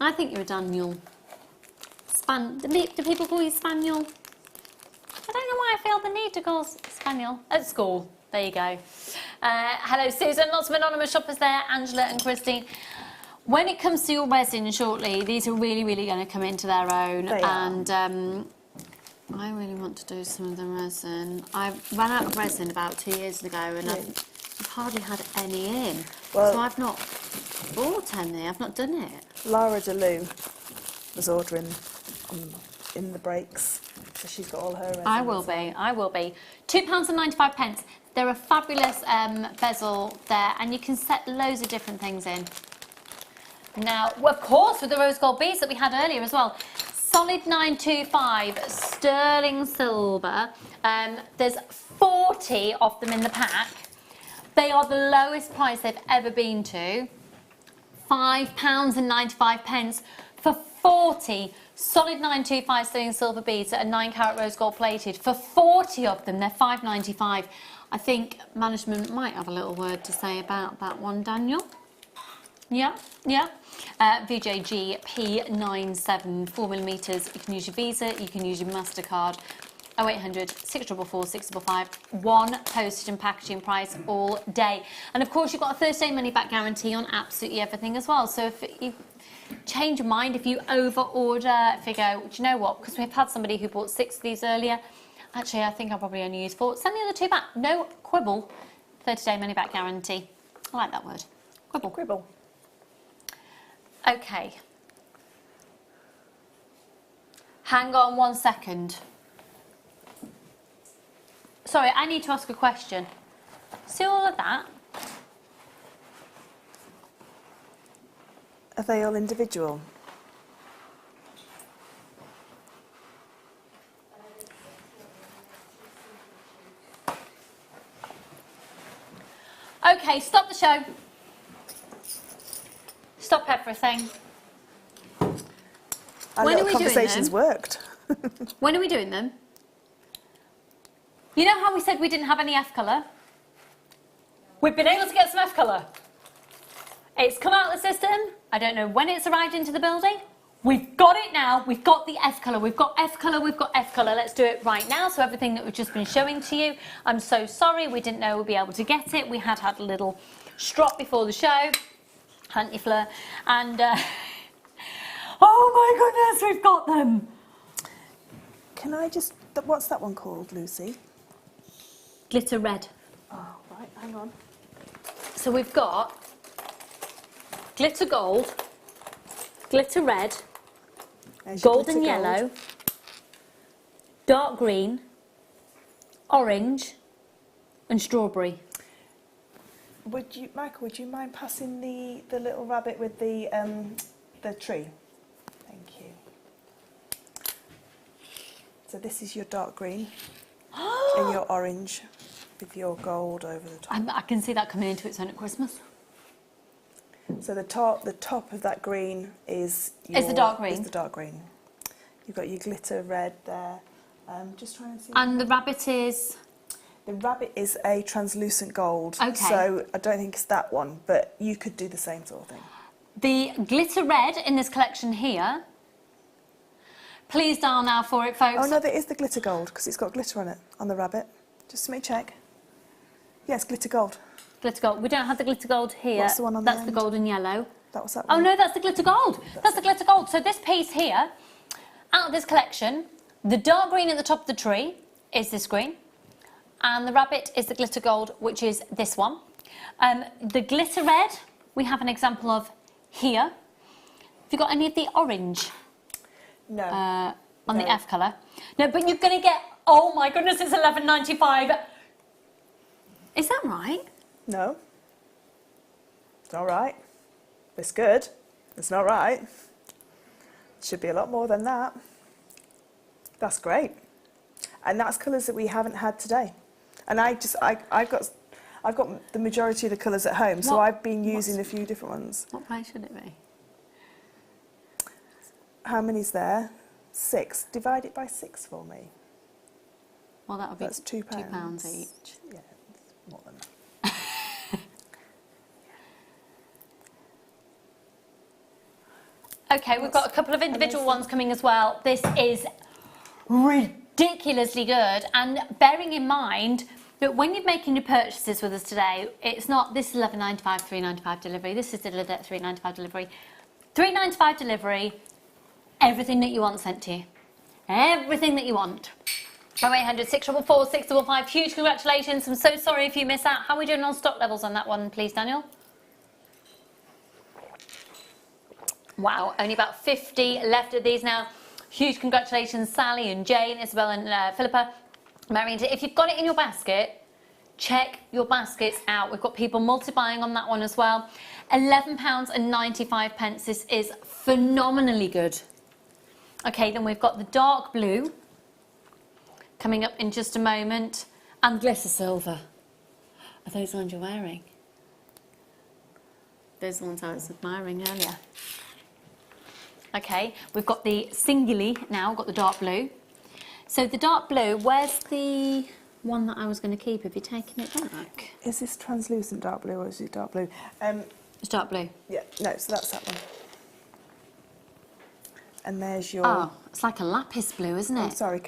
I think you're a Daniel. Do people call you Spaniel? I don't know why I feel the need to call Spaniel. At school. There you go. Hello, Susan. Lots of anonymous shoppers there. Angela and Christine. When it comes to your resin shortly, these are really, really going to come into their own.
They
and I really want to do some of the resin. I ran out of resin about 2 years ago, and I've hardly had any in. Well, so I've not bought any. I've not done it.
Lara DeLu was ordering in the breaks, so she's got all her resin.
I will be. £2.95. They're a fabulous bezel there, and you can set loads of different things in. Now, of course, with the rose gold beads that we had earlier as well, solid 925 sterling silver. There's 40 of them in the pack. They are the lowest price they've ever been to. £5.95 for 40 solid 925 sterling silver beads that are 9 carat rose gold plated. For 40 of them, they're £5.95. I think management might have a little word to say about that one, Daniel. Yeah. VJG P97, 4mm. You can use your Visa, you can use your MasterCard. 0800 644 655. One postage and packaging price all day. And of course, you've got a 30-day money-back guarantee on absolutely everything as well. So if you change your mind, if you over-order, if you go, do you know what? Because we've had somebody who bought 6 of these earlier. Actually, I think I'll probably only use 4. Send the other 2 back. No quibble. 30-day money-back guarantee. I like that word. Quibble.
Quibble.
Okay. Hang on 1 second. Sorry, I need to ask a question. See all of that?
Are they all individual?
Okay, stop the show. Stop everything.
Our
When are
little
we doing
conversations
them?
worked.
When are we doing them? You know how we said we didn't have any F colour? We've been able to get some F colour. It's come out of the system. I don't know when it's arrived into the building. We've got it now. We've got the F colour. We've got F colour. We've got F colour. Let's do it right now. So everything that we've just been showing to you. I'm so sorry. We didn't know we'd be able to get it. We had a little strop before the show. Hadn't you, Fleur? And, oh my goodness, we've got them.
Can I just... What's that one called, Lucy?
Glitter red.
Oh, right, hang on.
So we've got glitter gold, glitter red, golden yellow, dark green, orange and strawberry.
Michael, would you mind passing the little rabbit with the tree? Thank you. So this is your dark green and your orange with your gold over the top.
I can see that coming into its own at Christmas.
So the top of that green is
the dark green.
Is the dark green. You've got your glitter red there. Just trying to see.
And the rabbit is?
The rabbit is a translucent gold.
Okay.
So I don't think it's that one, but you could do the same sort of thing.
The glitter red in this collection here. Please dial now for it, folks.
Oh no, there is the glitter gold because it's got glitter on it, on the rabbit. Just to make check. Yes, glitter gold.
Glitter gold. We don't have the glitter gold here.
What's the one on the
That's
end?
the golden yellow.
That was that
Oh
one.
no, that's the glitter gold. That's the glitter gold. So this piece here, out of this collection, the dark green at the top of the tree is this green. And the rabbit is the glitter gold, which is this one. The glitter red, we have an example of here. Have you got any of the orange?
No.
On the F colour? No, but you're going to get, oh my goodness, it's $11.95. Is that right?
No. It's all right. It's good. It's not right. It should be a lot more than that. That's great. And that's colours that we haven't had today. And I've got the majority of the colours at home, so I've been using a few different ones.
What price should it be?
How many's there? 6. Divide it by 6 for me.
Well, that would be
That's £2.
£2 each.
Yeah, it's more than that.
Okay, we've got a couple of individual ones coming as well. This is ridiculously good, and bearing in mind that when you're making your purchases with us today, it's not this is $11.95, $3.95 delivery. This is delivered at $3.95 delivery. $3.95 delivery. Everything that you want sent to you. Everything that you want. 0800 644 655. Huge congratulations. I'm so sorry if you miss out. How are we doing on stock levels on that one, please, Daniel? Wow, only about 50 left of these now. Huge congratulations, Sally and Jane, Isabel and Philippa, Marion. If you've got it in your basket, check your baskets out. We've got people multi-buying on that one as well. £11.95. This is phenomenally good. Okay, then we've got the dark blue coming up in just a moment, and glitter silver. Are those the ones you're wearing? Those are the ones I was admiring earlier. Okay, we've got the singly now, got the dark blue. So the dark blue, where's the one that I was going to keep? Have you taken it back?
Is this translucent dark blue or is it dark blue?
It's dark blue.
Yeah, no, so that's that one. And there's your...
Oh, it's like a lapis blue, isn't it?
I'm sorry,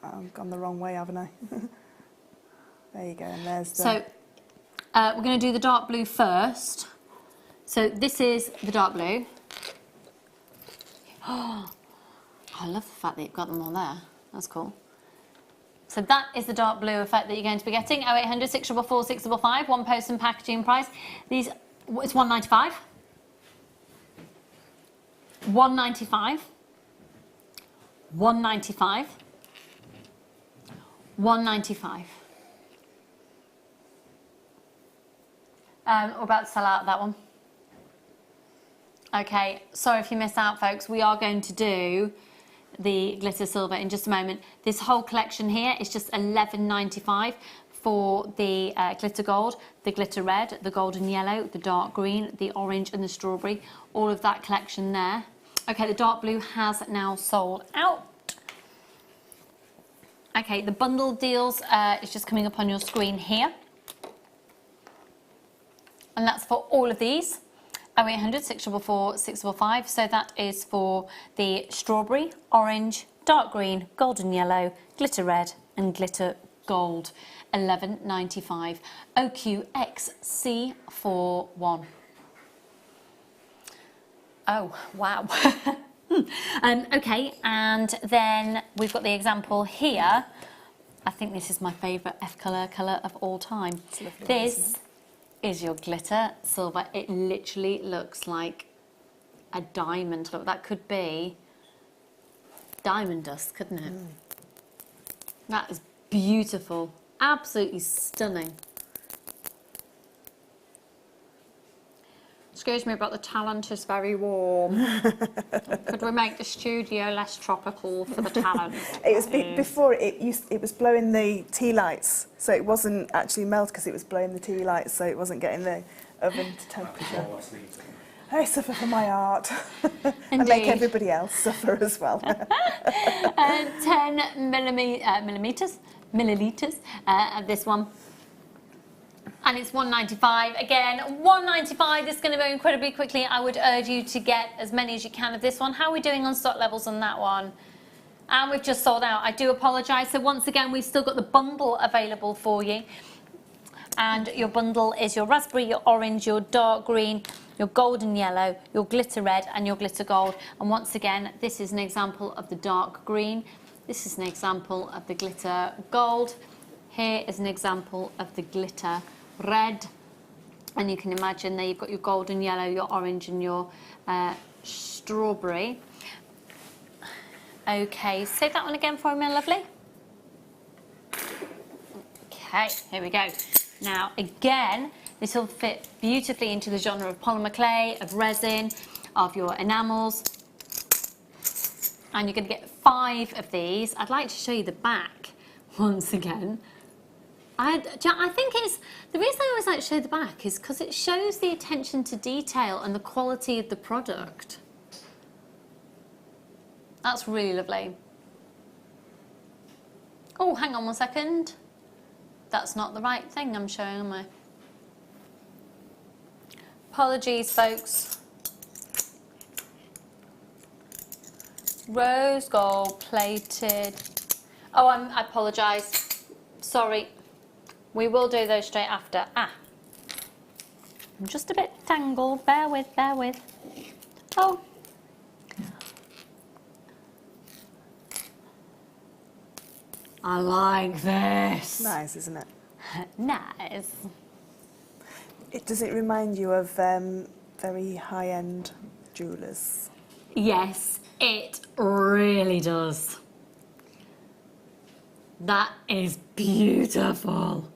I've gone the wrong way, haven't I? There you go, and there's the...
So, we're going to do the dark blue first. So this is the dark blue. Oh, I love the fact that you've got them all there. That's cool. So that is the dark blue effect that you're going to be getting. 0800 644 655, one post and packaging price. These, it's £1.95. £1.95. £1.95. £1.95. We're about to sell out that one. Okay, sorry if you missed out, folks. We are going to do the glitter silver in just a moment. This whole collection here is just £11.95 for the glitter gold, the glitter red, the golden yellow, the dark green, the orange and the strawberry. All of that collection there. Okay, the dark blue has now sold out. Okay, the bundle deals is just coming up on your screen here. And that's for all of these. 0800 644 655. So that is for the strawberry, orange, dark green, golden yellow, glitter red and glitter gold. £11.95. OQXC41. Oh, wow. Okay, and then we've got the example here. I think this is my favourite F colour of all time. This is your glitter silver. It literally looks like a diamond. Look, that could be diamond dust, couldn't it? That is beautiful. Absolutely stunning. Excuse me, but the talent is very warm. Could we make the studio less tropical for the talent?
It was before it was blowing the tea lights, so it wasn't actually melt because it was blowing the tea lights, so it wasn't getting the oven to temperature. I suffer for my art. I make everybody else suffer as well.
10 millilitres of this one. And it's £1.95. Again, £1.95. This is going to go incredibly quickly. I would urge you to get as many as you can of this one. How are we doing on stock levels on that one? And we've just sold out. I do apologise. So once again, we've still got the bundle available for you. And your bundle is your raspberry, your orange, your dark green, your golden yellow, your glitter red and your glitter gold. And once again, this is an example of the dark green. This is an example of the glitter gold. Here is an example of the glitter red. And you can imagine there you've got your golden yellow, your orange and your strawberry. Okay, say that one again for me, my lovely. Okay, here we go. Now, again, this will fit beautifully into the genre of polymer clay, of resin, of your enamels. And you're going to get 5 of these. I'd like to show you the back once again. I think it's, the reason I always like to show the back is because it shows the attention to detail and the quality of the product. That's really lovely. Oh, hang on 1 second. That's not the right thing I'm showing, am I? Apologies, folks. Rose gold plated. Oh, I apologise. Sorry. We will do those straight after. I'm just a bit tangled. Bear with, bear with. Oh. I like this.
Nice, isn't it?
Nice.
Does it remind you of very high-end jewellers?
Yes, it really does. That is beautiful.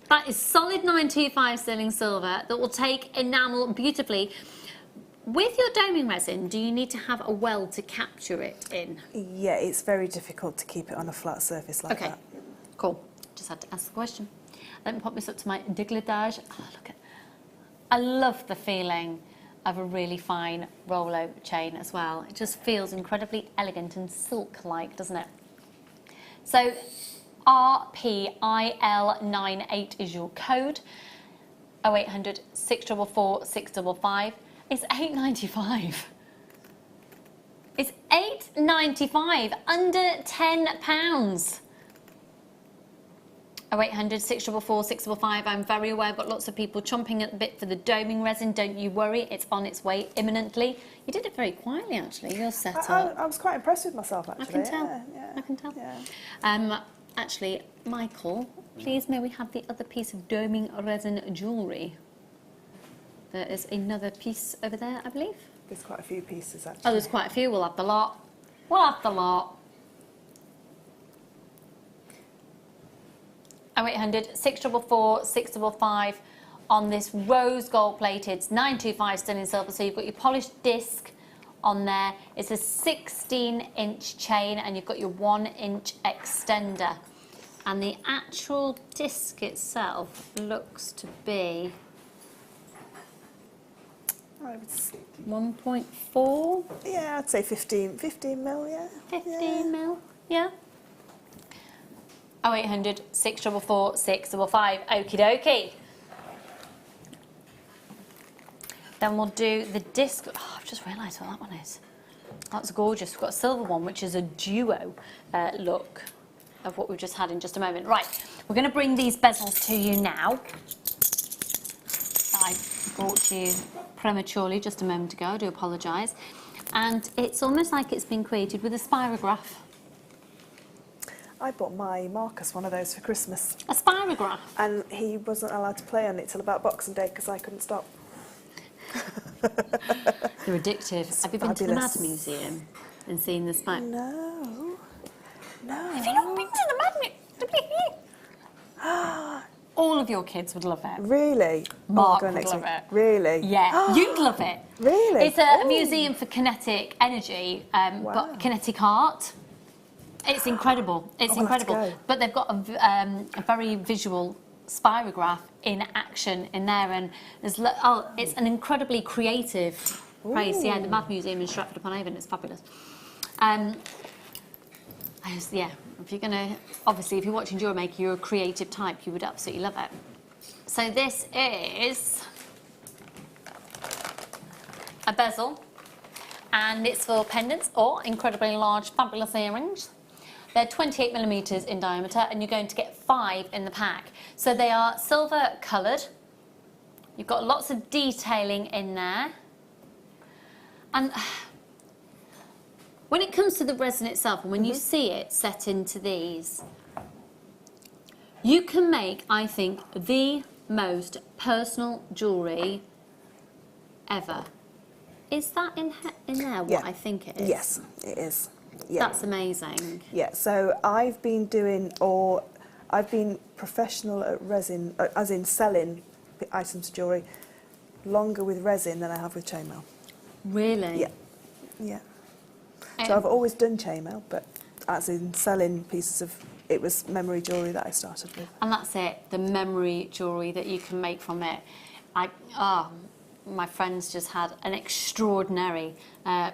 That is solid 925 sterling silver that will take enamel beautifully. With your doming resin, do you need to have a well to capture it in?
Yeah, it's very difficult to keep it on a flat surface like that.
Okay, cool. Just had to ask the question. Let me pop this up to my décolletage. Oh, look at, I love the feeling of a really fine Rolo chain as well. It just feels incredibly elegant and silk-like, doesn't it? So RPIL98 is your code. 0800 644 655. It's £8.95. It's £8.95, under £10. 0800 644 655. I'm very aware I've got lots of people chomping at the bit for the doming resin. Don't you worry, it's on its way imminently. You did it very quietly, actually, your setup.
I was quite impressed with myself, actually.
I can tell.
Yeah.
I can tell.
Yeah.
Actually, Michael, please may we have the other piece of doming resin jewellery? There is another piece over there, I believe.
There's quite a few pieces, actually.
Oh, there's quite a few. We'll have the lot. We'll have the lot. 0800 644 655 on this rose gold plated 925 sterling silver. So you've got your polished disc on there. It's a 16-inch chain and you've got your 1-inch extender. And the actual disc itself looks to be 1.4?
Yeah, I'd say 15 mil, yeah.
15 mil, yeah. 0800 644 655. Okie dokie. Then we'll do the disc. Oh, I've just realised what that one is. That's gorgeous. We've got a silver one, which is a duo look of what we've just had in just a moment. Right, we're going to bring these bezels to you now. I brought to you prematurely just a moment ago. I do apologise. And it's almost like it's been created with a spirograph.
I bought my Marcus one of those for Christmas.
A spirograph?
And he wasn't allowed to play on it till about Boxing Day because I couldn't stop.
They're addictive. Have you been to the Mad Museum and seen the spire?
No.
Have you not been to the Mad Museum? All of your kids would love it.
Really?
Mark
go
would
next
love
week.
it.
Really?
Yeah, you'd love it.
Really?
It's a museum for kinetic energy, but kinetic art. It's incredible. It's incredible. But they've got a very visual spirograph in action in there, and there's it's an incredibly creative place. Yeah, the Mad Museum in Stratford-upon-Avon. It's fabulous. If you're gonna, obviously, if you're watching Jewellery Maker, you're a creative type, you would absolutely love it. So this is a bezel, and it's for pendants or incredibly large, fabulous earrings. They're 28mm in diameter, and you're going to get 5 in the pack. So they are silver coloured. You've got lots of detailing in there. And when it comes to the resin itself, and when you see it set into these, you can make, I think, the most personal jewellery ever. Is that in there what I think it is?
Yes, it is. Yeah.
That's amazing.
Yeah, so I've been professional at resin, as in selling items of jewellery, longer with resin than I have with chainmail.
Really?
Yeah, yeah. So I've always done chainmail, but as in selling pieces of, it was memory jewellery that I started with.
And that's it, the memory jewellery that you can make from it. My friends just had an extraordinary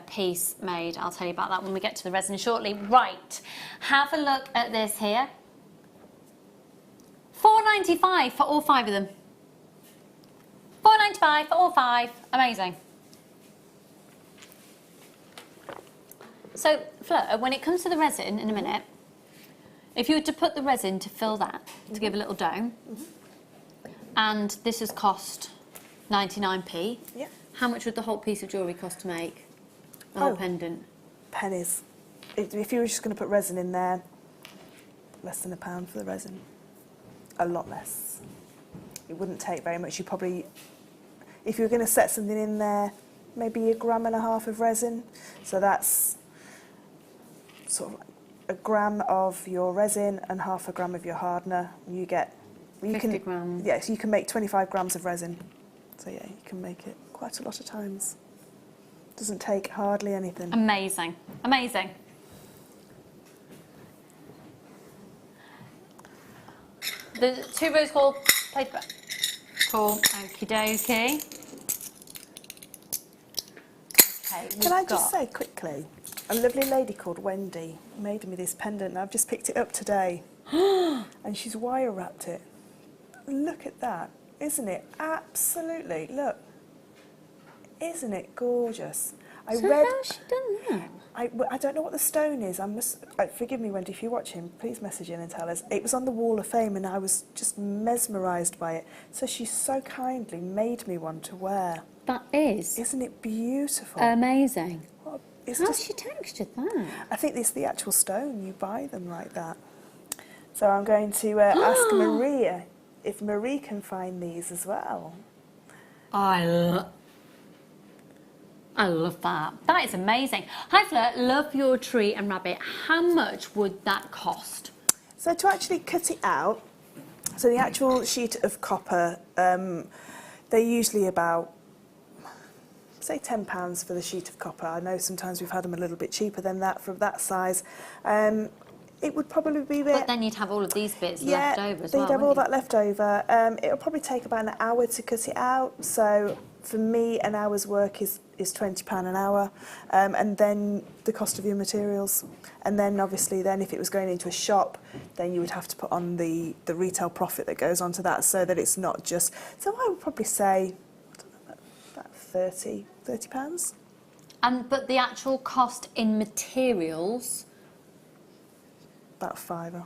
piece made. I'll tell you about that when we get to the resin shortly. Right, have a look at this here. £4.95 for all 5 of them. £4.95 for all 5. Amazing. So, Fleur, when it comes to the resin in a minute, if you were to put the resin to fill that, to give a little dome, and this has cost 99p, how much would the whole piece of jewellery cost to make? The whole pendant?
Pennies. If you were just going to put resin in there, less than £1 for the resin. A lot less. It wouldn't take very much. You probably, if you were going to set something in there, maybe 1.5 grams of resin. So that's sort of 1 gram of your resin and 0.5 gram of your hardener. You get
50 grams.
Yeah, so you can make 25 grams of resin. So yeah, you can make it quite a lot of times. Doesn't take hardly anything.
Amazing, amazing. The 2 rose gold paper. Cool, okie dokie. Okay,
can I just say quickly, a lovely lady called Wendy made me this pendant, and I've just picked it up today. And she's wire wrapped it. Look at that. Isn't it? Absolutely. Look. Isn't it gorgeous?
How's she done that?
I don't know what the stone is. Forgive me, Wendy, if you're watching, please message in and tell us. It was on the Wall of Fame, and I was just mesmerised by it. So she so kindly made me one to wear.
That is.
Isn't it beautiful?
Amazing.
How's
she textured that?
I think it's the actual stone. You buy them like that. So I'm going to ask Maria if Marie can find these as well.
I love that. That is amazing. Hi Fleur, love your tree and rabbit. How much would that cost?
So to actually cut it out, so the actual sheet of copper, they're usually about, say £10 for the sheet of copper. I know sometimes we've had them a little bit cheaper than that for that size. It would probably be...
But then you'd have all of these bits left over as well,
you'd have all that left over. It'll probably take about an hour to cut it out. So for me, an hour's work is £20 an hour. And then the cost of your materials. And then obviously then if it was going into a shop, then you would have to put on the retail profit that goes onto that so that it's not just... So I would probably say about £30.
But the actual cost in materials...
About £5.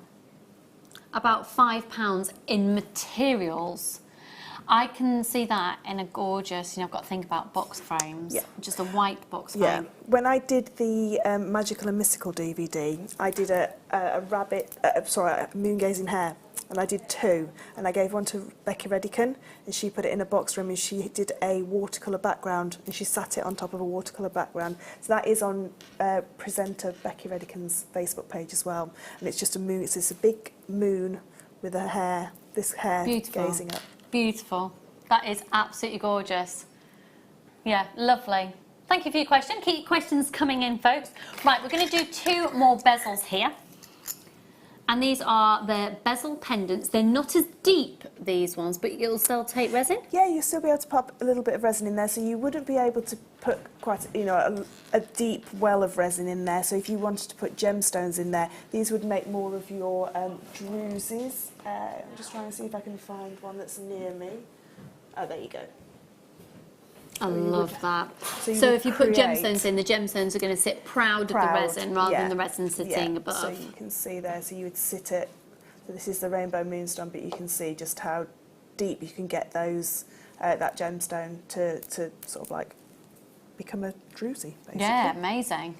About £5 in materials. I can see that in a gorgeous, I've got to think about box frames. Yeah. Just a white box frame.
Yeah. When I did the Magical and Mystical DVD, I did a moon gazing hare, and I did 2, and I gave one to Becky Redican, and she put it in a box room, and she did a watercolour background, and she sat it on top of a watercolour background. So that is on presenter Becky Redican's Facebook page as well, and it's just a moon. It's a big moon with a hair, this hair
Beautiful.
gazing up.
Beautiful. That is absolutely gorgeous. Yeah, lovely. Thank you for your question. Keep your questions coming in, folks. Right, we're going to do 2 more bezels here. And these are the bezel pendants. They're not as deep, these ones, but you'll still take resin?
Yeah, you'll still be able to pop a little bit of resin in there, so you wouldn't be able to put quite, you know, a deep well of resin in there. So if you wanted to put gemstones in there, these would make more of your druses. I'm just trying to see if I can find one that's near me. Oh, there you go.
I love that.
So
if you put
create-
gemstones in, the gemstones are going to sit proud of the resin rather than the resin sitting above.
So you can see there, so you would sit it, so this is the rainbow moonstone, but you can see just how deep you can get those, that gemstone to sort of like become a druzy, basically.
Yeah, amazing.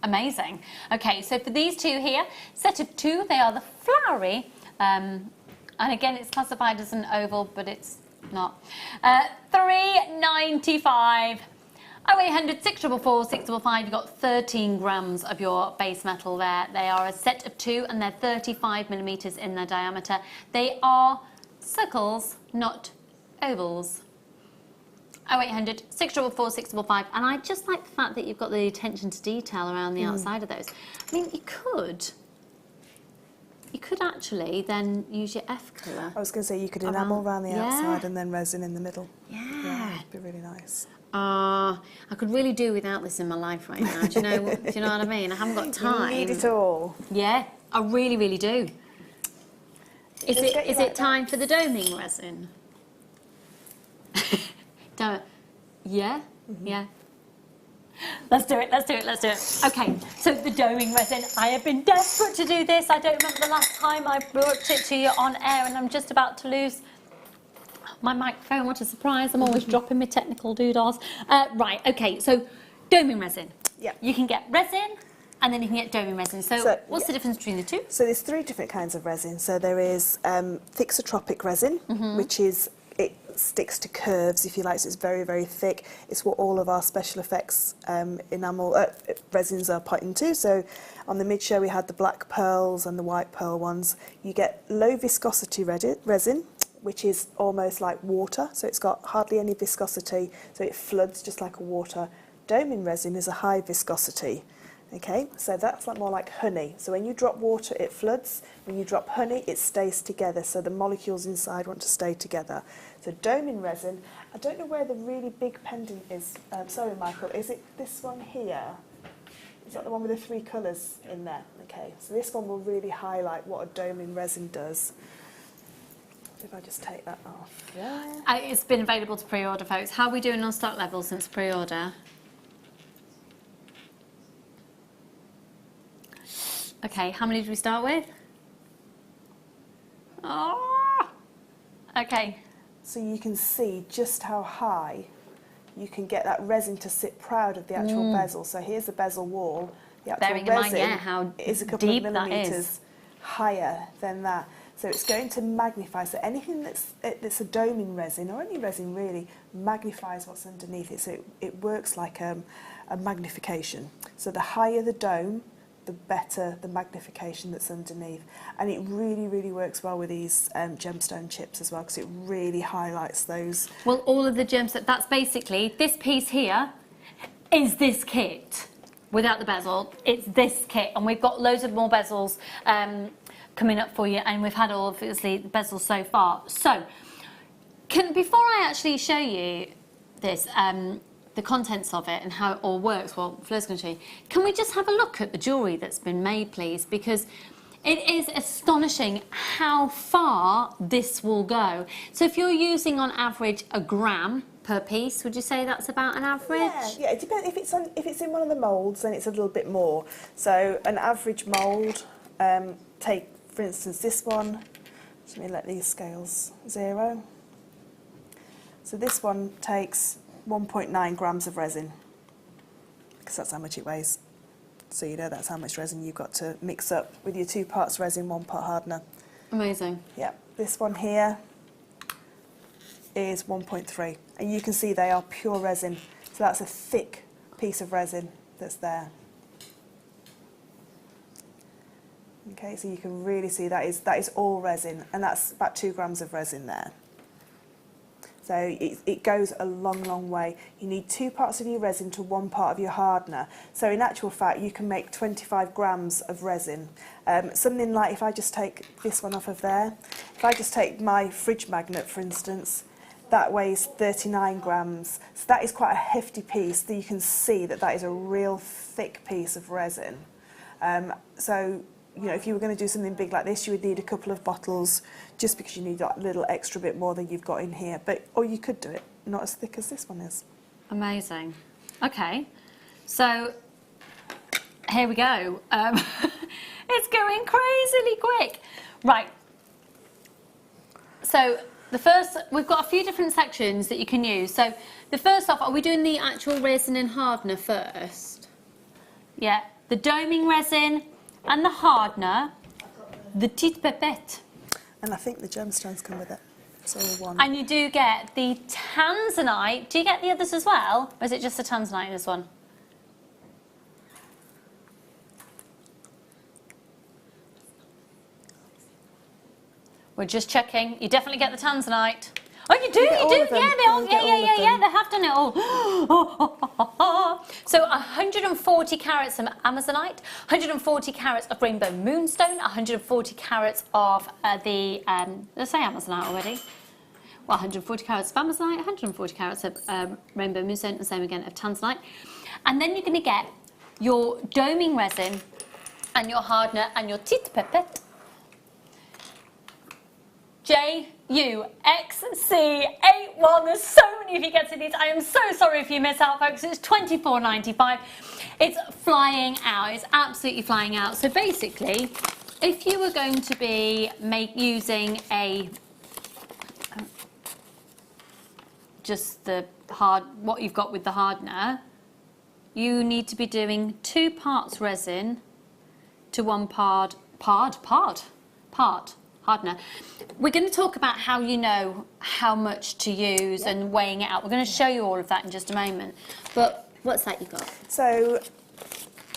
Amazing. Okay, so for these 2 here, set of 2, they are the flowery, and again it's classified as an oval, but it's not. $3.95. 0800 644 655. You've got 13 grams of your base metal there. They are a set of 2 and they're 35 millimetres in their diameter. They are circles, not ovals. 0800 644 655. And I just like the fact that you've got the attention to detail around the outside of those. I mean, you could actually then use your F colour.
I was going to say you could enamel around the outside and then resin in the middle. Yeah, it'd be really nice.
I could really do without this in my life right now. Do you know what I mean? I haven't got time.
You need it all.
Yeah, I really, really do. Is it time for the doming resin? Yeah? Yeah. Let's do it. Okay, so the doming resin. I have been desperate to do this. I don't remember the last time I brought it to you on air, and I'm just about to lose my microphone. What a surprise. I'm always dropping my technical doodles. Right, okay, so doming resin.
Yeah.
You can get resin and then you can get doming resin. So what's the difference between the 2?
So there's 3 different kinds of resin. So there is thixotropic resin, which is, it sticks to curves, if you like, so it's very, very thick. It's what all of our special effects enamel resins are put into. So on the mid-show we had the black pearls and the white pearl ones. You get low viscosity resin, which is almost like water, so it's got hardly any viscosity, so it floods just like a water. Doming resin is a high viscosity. Okay, so that's more like honey. So when you drop water, it floods. When you drop honey, it stays together. So the molecules inside want to stay together. So doming resin, I don't know where the really big pendant is. Sorry, Michael, is it this one here? Is that the one with the 3 colours in there? Okay, so this one will really highlight what a doming resin does. If I just take that off. Yeah.
It's been available to pre-order, folks. How are we doing on stock levels since pre-order? Okay, how many did we start with? Oh, okay.
So you can see just how high you can get that resin to sit proud of the actual bezel. So here's the bezel wall. The actual
Bearing in mind,
resin
how
is a couple
deep
of
that
millimetres
is.
higher than that. So it's going to magnify. So anything that's a doming resin, or any resin really, magnifies what's underneath it. So it works like a magnification. So the higher the dome, the better the magnification that's underneath. And it really, really works well with these gemstone chips as well, because it really highlights those.
Well, all of the gems, that's basically, this piece here is this kit. Without the bezel, it's this kit. And we've got loads of more bezels coming up for you, and we've had all, obviously, the bezels so far. So, before I actually show you this, the contents of it and how it all works, well, Fleur's going to show you. Can we just have a look at the jewellery that's been made, please? Because it is astonishing how far this will go. So if you're using on average a gram per piece, would you say that's about an average?
Yeah, it depends. If it's in one of the moulds, then it's a little bit more. So an average mould, take for instance this one. Let me let these scales 0. So this one takes 1.9 grams of resin, because that's how much it weighs. So you know that's how much resin you've got to mix up with your 2 parts resin, 1 part hardener.
Amazing.
Yeah, this one here is 1.3, and you can see they are pure resin. So that's a thick piece of resin that's there. Okay, so you can really see that is all resin, and that's about 2 grams of resin there. So it goes a long, long way. You need 2 parts of your resin to 1 part of your hardener. So in actual fact, you can make 25 grams of resin. Something like, if I just take this one off of there, if I just take my fridge magnet, for instance, that weighs 39 grams. So that is quite a hefty piece. That you can see that that is a real thick piece of resin. So, you know, if you were going to do something big like this, you would need a couple of bottles, just because you need that little extra bit more than you've got in here. Or you could do it not as thick as this one is.
Amazing. Okay, so here we go. It's going crazily quick. Right. So the first, we've got a few different sections that you can use. So the first off, are we doing the actual resin and hardener first? Yeah, the doming resin and the hardener, the petite pipette.
And I think the gemstones come with it. It's all one.
And you do get the tanzanite. Do you get the others as well? Or is it just the tanzanite in this one? We're just checking. You definitely get the tanzanite. Oh, you do, yeah, they all, yeah, they have done it all. So 140 carats of amazonite, 140 carats of rainbow moonstone, 140 carats of did I say amazonite already? Well, 140 carats of amazonite, 140 carats of rainbow moonstone, and the same again of tanzanite. And then you're going to get your doming resin and your hardener and your petite pipette. JUXC81. There's so many of you get to these. I am so sorry if you miss out, folks. It's £24.95. It's flying out. It's absolutely flying out. So basically, if you were going to be using a just the what you've got with the hardener, you need to be doing 2 parts resin to 1 part hardener. We're going to talk about how you know how much to use and weighing it out. We're going to show you all of that in just a moment. But what's that you got?
So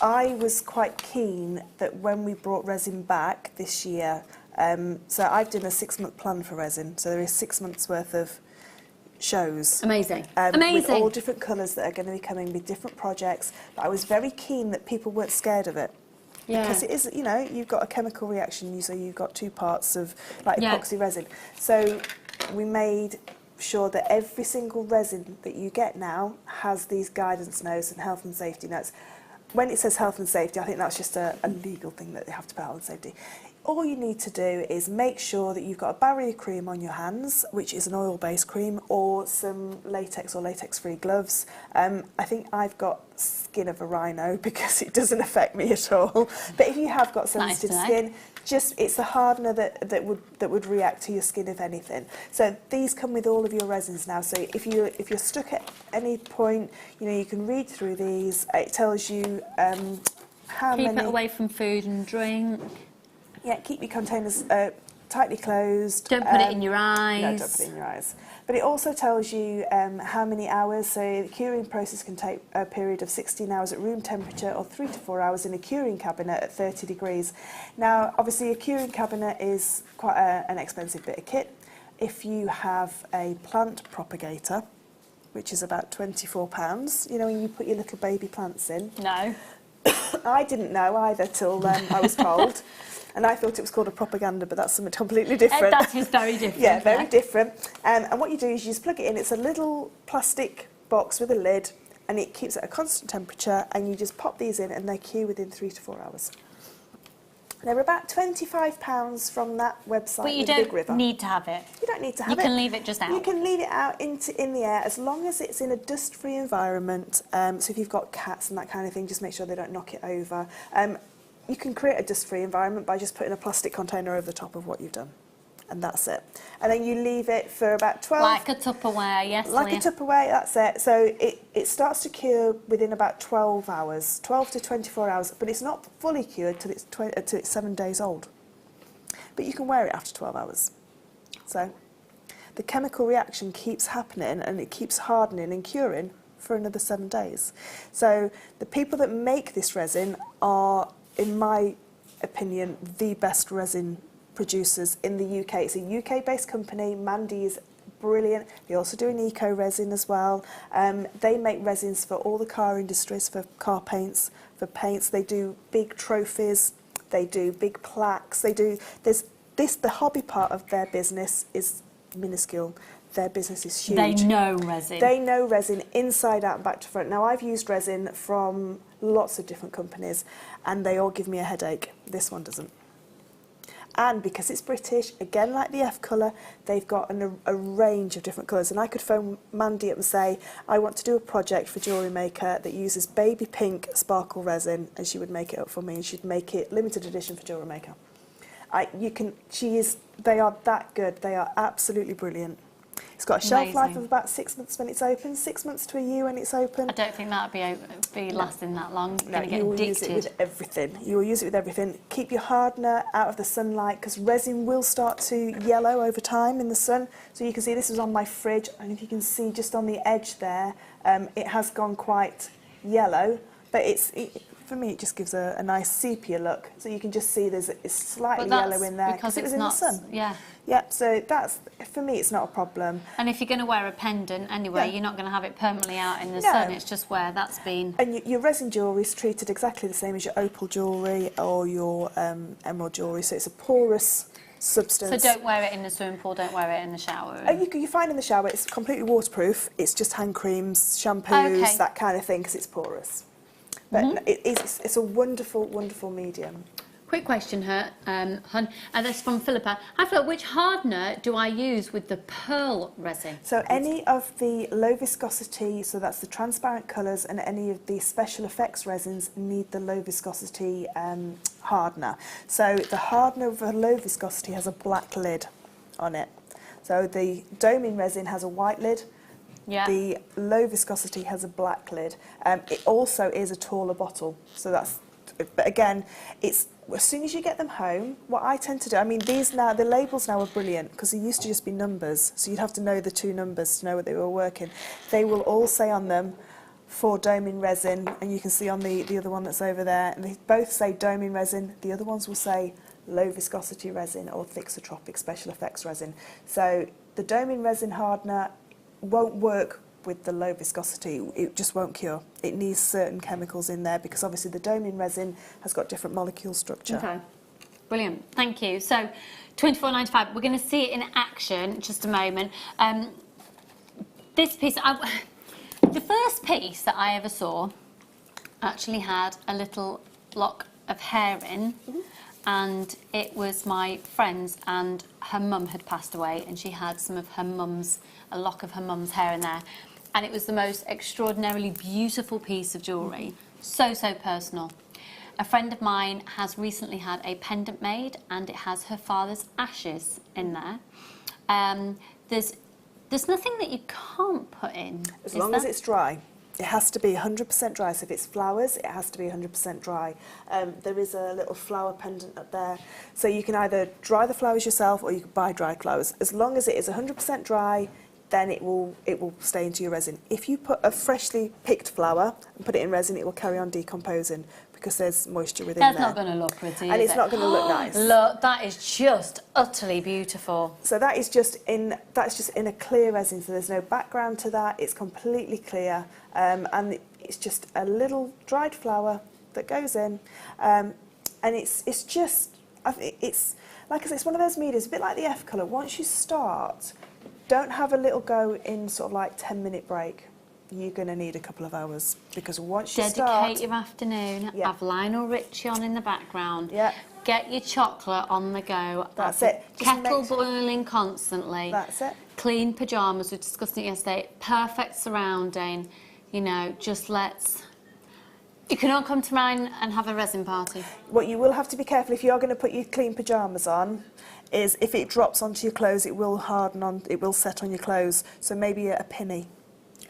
I was quite keen that when we brought resin back this year, so I've done a 6-month plan for resin. So there is 6 months worth of shows.
Amazing.
Amazing. With all different colours that are going to be coming with different projects. But I was very keen that people weren't scared of it. Yeah. Because it is, you know, you've got a chemical reaction, so you've got 2 parts of like epoxy resin. So we made sure that every single resin that you get now has these guidance notes and health and safety notes. When it says health and safety, I think that's just a legal thing that they have to put health and safety. All you need to do is make sure that you've got a barrier cream on your hands, which is an oil-based cream, or some latex or latex-free gloves. I think I've got skin of a rhino because it doesn't affect me at all. But if you have got sensitive skin, it's the hardener that would react to your skin, if anything. So these come with all of your resins now. So if you're stuck at any point, you know, you can read through these. It tells you how many.
Keep it away from food and drink.
Yeah, keep your containers tightly closed.
Don't put it in your eyes.
No, don't put it in your eyes. But it also tells you how many hours. So the curing process can take a period of 16 hours at room temperature or 3 to 4 hours in a curing cabinet at 30 degrees. Now, obviously, a curing cabinet is quite an expensive bit of kit. If you have a plant propagator, which is about £24, you know, when you put your little baby plants in.
No.
I didn't know either till I was told. And I thought it was called a propaganda, but that's something completely different.
That is very different.
Yeah, very different. And what you do is you just plug it in. It's a little plastic box with a lid, and it keeps at a constant temperature, and you just pop these in, and they cure within 3 to 4 hours. They're about £25 from that website.
But you
don't
need to have it.
You don't need to have it.
You can leave it just out.
You can leave it out in the air as long as it's in a dust-free environment. So if you've got cats and that kind of thing, just make sure they don't knock it over. You can create a dust-free environment by just putting a plastic container over the top of what you've done. And that's it. And then you leave it for about 12...
Like a Tupperware, yes,
Like a Tupperware, that's it. So it starts to cure within about 12 hours, 12 to 24 hours, but it's not fully cured till it's 7 days old. But you can wear it after 12 hours. So the chemical reaction keeps happening, and it keeps hardening and curing for another 7 days. So the people that make this resin are, in my opinion, the best resin producers in the UK. It's a UK-based company. Mandy is brilliant. They also do an eco resin as well. They make resins for all the car industries, for car paints, for paints. They do big trophies. They do big plaques. They do the hobby part of their business is minuscule. Their business is huge.
They know resin.
They know resin inside out and back to front. Now, I've used resin from lots of different companies, and they all give me a headache. This one doesn't. And because it's British, again, like the F colour, they've got a range of different colours. And I could phone Mandy up and say, I want to do a project for Jewellery Maker that uses baby pink sparkle resin, and she would make it up for me, and she'd make it limited edition for Jewellery Maker. They are that good. They are absolutely brilliant. It's got a shelf life of about 6 months when it's open, 6 months to a year when it's open.
I don't think that would be lasting that long. You're
No,
going to get
you will
addicted.
use it with everything. You will use it with everything. Keep your hardener out of the sunlight, because resin will start to yellow over time in the sun. So you can see this was on my fridge, and if you can see just on the edge there, it has gone quite yellow, but for me it just gives a nice sepia look. So you can just see it's slightly yellow in there because it was in the sun.
Yeah.
Yeah, so for me it's not a problem.
And if you're going to wear a pendant anyway,
Yeah.
you're not going to have it permanently out in the
No.
sun. It's just where that's been.
And your resin jewellery is treated exactly the same as your opal jewellery or your emerald jewellery, so it's a porous substance.
So don't wear it in the swimming pool, don't wear it in the shower.
Oh, you find in the shower it's completely waterproof. It's just hand creams, shampoos,
Okay.
that kind of thing, because it's porous. But it's a wonderful, wonderful medium.
Quick question, Hun, and that's from Philippa. Hi, Fleur, which hardener do I use with the pearl resin?
So any of the low viscosity, so that's the transparent colours, and any of the special effects resins need the low viscosity hardener. So the hardener with a low viscosity has a black lid on it. So the doming resin has a white lid.
Yeah.
The low viscosity has a black lid. It also is a taller bottle. So that's, but again, it's as soon as you get them home, what I tend to do, I mean, the labels now are brilliant, because they used to just be numbers. So you'd have to know the two numbers to know what they were working. They will all say on them, for doming resin, and you can see on the other one that's over there, and they both say doming resin. The other ones will say low viscosity resin or thixotropic special effects resin. So the doming resin hardener won't work with the low viscosity. It just won't cure. It needs certain chemicals in there, because obviously the doming resin has got different molecule structure.
Okay, brilliant, thank you. So £24.95, we're going to see it in action in just a moment. This piece, the first piece that I ever saw actually had a little lock of hair in. And it was my friend's, and her mum had passed away, and she had a lock of her mum's hair in there. And it was the most extraordinarily beautiful piece of jewellery. So, so personal. A friend of mine has recently had a pendant made, and it has her father's ashes in there. There's nothing that you can't put in.
As long as it's dry. It has to be 100% dry. So if it's flowers, it has to be 100% dry. There is a little flower pendant up there. So you can either dry the flowers yourself, or you can buy dried flowers. As long as it is 100% dry, then it will stay into your resin. If you put a freshly picked flower and put it in resin, it will carry on decomposing, because there's moisture within there.
That's not going to look pretty,
and it's not going to look nice.
Look, that is just utterly beautiful.
So that's just in a clear resin, so there's no background to that. It's completely clear, and it's just a little dried flower that goes in, and it's like I said, it's one of those mediums, a bit like the F colour. Once you start, don't have a little go in sort of like 10-minute break. You're going to need a couple of hours, because once you start...
Dedicate your afternoon,
Yeah.
have Lionel Richie on in the background,
Yeah.
get your chocolate on the go,
That's
have
it.
the
Just
kettle
make-
boiling constantly,
That's it.
clean pyjamas, we discussed it yesterday, perfect surrounding, you know, just let's... You can all come to mine and have a resin party.
What you will have to be careful if you are going to put your clean pyjamas on is if it drops onto your clothes, it will it will set on your clothes. So maybe a pinny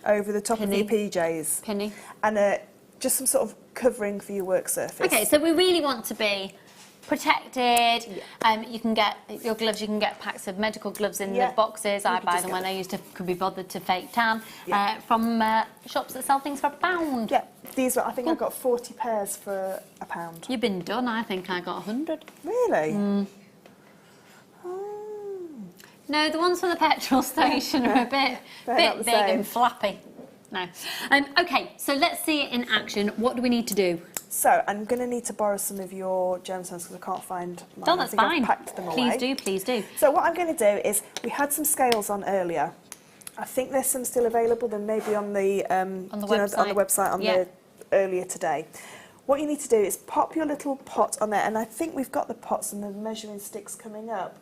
over the top of your PJs.
Pinny.
And just some sort of covering for your work surface.
Okay, so we really want to be protected. You can get your gloves. You can get packs of medical gloves in the boxes. I buy them when I used to could be bothered to fake tan from shops that sell things for £1.
Yeah, these were. I think I got 40 pairs for £1.
You've been done. I think I got 100.
Really?
No, the ones from the petrol station are a bit big and flappy. No. Okay, so let's see it in action. What do we need to do?
So I'm going to need to borrow some of your gemstones because I can't find mine.
Oh, that's fine.
I've packed them away.
Please do.
So what I'm going to do is, we had some scales on earlier. I think there's some still available. There may be on the website earlier today. What you need to do is pop your little pot on there, and I think we've got the pots and the measuring sticks coming up.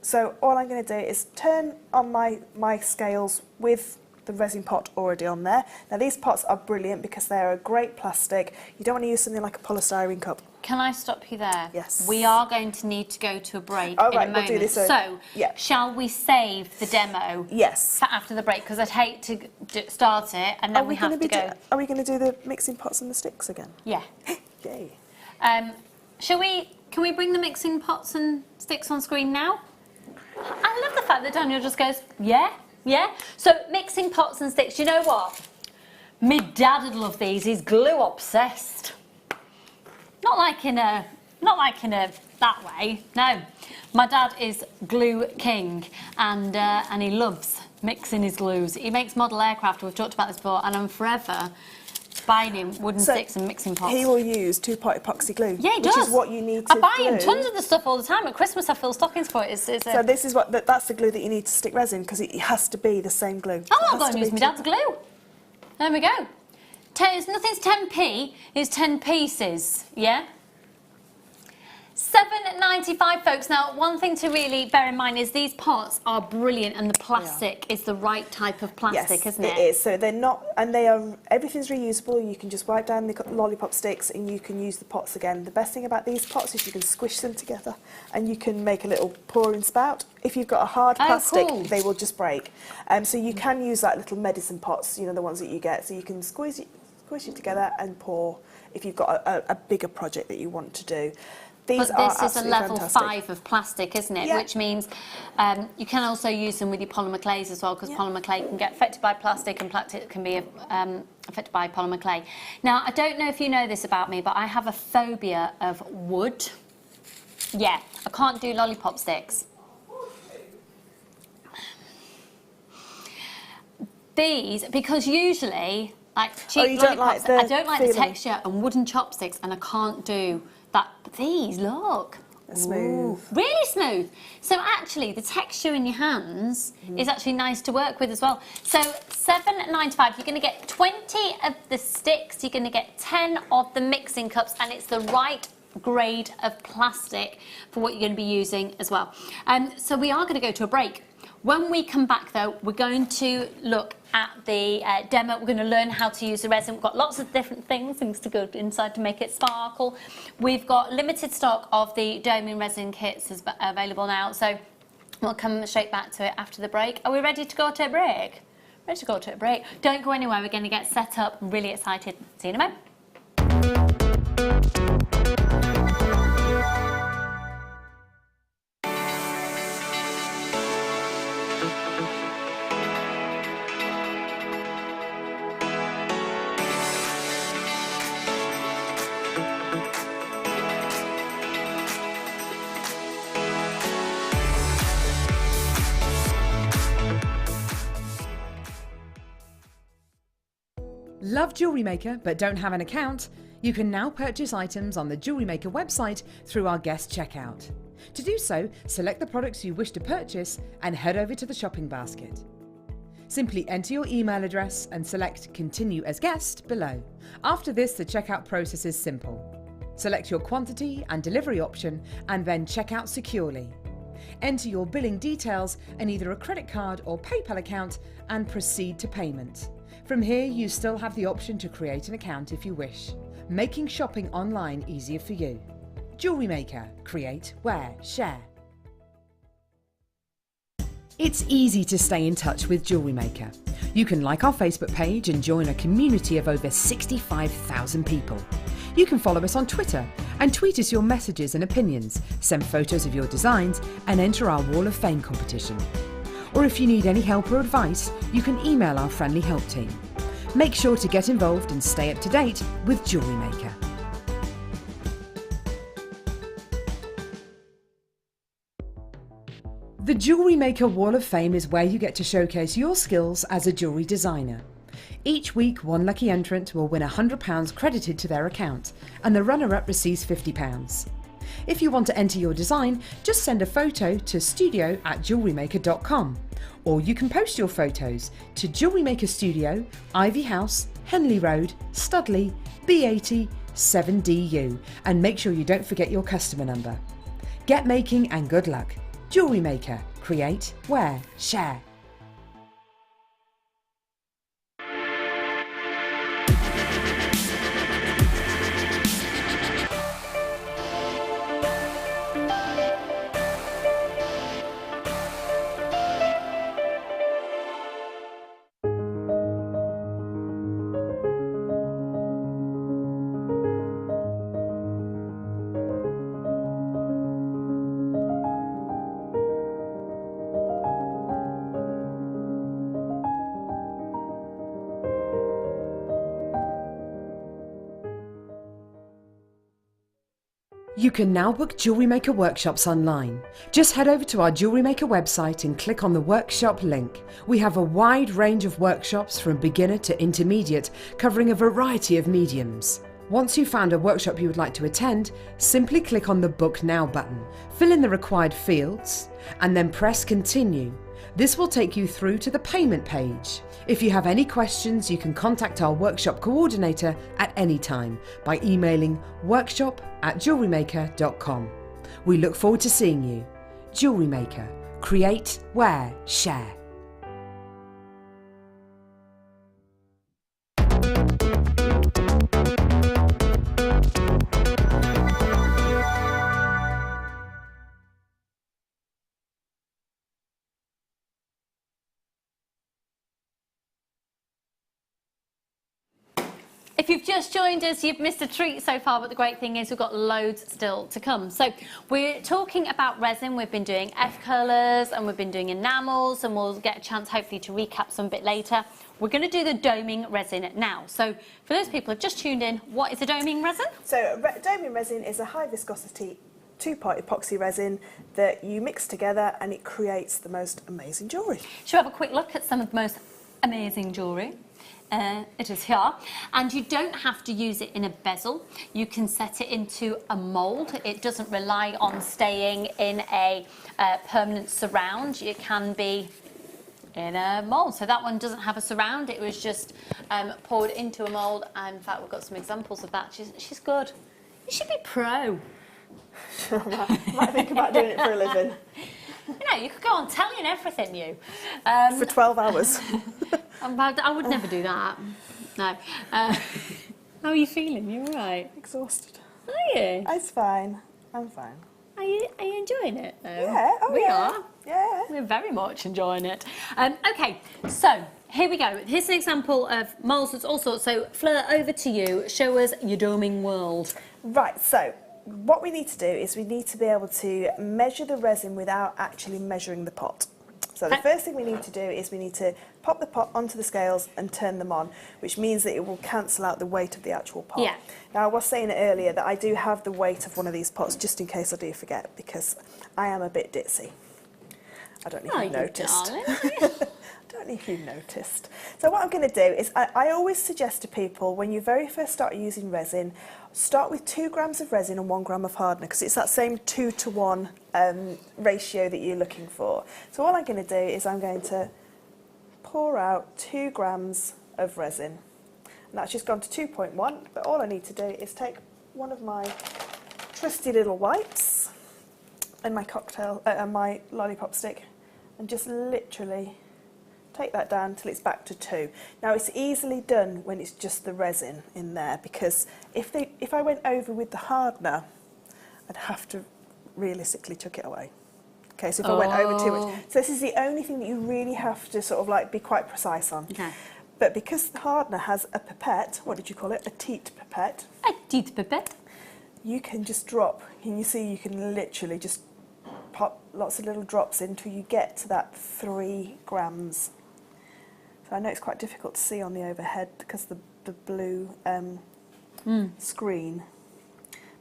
So all I'm going to do is turn on my scales with the resin pot already on there. Now these pots are brilliant because they're a great plastic. You don't want to use something like a polystyrene cup.
Can I stop you there?
Yes.
We are going to need to go to a break in a moment.
We'll do this.
Shall we save the demo?
Yes.
For after the break, because I'd hate to start it and then we have to go.
Are we going to do the mixing pots and the sticks again?
Yeah.
Yay.
Can we bring the mixing pots and sticks on screen now? I love the fact that Daniel just goes, yeah. So mixing pots and sticks, you know what? Me dad would love these. He's glue obsessed. Not like in a that way. No, my dad is glue king, and he loves mixing his glues. He makes model aircraft. We've talked about this before, and I'm forever buying him wooden sticks and mixing pots.
He will use two-part epoxy glue.
Yeah, he does.
Which is what you need to
I buy him tons of the stuff all the time. At Christmas, I fill stockings for it. So
this is that's the glue that you need to stick resin, because it has to be the same glue.
Oh, I'll go and use my dad's glue. There we go. Nothing's 10p. It's 10 pieces. Yeah. £7.95, folks. Now, one thing to really bear in mind is these pots are brilliant, and the plastic is the right type of plastic, isn't it?
It is. So they're not, and everything's reusable. You can just wipe down the lollipop sticks and you can use the pots again. The best thing about these pots is you can squish them together and you can make a little pouring spout. If you've got a hard plastic, they will just break. So you can use like little medicine pots, you know, the ones that you get. So you can squish it together and pour if you've got a bigger project that you want to do.
But this is a level 5 of plastic, isn't it? Yeah. Which means you can also use them with your polymer clays as well, because polymer clay can get affected by plastic, and plastic can be affected by polymer clay. Now, I don't know if you know this about me, but I have a phobia of wood. Yeah, I can't do lollipop sticks. These, because usually, like cheap lollipops, I don't like the texture, and wooden chopsticks, and I can't do that. But these, look.
Smooth.
Really smooth. So actually, the texture in your hands is actually nice to work with as well. So £7.95, you're going to get 20 of the sticks, you're going to get 10 of the mixing cups, and it's the right grade of plastic for what you're going to be using as well. So we are going to go to a break. When we come back, though, we're going to look at the demo. We're going to learn how to use the resin. We've got lots of different things to go inside to make it sparkle. We've got limited stock of the doming resin kits available now, so we'll come straight back to it after the break. Are we ready to go to a break? Ready to go to a break. Don't go anywhere. We're going to get set up. I'm really excited. See you in a moment.
Love Jewellery Maker but don't have an account? You can now purchase items on the Jewellery Maker website through our guest checkout. To do so, select the products you wish to purchase and head over to the shopping basket. Simply enter your email address and select Continue as Guest below. After this, the checkout process is simple. Select your quantity and delivery option and then check out securely. Enter your billing details and either a credit card or PayPal account and proceed to payment. From here, you still have the option to create an account if you wish, making shopping online easier for you. Jewellery Maker. Create, wear, share. It's easy to stay in touch with Jewellery Maker. You can like our Facebook page and join a community of over 65,000 people. You can follow us on Twitter and tweet us your messages and opinions, send photos of your designs and enter our Wall of Fame competition. Or if you need any help or advice, you can email our friendly help team. Make sure to get involved and stay up to date with Jewellery Maker. The Jewellery Maker Wall of Fame is where you get to showcase your skills as a jewellery designer. Each week, one lucky entrant will win £100 credited to their account, and the runner-up receives £50. If you want to enter your design, just send a photo to studio@jewellerymaker.com, or you can post your photos to Jewellery Maker Studio, Ivy House, Henley Road, Studley, B80 7DU, and make sure you don't forget your customer number. Get making and good luck. Jewellery Maker. Create, wear, share. You can now book Jewellery Maker workshops online. Just head over to our Jewellery Maker website and click on the workshop link. We have a wide range of workshops from beginner to intermediate, covering a variety of mediums. Once you've found a workshop you would like to attend, simply click on the Book Now button, fill in the required fields, and then press Continue. This will take you through to the payment page. If you have any questions, you can contact our workshop coordinator at any time by emailing workshop@jewellerymaker.com. We look forward to seeing you. Jewellery Maker. Create, wear, share.
If you've just joined us, you've missed a treat so far, but the great thing is we've got loads still to come. So we're talking about resin. We've been doing F-colours and we've been doing enamels, and we'll get a chance hopefully to recap some bit later. We're going to do the doming resin now. So for those people who have just tuned in, what is a doming resin?
So doming resin is a high viscosity two-part epoxy resin that you mix together and it creates the most amazing jewellery.
Should we have a quick look at some of the most amazing jewellery? It is here, and you don't have to use it in a bezel. You can set it into a mould. It doesn't rely on staying in a permanent surround. It can be in a mould. So that one doesn't have a surround. It was just poured into a mould, and in fact we've got some examples of that. She's good. You should be pro.
Might think about doing it for a living.
You know, you could go on telly and everything, you.
For 12 hours.
I would never do that. No. How are you feeling? You all right?
Exhausted.
Are you?
It's fine. I'm fine.
Are you enjoying it, though?
Yeah. Oh,
we
yeah.
are.
Yeah.
We're very much enjoying it. Okay, so here we go. Here's an example of moulds. There's all sorts. So, Fleur, over to you. Show us your doming world.
Right, so what we need to do is we need to be able to measure the resin without actually measuring the pot. So the first thing we need to do is we need to pop the pot onto the scales and turn them on, which means that it will cancel out the weight of the actual pot.
Yeah.
Now, I was saying earlier that I do have the weight of one of these pots, just in case I do forget, because I am a bit ditzy. I don't know if you noticed. I don't know if you noticed. So what I'm going to do is I always suggest to people, when you very first start using resin, start with 2 grams of resin and 1 gram of hardener, because it's that same 2-to-1 ratio that you're looking for. So all I'm going to do is I'm going to pour out 2 grams of resin. And that's just gone to 2.1, but all I need to do is take one of my trusty little wipes and my cocktail, and my lollipop stick, and just literally take that down till it's back to 2. Now it's easily done when it's just the resin in there, because if I went over with the hardener, I'd have to realistically chuck it away. Okay, so if I went over too much. So this is the only thing that you really have to sort of like be quite precise on.
Okay.
But because the hardener has a pipette, what did you call it? A teat pipette.
A teat pipette.
You can just drop. Can you see? You can literally just pop lots of little drops until you get to that 3 grams. So I know it's quite difficult to see on the overhead because the blue screen.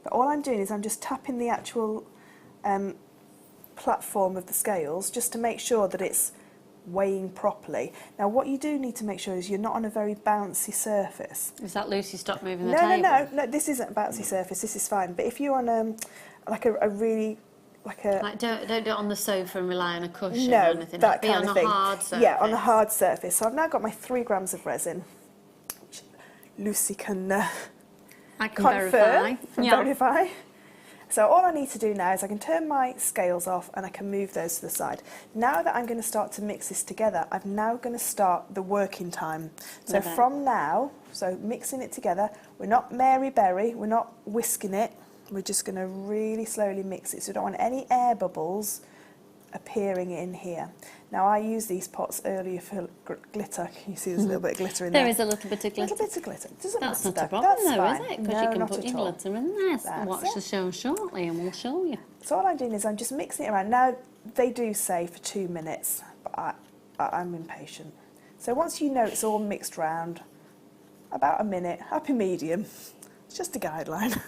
But all I'm doing is I'm just tapping the actual platform of the scales just to make sure that it's weighing properly. Now what you do need to make sure is you're not on a very bouncy surface.
Is that Lucy, stop moving the table?
No, this isn't a bouncy surface, this is fine. But if you're on like a really
don't do it on the sofa and rely on a cushion
no,
or anything.
that
Be
kind
on
of
a
thing.
hard surface.
Yeah, on a hard surface. So I've now got my 3 grams of resin, which Lucy can
I can
confirm
verify.
verify. So all I need to do now is I can turn my scales off and I can move those to the side. Now that I'm going to start to mix this together, I'm now going to start the working time. So from now, so mixing it together, we're not Mary Berry, we're not whisking it, we're just going to really slowly mix it. So we don't want any air bubbles appearing in here. Now I used these pots earlier for glitter. Can you see there's a little bit of glitter in there?
There is a little bit of glitter.
A little bit of glitter. Doesn't
That's
matter
not a
though.
problem
That's
though,
fine.
is it? Because
No,
you can
not
put
at
your
all.
glitter in there.
That's
Watch
it.
the show shortly and we'll show you.
So all I'm doing is I'm just mixing it around. Now they do say for 2 minutes, but I'm impatient. So once you know it's all mixed round, about a minute, happy medium. It's just a guideline.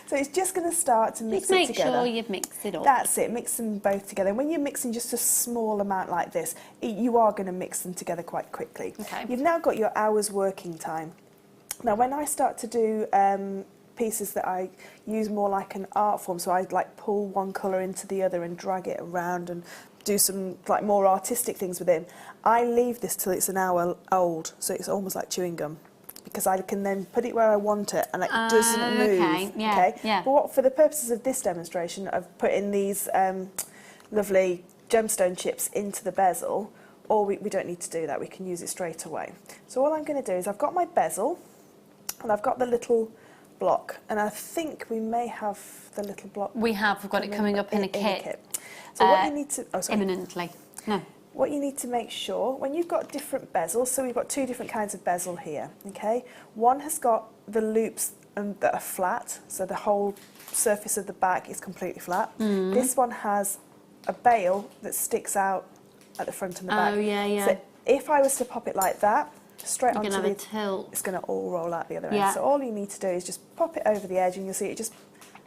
So it's just going to start to mix
Just
it together.
make sure you've mixed it up.
That's it, mix them both together. And when you're mixing just a small amount like this, you are going to mix them together quite quickly.
Okay.
You've now got your hour's working time. Now when I start to do pieces that I use more like an art form, so I like pull one colour into the other and drag it around and do some like more artistic things with it, I leave this till it's an hour old, so it's almost like chewing gum. Because I can then put it where I want it and it doesn't move.
Okay, yeah,
okay?
yeah.
But for the purposes of this demonstration, I've put in these lovely gemstone chips into the bezel, or we don't need to do that, we can use it straight away. So all I'm going to do is I've got my bezel and I've got the little block, and I think we may have the little block.
We've got it coming up in a kit.
So what you need to... Oh, sorry.
Imminently. No.
What you need to make sure, when you've got different bezels, so we've got 2 different kinds of bezel here, okay? One has got the loops that are flat, so the whole surface of the back is completely flat. This one has a bail that sticks out at the front and the back.
Oh, yeah, yeah.
So if I was to pop it like that, straight
You're
onto
gonna have
the...
a tilt.
It's going to all roll out the other
Yeah.
end. So all you need to do is just pop it over the edge and you'll see it just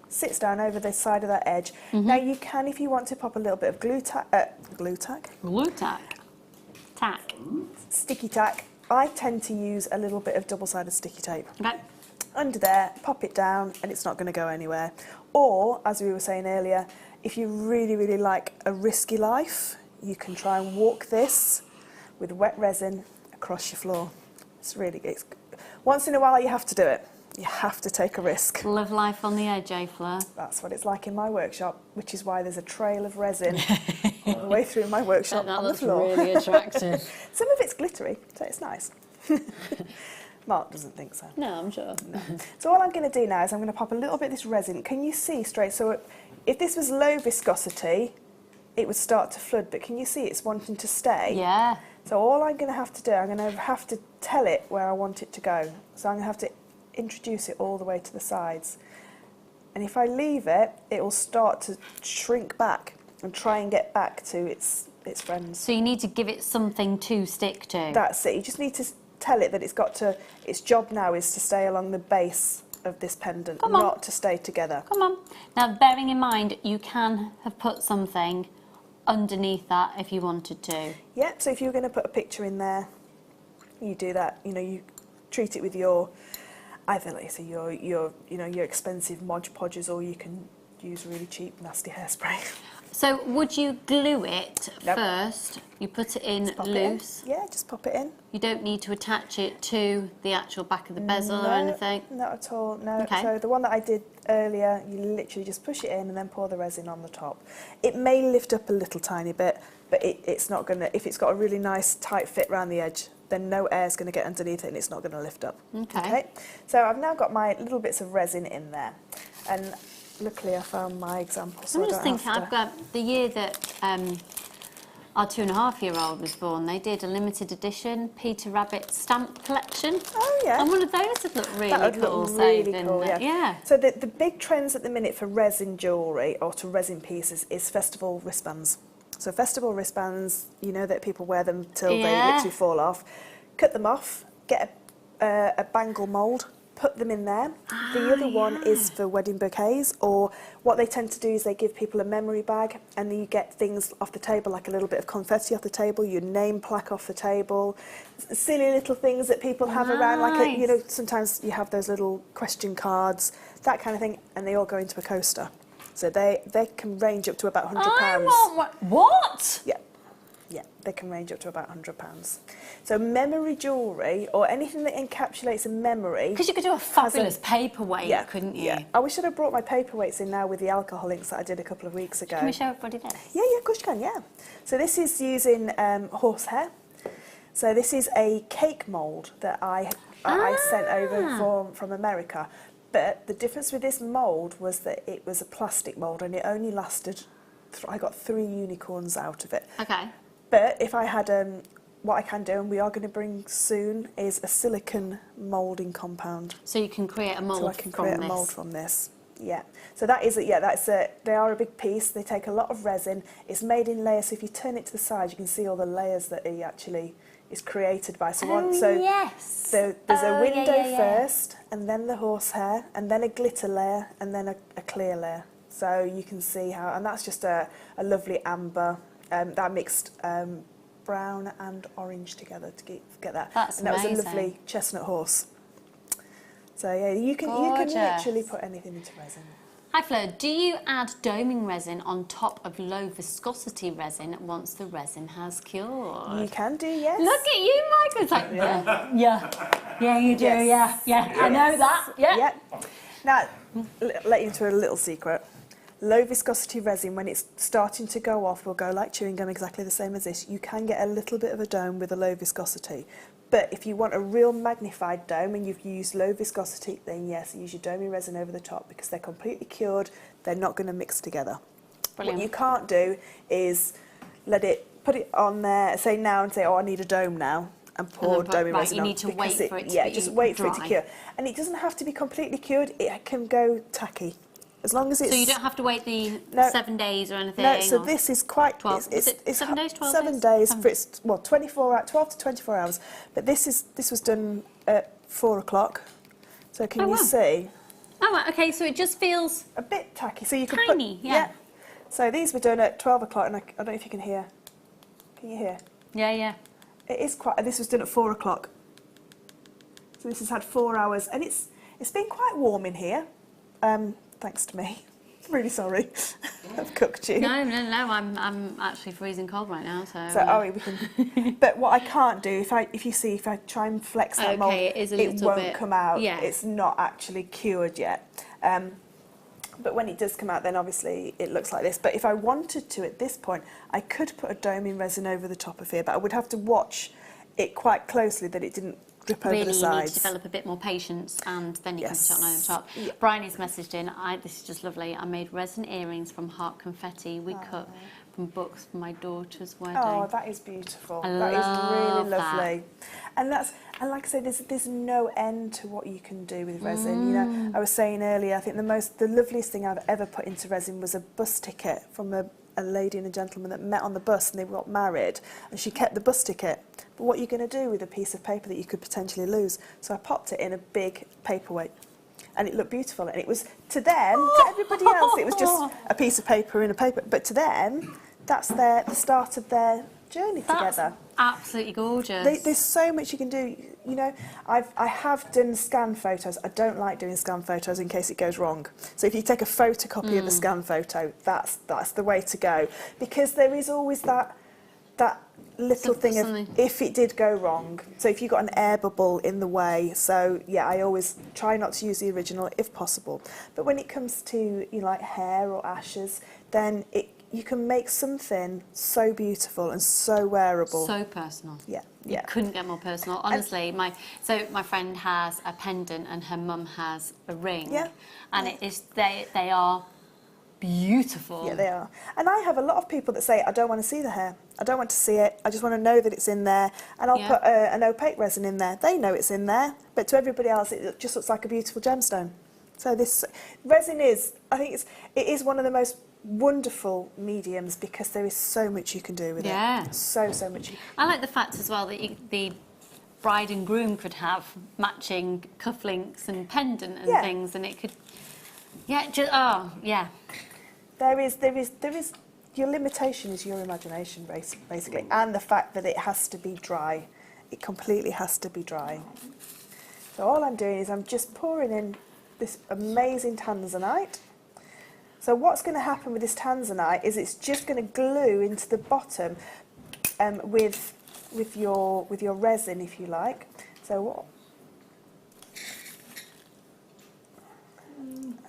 sits down over the side of that edge. Now you can, if you want to, pop a little bit of glue tack,
Tack.
sticky tack. I tend to use a little bit of double-sided sticky tape.
Okay.
Under there, pop it down, and it's not going to go anywhere. Or, as we were saying earlier, if you really, really like a risky life, you can try and walk this with wet resin across your floor. It's once in a while you have to do it. You have to take a risk.
Live life on the edge, eh, Fleur?
That's what it's like in my workshop, which is why there's a trail of resin all the way through my workshop on the floor.
Really attractive.
Some of it's glittery, so it's nice. Mark doesn't think so.
No, I'm sure.
No. So all I'm going to do now is I'm going to pop a little bit of this resin. Can you see straight? So if this was low viscosity, it would start to flood, but can you see it's wanting to stay?
Yeah.
So all I'm going to have to do, I'm going to have to tell it where I want it to go. So I'm going to have to introduce it all the way to the sides. And if I leave it, it will start to shrink back and try and get back to its friends.
So you need to give it something to stick to.
That's it. You just need to tell it that its job now is to stay along the base of this pendant, not to stay together.
Come on. Now, bearing in mind, you can have put something underneath that if you wanted to.
Yeah, so if you were going to put a picture in there, you do that. You know, you treat it with your, either like say your expensive Mod Podgers, or you can use really cheap nasty hairspray.
So would you glue it
Nope.
first? You put it in
Pop it
loose?
in. Yeah, just pop it in.
You don't need to attach it to the actual back of the bezel or anything?
Not at all, no.
Okay.
So the one that I did earlier, you literally just push it in and then pour the resin on the top. It may lift up a little tiny bit, but it's not going to, if it's got a really nice tight fit around the edge, then no air's going to get underneath it and it's not going to lift up.
Okay.
So I've now got my little bits of resin in there. And luckily I found my example, so
I'm
I
just
don't
thinking,
have to...
I've got the year that our 2.5-year-old was born, they did a limited edition Peter Rabbit stamp collection.
Oh yeah.
And one of those would look really
That would
cool.
look really
saved,
cool,
wouldn't it? Yeah.
So the big trends at the minute for resin jewellery or to resin pieces is festival wristbands. So festival wristbands, you know that people wear them till they literally fall off. Cut them off, get a bangle mould, put them in there. The other one is for wedding bouquets, or what they tend to do is they give people a memory bag and then you get things off the table, like a little bit of confetti off the table, your name plaque off the table, silly little things that people have around, like, you know, sometimes you have those little question cards, that kind of thing, and they all go into a coaster. So they can range up to about £100.
I want what?
Yeah. Yeah, they can range up to about £100. So memory jewellery, or anything that encapsulates a memory...
Because you could do a fabulous paperweight, couldn't you?
Yeah. I wish I'd have brought my paperweights in now with the alcohol inks that I did a couple of weeks ago.
Can we show everybody this?
Yeah, of course you can, yeah. So this is using horsehair. So this is a cake mould that I sent over from America. But the difference with this mould was that it was a plastic mould and it only lasted... I got 3 unicorns out of it.
Okay.
But if I had, what I can do, and we are going to bring soon, is a silicone moulding compound.
So you can create a mould from this? So I can create a mould from this, yeah. So that is, they are a big piece. They take a lot of resin. It's made in layers, so if you turn it to the side, you can see all the layers that it actually is created by. So So there's a window first, and then the horsehair, and then a glitter layer, and then a clear layer. So you can see how, and that's just a lovely amber, that mixed brown and orange together to get that. That's
and that
amazing.
was a lovely chestnut horse. So yeah, you can literally put anything into resin.
Hi Fleur, do you add doming resin on top of low viscosity resin once the resin has cured?
You can do, yes.
Look at you, Michael. It's like, yeah, you do, yeah. I know that, yeah.
Now, let you into a little secret. Low viscosity resin, when it's starting to go off, will go like chewing gum, exactly the same as this. You can get a little bit of a dome with a low viscosity. But if you want a real magnified dome and you've used low viscosity, then yes, use your doming resin over the top because they're completely cured. They're not going to mix together.
Brilliant.
What you can't do is put it on there, say now and say, oh, I need a dome now, and pour doming resin on.
You need to wait for it to be
Yeah, just wait for it to
dry.
cure. And it doesn't have to be completely cured. It can go tacky. As long as it's...
So you don't have to wait the 7 days or anything?
No, so this is quite...
12. It's 7 days, 12
7 days. For it's, 12 to 24 hours. But this was done at 4 o'clock. So can you see?
Oh, right, okay, so it just feels...
a bit tacky. So you can
tiny, yeah.
So these were done at 12 o'clock, and I don't know if you can hear. Can you hear?
Yeah.
It is quite... This was done at 4 o'clock. So this has had 4 hours, and it's been quite warm in here. Thanks to me. Really sorry. I've cooked you.
No, I'm actually freezing cold right now,
we can. But what I can't do, if I try and flex that mould, it won't come out.
Yeah.
It's not actually cured yet. But when it does come out, then obviously it looks like this. But if I wanted to, at this point, I could put a doming resin over the top of here, but I would have to watch it quite closely that it didn't drip over the sides.
Really need to develop a bit more patience, and then you can put it on over the top. Yeah. Brian has messaged in, this is just lovely, I made resin earrings from heart confetti we cut from books for my daughter's wedding.
Oh, that is beautiful. That is really lovely. And like I say, there's no end to what you can do with resin. You know, I was saying earlier, I think the loveliest thing I've ever put into resin was a bus ticket from a lady and a gentleman that met on the bus, and they got married, and she kept the bus ticket. But what are you going to do with a piece of paper that you could potentially lose? So I popped it in a big paperweight, and it looked beautiful. And it was, to them, to everybody else, it was just a piece of paper in a paper. But to them, that's the start of their journey together.
Absolutely gorgeous.
There's so much you can do. You know, I have done scan photos. I don't like doing scan photos in case it goes wrong. So if you take a photocopy of a scan photo, that's the way to go, because there is always that little thing of if it did go wrong. So if you've got an air bubble in the way, so yeah, I always try not to use the original if possible. But when it comes to like hair or ashes, then you can make something so beautiful and so wearable.
So personal.
Yeah.
You couldn't get more personal. Honestly, my friend has a pendant and her mum has a ring. Yeah. And it is they are beautiful.
Yeah, they are. And I have a lot of people that say, I don't want to see the hair. I don't want to see it. I just want to know that it's in there. And I'll put an opaque resin in there. They know it's in there. But to everybody else, it just looks like a beautiful gemstone. So this resin is, I think it is one of the most wonderful mediums because there is so much you can do with it. So much.
I like the fact as well that the bride and groom could have matching cufflinks and pendant and things, and it could, There is. Your limitation is your imagination, basically, and the fact that it has to be dry. It completely has to be dry. So all I'm doing is I'm just pouring in this amazing tanzanite. So what's going to happen with this tanzanite is it's just going to glue into the bottom with your resin, if you like. So what?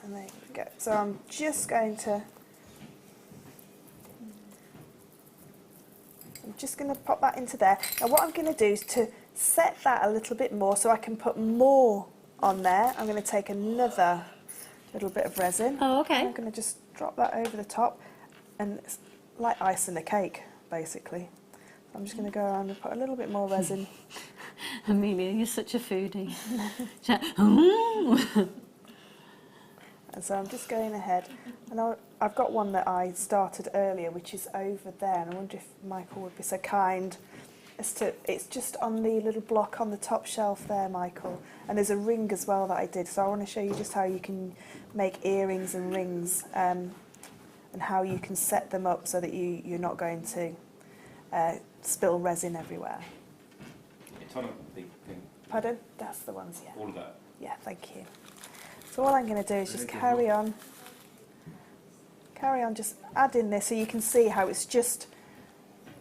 And there you go. So I'm just going to pop that into there. Now what I'm going to do is to set that a little bit more so I can put more on there. I'm going to take another little bit of resin. Oh, okay.
I'm going to just drop that over the top, and it's like ice in a cake, basically. I'm just going to go around and put a little bit more resin.
Amelia, you're such a foodie.
And so I'm just going ahead, and I've got one that I started earlier, which is over there, and I wonder if Michael would be so kind as to, it's just on the little block on the top shelf there, Michael, and there's a ring as well that I did, so I want to show you just how you can make earrings and rings, and how you can set them up so that you're not going to spill resin everywhere.
A ton of the thing.
Pardon? That's the ones, yeah.
All of that.
Yeah, thank you. So all I'm going to do is just carry on just adding this, so you can see how it's just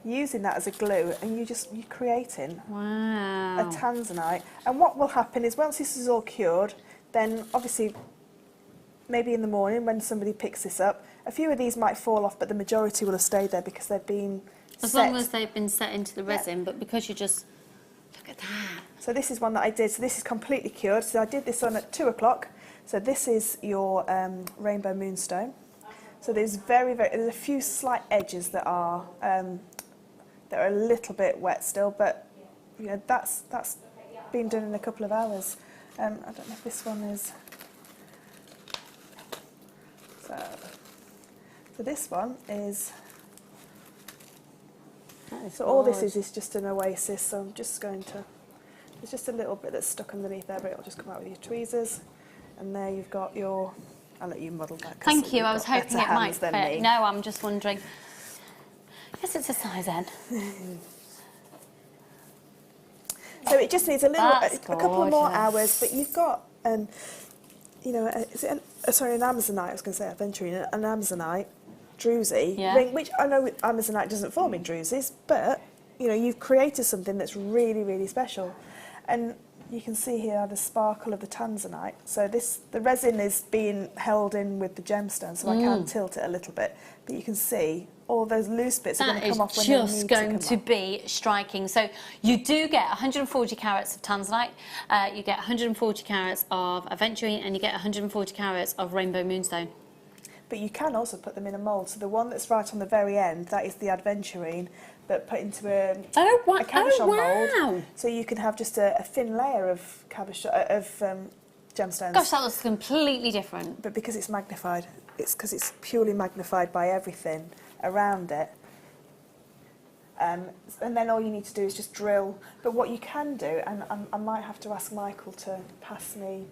using that as a glue, and you're creating a tanzanite. And what will happen is once this is all cured, then obviously maybe in the morning when somebody picks this up, a few of these might fall off, but the majority will have stayed there because they've been
as long as they've been set into the resin. But because you just look at that. So
this is one that I did. So this is completely cured. So I did this on at 2 o'clock. So this is your rainbow moonstone. So there's there's a few slight edges that are a little bit wet still, but you know that's been done in a couple of hours. I don't know if this one is. So this one is. So all this is just an oasis. So I'm just going to. There's just a little bit that's stuck underneath there, but it'll just come out with your tweezers. And there you've got your. I'll let you model that.
Thank you. I was hoping it might fit. No, I'm just wondering. I guess it's a size N.
So it just needs a couple of more hours, but you've got, you know, is it an Amazonite? I was going to say aventurine, an Amazonite druzy ring, which I know Amazonite doesn't form in drusies, but you know you've created something that's really, really special, and you can see here the sparkle of the tanzanite. So the resin is being held in with the gemstone, so I can tilt it a little bit, but you can see all those loose bits are going to come off when they need to come off. That is just going to
be striking. So you do get 140 carats of tanzanite, you get 140 carats of aventurine, and you get 140 carats of rainbow moonstone.
But you can also put them in a mould. So the one that's right on the very end, that is the aventurine, but put into a cabochon mould. So you can have just a thin layer of gemstones.
Gosh, that looks completely different.
But because it's magnified, it's purely magnified by everything around it. And then all you need to do is just drill. But what you can do, and I might have to ask Michael to pass me,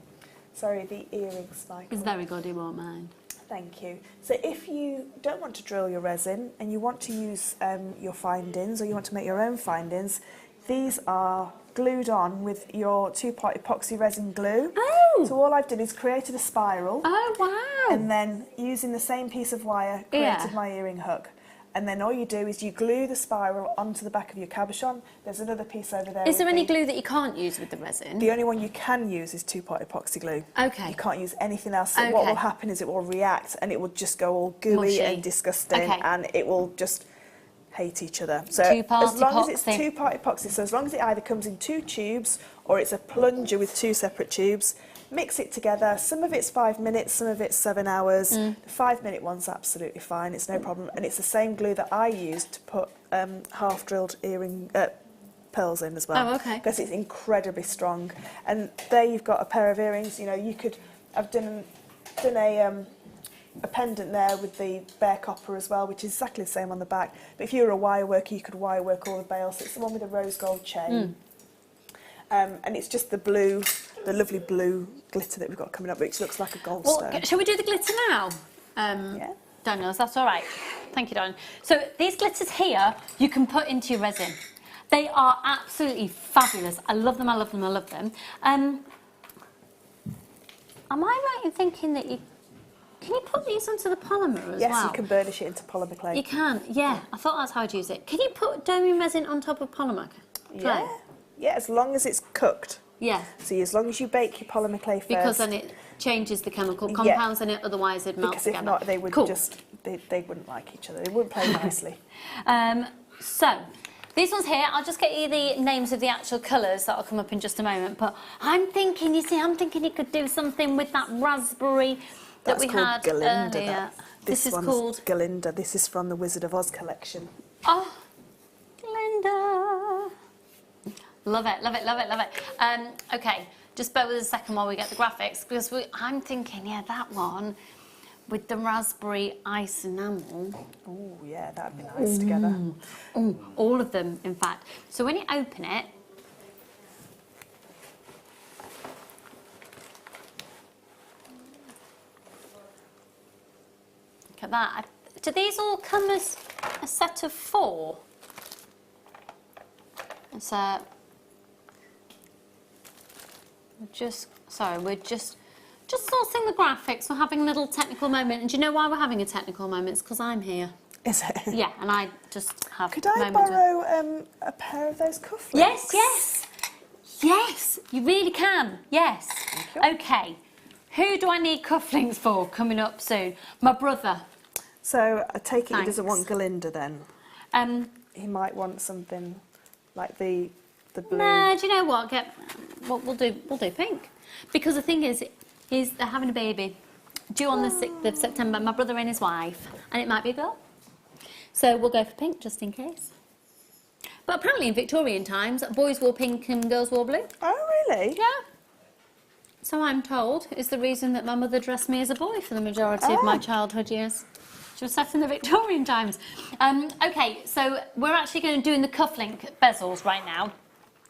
the earrings, Michael.
It's very good, he won't mind.
Thank you. So if you don't want to drill your resin and you want to use your findings, or you want to make your own findings, these are glued on with your 2-part epoxy resin glue.
Oh!
So all I've done is created a spiral.
Oh, wow!
And then using the same piece of wire, created my earring hook. And then all you do is you glue the spiral onto the back of your cabochon. There's another piece over there.
Is there any glue that you can't use with the resin?
The only one you can use is 2-part epoxy glue.
Okay.
You can't use anything else. So what will happen is it will react and it will just go all gooey and disgusting, and it will just hate each other. So as long as it's 2-part epoxy, so as long as it either comes in 2 tubes or it's a plunger with 2 separate tubes, mix it together. Some of it's 5 minutes, some of it's 7 hours. The 5-minute one's absolutely fine, it's no problem. And it's the same glue that I used to put half-drilled pearls in as well.
Oh, okay.
Because it's incredibly strong. And there you've got a pair of earrings. You know, you could... I've done a pendant there with the bare copper as well, which is exactly the same on the back. But if you were a wire worker, you could wire work all the bails. So it's the one with the rose gold chain. And it's just the blue, the lovely blue glitter that we've got coming up, which looks like a gold stone.
Shall we do the glitter now?
Yeah.
Daniel, that's all right. Thank you, Daniel. So these glitters here, you can put into your resin. They are absolutely fabulous. I love them, I love them, I love them. Am I right in thinking that can you put these onto the polymer as well?
Yes, you can burnish it into polymer clay.
You can, yeah. I thought that's how I'd use it. Can you put doming resin on top of polymer clay?
Yeah. Yeah, as long as it's cooked.
Yeah.
So as long as you bake your polymer clay first.
Because then it changes the chemical compounds in it, otherwise it'd melt together.
Because if not, they would they wouldn't like each other. They wouldn't play nicely.
So, these ones here, I'll just get you the names of the actual colours that'll come up in just a moment. But I'm thinking you could do something with that raspberry that we had earlier. This is called
Galinda. This is from the Wizard of Oz collection.
Oh, Galinda. Love it, love it, love it, love it. Okay, just bear with us a second while we get the graphics, because I'm thinking, yeah, that one with the raspberry ice enamel.
Oh, yeah, that'd be nice together.
Oh, all of them, in fact. So when you open it, look at that. Do these all come as a set of 4? It's we're just sourcing the graphics. We're having a little technical moment. And do you know why we're having a technical moment? It's because I'm here.
Is it?
Yeah, and I just have
Could I borrow a pair of those cufflinks?
Yes, yes. Yes, you really can. Yes.
Thank you.
Okay. Who do I need cufflinks for coming up soon? My brother.
So I take it he doesn't want Galinda then?
He
He might want something like the blue.
Nah, do you know what? We'll do pink. Because the thing is, they're having a baby due on the 6th of September, my brother and his wife, and it might be a girl. So we'll go for pink just in case. But apparently in Victorian times, boys wore pink and girls wore blue.
Oh, really?
Yeah. So I'm told is the reason that my mother dressed me as a boy for the majority of my childhood years. She was set in the Victorian times. Okay, so we're actually going to do the cufflink bezels right now.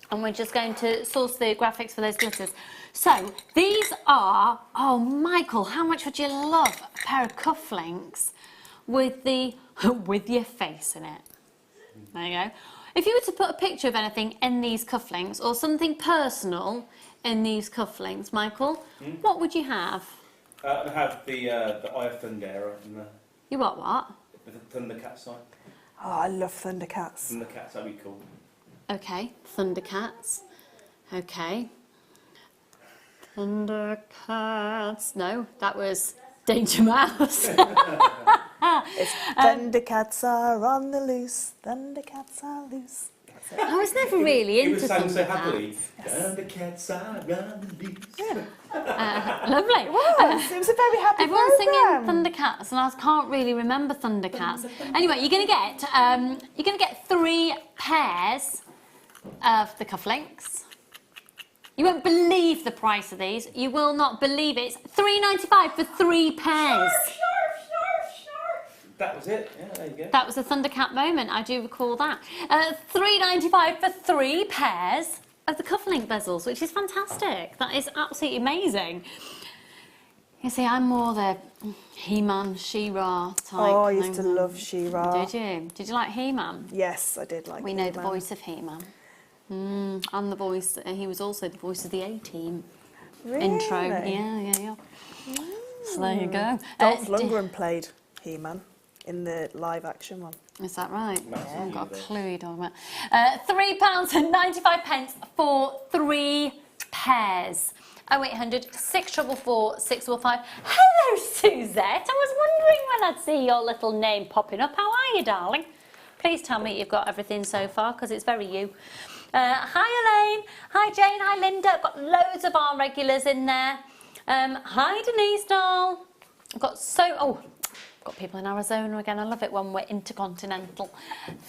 And we're just going to source the graphics for those glitters. So these are, oh Michael, how much would you love a pair of cufflinks with your face in it? There you go. If you were to put a picture of anything in these cufflinks or something personal in these cufflinks, Michael, what would you have?
I have the Eye of Thundera and the...
You what?
With the Thundercat sign.
Oh, I love Thundercats.
Thundercats, that'd be cool.
Okay, Thundercats. Okay. Thundercats. No, that was Danger Mouse.
It's Thundercats are on the loose. Thundercats are loose. That's it.
I was never really into
It was sang so
Thundercats.
happily. Thundercats are on the loose.
Lovely.
It was a very happy
Everyone's
programme.
singing Thundercats, and I can't really remember Thundercats. Anyway, you're going to get 3 pairs of the cufflinks. You won't believe the price of these. You will not believe it. It's $3.95 for 3 pairs.
That was it. Yeah, there you go.
That was a Thundercat moment. I do recall that. $3.95 for 3 pairs of the cufflink bezels, which is fantastic. That is absolutely amazing. You see, I'm more the He-Man, She-Ra type.
Oh, I used to love She-Ra.
Did you? Did you like He-Man?
Yes, I did like
We
He-Man.
know the voice of He-Man. And the voice, he was also the voice of the A-Team intro. Yeah. So there you go.
Dolph Lundgren played He-Man in the live-action one.
Is that right? I haven't got a clue you're talking about. £3.95 for 3 pairs. 0800 644 645. Hello, Suzette. I was wondering when I'd see your little name popping up. How are you, darling? Please tell me you've got everything so far, because it's very you. Hi Elaine, hi Jane, hi Linda. I've got loads of our regulars in there. Hi Denise doll. I've got got people in Arizona again. I love it when we're intercontinental.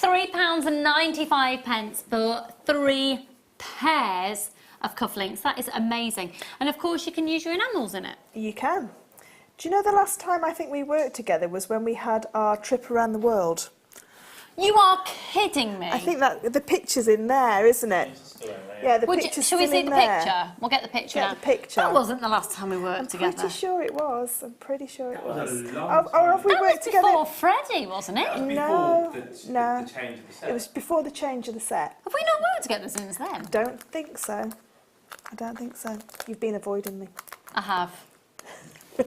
£3.95 for 3 pairs of cufflinks. That is amazing. And of course you can use your enamels in it.
You can. Do you know the last time I think we worked together was when we had our trip around the world?
You are kidding me.
I think that the picture's in there, isn't it? Yeah, the picture's
Shall we
still
see
in
the
there.
picture? We'll get the picture
Get
now.
the picture.
That wasn't the last time we worked together.
I'm pretty sure it was. I'm pretty sure it was.
a long
Or have we
That
worked
was
together?
before Freddie, wasn't it?
No,
the change of the set.
It was before the change of the set.
Have we not worked together since then?
Don't think so. I don't think so. You've been avoiding me.
I have.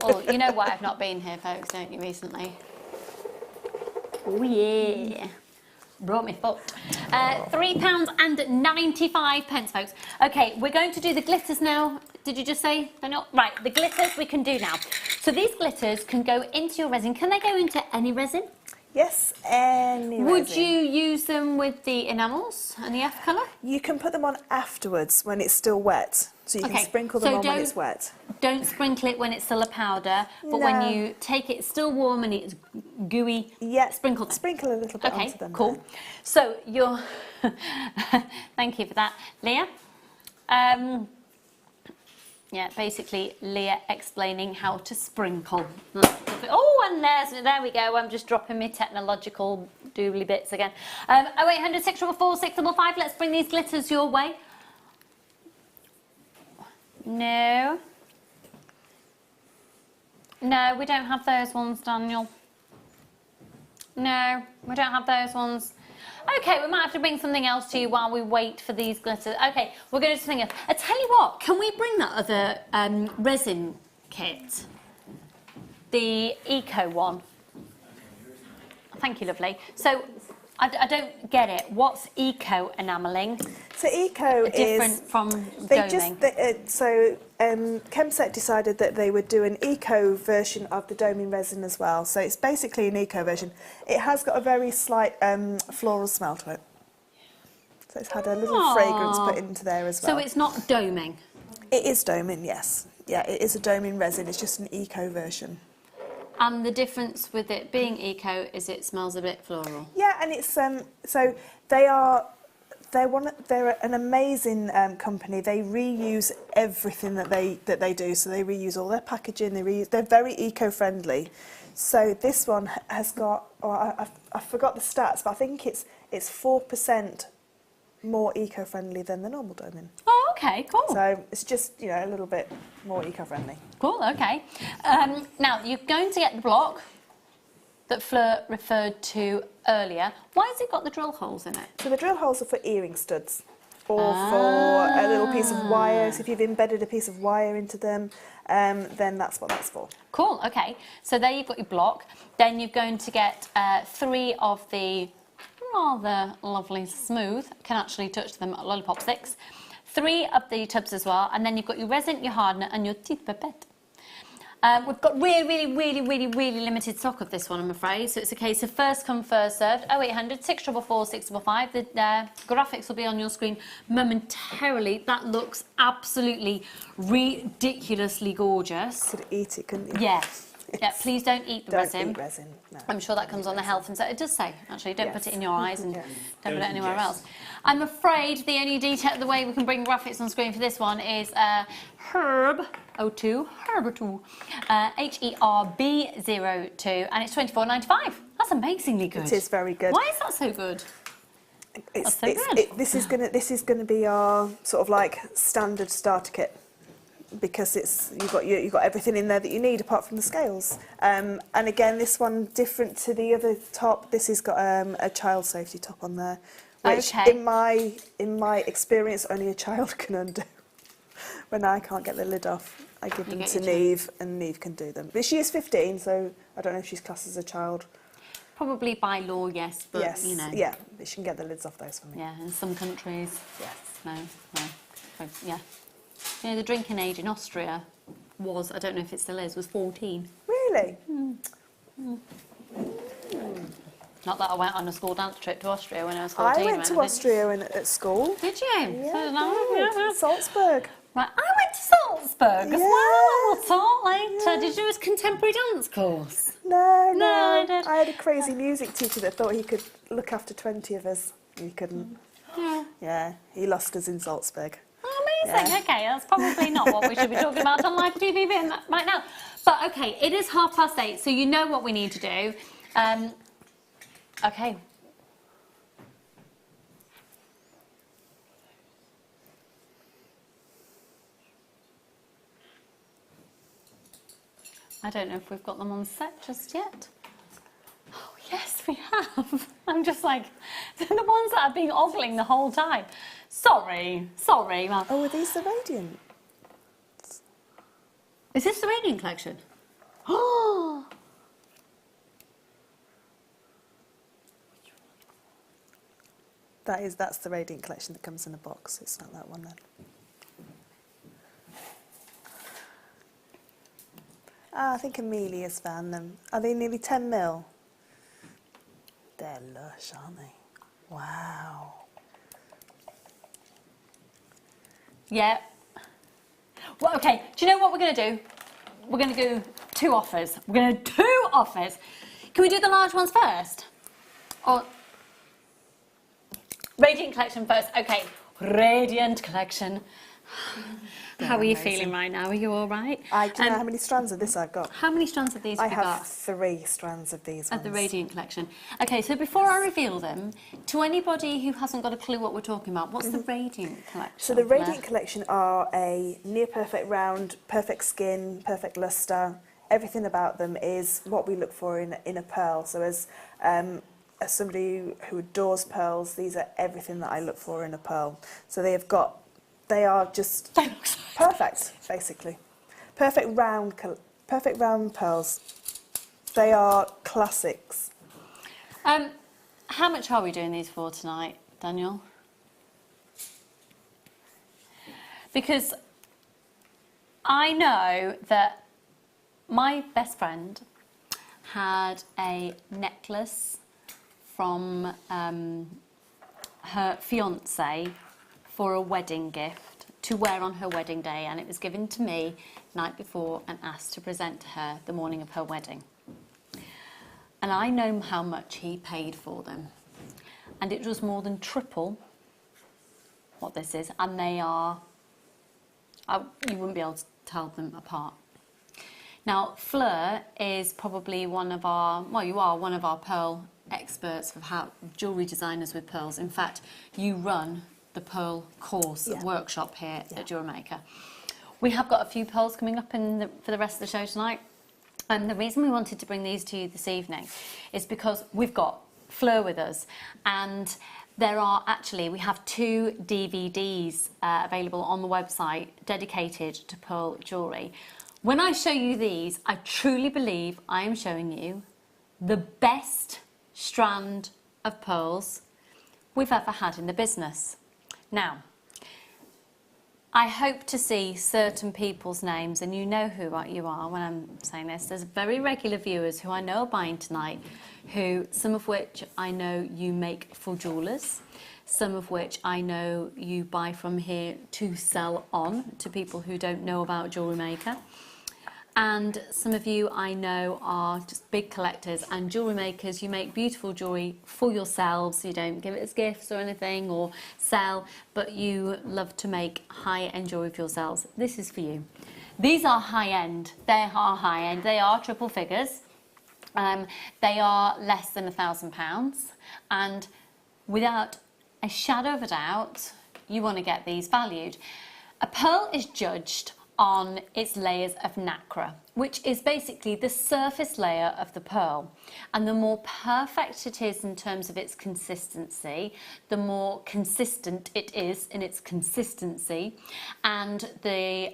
Well, you know why I've not been here, folks, don't you, recently? Oh, yeah. Brought me foot. £3.95, folks. Okay, we're going to do the glitters now. Did you just say they're not? Right, the glitters we can do now. So these glitters can go into your resin. Can they go into any resin?
Yes, any
Would
resin.
you use them with the enamels and the F colour?
You can put them on afterwards when it's still wet. So you can sprinkle them on when it's wet.
Don't sprinkle it when it's still a powder, but when
No.
you take it, it's still warm and it's gooey.
Yeah,
Sprinkle them.
Sprinkle a little bit
Okay,
onto them.
cool.
there.
So you're, thank you for that, Leah. Yeah, basically Leah explaining how to sprinkle. Oh, and there we go. I'm just dropping my technological doobly bits again. 0800 644 655. Let's bring these glitters your way. No. No, we don't have those ones, Daniel. No, we don't have those ones. Okay, we might have to bring something else to you while we wait for these glitters. Okay, we're going to do something else. I tell you what, can we bring that other resin kit? The Eco one. Thank you, lovely. So, I don't get it. What's Eco enamelling?
So Eco
Different
is
from
they
doming.
Chemset decided that they would do an eco version of the doming resin as well. So it's basically an eco version. It has got a very slight floral smell to it. So it's had a little fragrance put into there as well.
So it's not doming?
It is doming, yes. Yeah, it is a doming resin. It's just an eco version.
And the difference with it being eco is it smells a bit floral.
Yeah, and it's so they're an amazing company. They reuse everything that they do. So they reuse all their packaging. They're very eco-friendly. So this one has got I forgot the stats, but I think it's 4% more eco-friendly than the normal doming.
Oh, okay, cool.
So it's just a little bit more eco-friendly.
Cool, okay. Now, you're going to get the block that Fleur referred to earlier. Why has it got the drill holes in it?
So the drill holes are for earring studs or for a little piece of wire. So if you've embedded a piece of wire into them, then that's what that's for.
Cool, okay. So there you've got your block. Then you're going to get 3 of the rather lovely smooth, can actually touch them, lollipop sticks. 3 of the tubs as well, and then you've got your resin, your hardener, and your teeth pipette. We've got really limited stock of this one, I'm afraid. So it's a case of first come, first served. 0800 644 655. The graphics will be on your screen momentarily. That looks absolutely ridiculously gorgeous.
Could eat it, couldn't you?
Yeah. Yeah, please don't eat the resin.
Don't eat resin, no.
I'm sure that comes on the health and so it does say, actually, don't put it in your eyes and
Yes.
don't put it anywhere else. I'm afraid the only detail, the way we can bring graphics on screen for this one is Herb02, Herb02, HERB02, and it's £24.95. That's amazingly good.
It is very good.
Why is that so good?
This is gonna be our sort of like standard starter kit, because you've got everything in there that you need apart from the scales. And again, this one different to the other top. This has got a child safety top on there, which in my experience only a child can undo. When I can't get the lid off, I give them to Neve, and Neve can do them. But she is 15, so I don't know if she's classed as a child.
Probably by law, yes, but
yes,
you know.
yeah, but she can get the lids off those for me.
Yeah, in some countries.
Yes.
No. Yeah. You know, the drinking age in Austria was, I don't know if it still is, was 14.
Really?
Not that I went on a school dance trip to Austria when I was 14.
I went to Austria at school.
Did you?
Yeah, Salzburg.
Right, I went to Salzburg as well. We'll talk later. Did you do a contemporary dance course?
No,
I did.
I had a crazy music teacher that thought he could look after 20 of us. He couldn't. Yeah, he lost us in Salzburg.
Amazing.
Yeah.
Okay, that's probably not what we should be talking about on live TV right now. But okay, it is 8:30, so you know what we need to do. Okay. I don't know if we've got them on set just yet. Oh, yes, we have. I'm just like, they're the ones that have been ogling the whole time. Sorry, Mum.
Oh, are these the Radiant?
Is this the Radiant collection? Oh!
That's the Radiant collection that comes in a box. It's not that one then. I think Amelia's found them. Are they nearly 10 mil? They're lush, aren't they? Wow.
Yeah. Well, okay, do you know what we're going to do? We're going to do 2 offers. We're going to do 2 offers. Can we do the large ones first? Or Radiant collection first. Okay, Radiant collection. How are you feeling right now? Are you all right?
Do you know how many strands of this I've got?
How many strands of these have you got?
I have 3 strands of these ones.
Of the Radiant collection. Okay, so before I reveal them, to anybody who hasn't got a clue what we're talking about, what's the Radiant collection?
So the Radiant collection are a near perfect round, perfect skin, perfect lustre. Everything about them is what we look for in a pearl. So as somebody who adores pearls, these are everything that I look for in a pearl. So they are just perfect, basically. Perfect round pearls. They are classics.
How much are we doing these for tonight, Daniel? Because I know that my best friend had a necklace from her fiancé for a wedding gift to wear on her wedding day, and it was given to me night before and asked to present to her the morning of her wedding. And I know how much he paid for them, and it was more than triple what this is, and they are, you wouldn't be able to tell them apart. Now, Fleur is probably one of our, well, you are one of our pearl experts of how jewellery designers with pearls. In fact, you run the pearl course workshop here at Jewellery Maker. We have got a few pearls coming up for the rest of the show tonight, and the reason we wanted to bring these to you this evening is because we've got Fleur with us, and there are actually, we have 2 DVDs available on the website dedicated to pearl jewellery. When I show you these, I truly believe I am showing you the best strand of pearls we've ever had in the business. Now, I hope to see certain people's names, and you know who you are when I'm saying this. There's very regular viewers who I know are buying tonight, some of which I know you make for jewellers, some of which I know you buy from here to sell on to people who don't know about Jewellery Maker. And some of you I know are just big collectors and jewellery makers. You make beautiful jewellery for yourselves. You don't give it as gifts or anything or sell, but you love to make high-end jewellery for yourselves. This is for you. These are high-end. They are high-end. They are triple figures. They are less than £1,000. And without a shadow of a doubt, you want to get these valued. A pearl is judged on its layers of nacre, which is basically the surface layer of the pearl. And the more perfect it is in terms of its consistency, the more consistent it is in its consistency, and the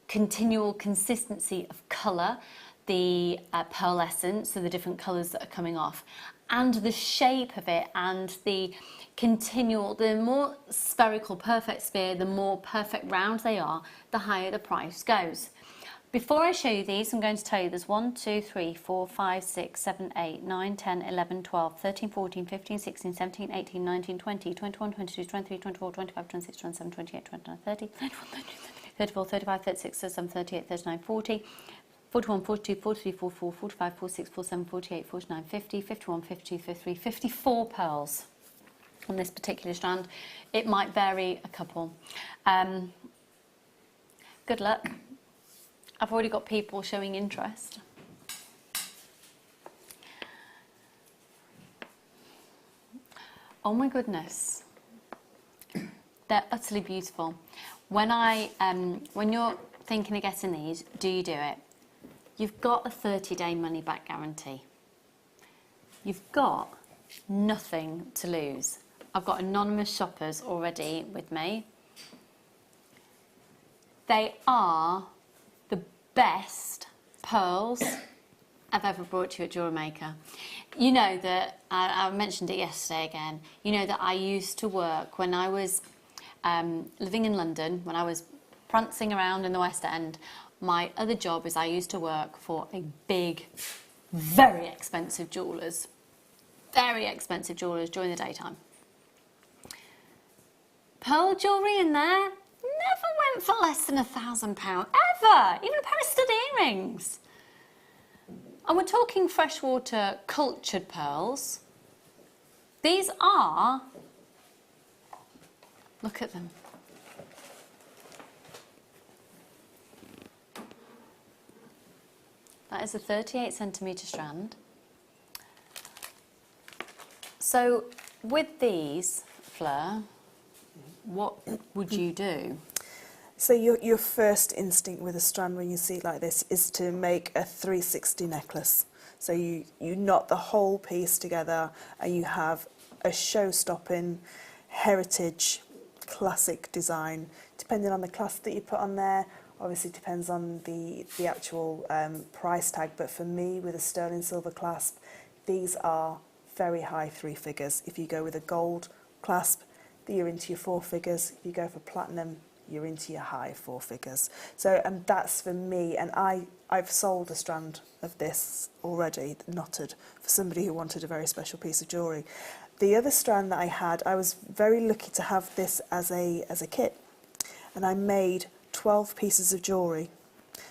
continual consistency of colour, the pearlescence, so the different colours that are coming off, and the shape of it, and the more spherical, perfect sphere, the more perfect round they are, the higher the price goes. Before I show you these, I'm going to tell you there's 1, 2, 3, 4, 5, 6, 7, 8, 9, 10, 11, 12, 13, 14, 15, 16, 17, 18, 19, 20, 21, 22, 23, 24, 25, 26, 27, 28, 29, 30, 31, 32, 34, 35, 36, 37, 38, 39, 40, 41, 42, 43, 44, 45, 46, 47, 48, 49, 50, 51, 52, 53, 54 pearls on this particular strand. It might vary a couple. Good luck. I've already got people showing interest. Oh my goodness. They're utterly beautiful. When you're thinking of getting these, do you do it? You've got a 30-day money-back guarantee. You've got nothing to lose. I've got anonymous shoppers already with me. They are the best pearls I've ever brought to you at Jewellery Maker. You know that, I mentioned it yesterday again, you know that I used to work when I was living in London, when I was prancing around in the West End. My other job is I used to work for a big, very expensive jewellers during the daytime. Pearl jewellery in there never went for less than £1,000, ever, even a pair of stud earrings. And we're talking freshwater cultured pearls. These are, look at them. That is a 38cm strand. So with these, Fleur, what would you do?
So your first instinct with a strand when you see it like this is to make a 360 necklace. So you knot the whole piece together and you have a show-stopping, heritage, classic design. Depending on the clasp that you put on there, obviously depends on the actual price tag, but for me, with a sterling silver clasp, these are very high three figures. If you go with a gold clasp, you're into your four figures. If you go for platinum, you're into your high four figures. So, and that's for me, and I've sold a strand of this already, knotted, for somebody who wanted a very special piece of jewellery. The other strand that I had, I was very lucky to have this as a kit, and I made 12 pieces of jewellery.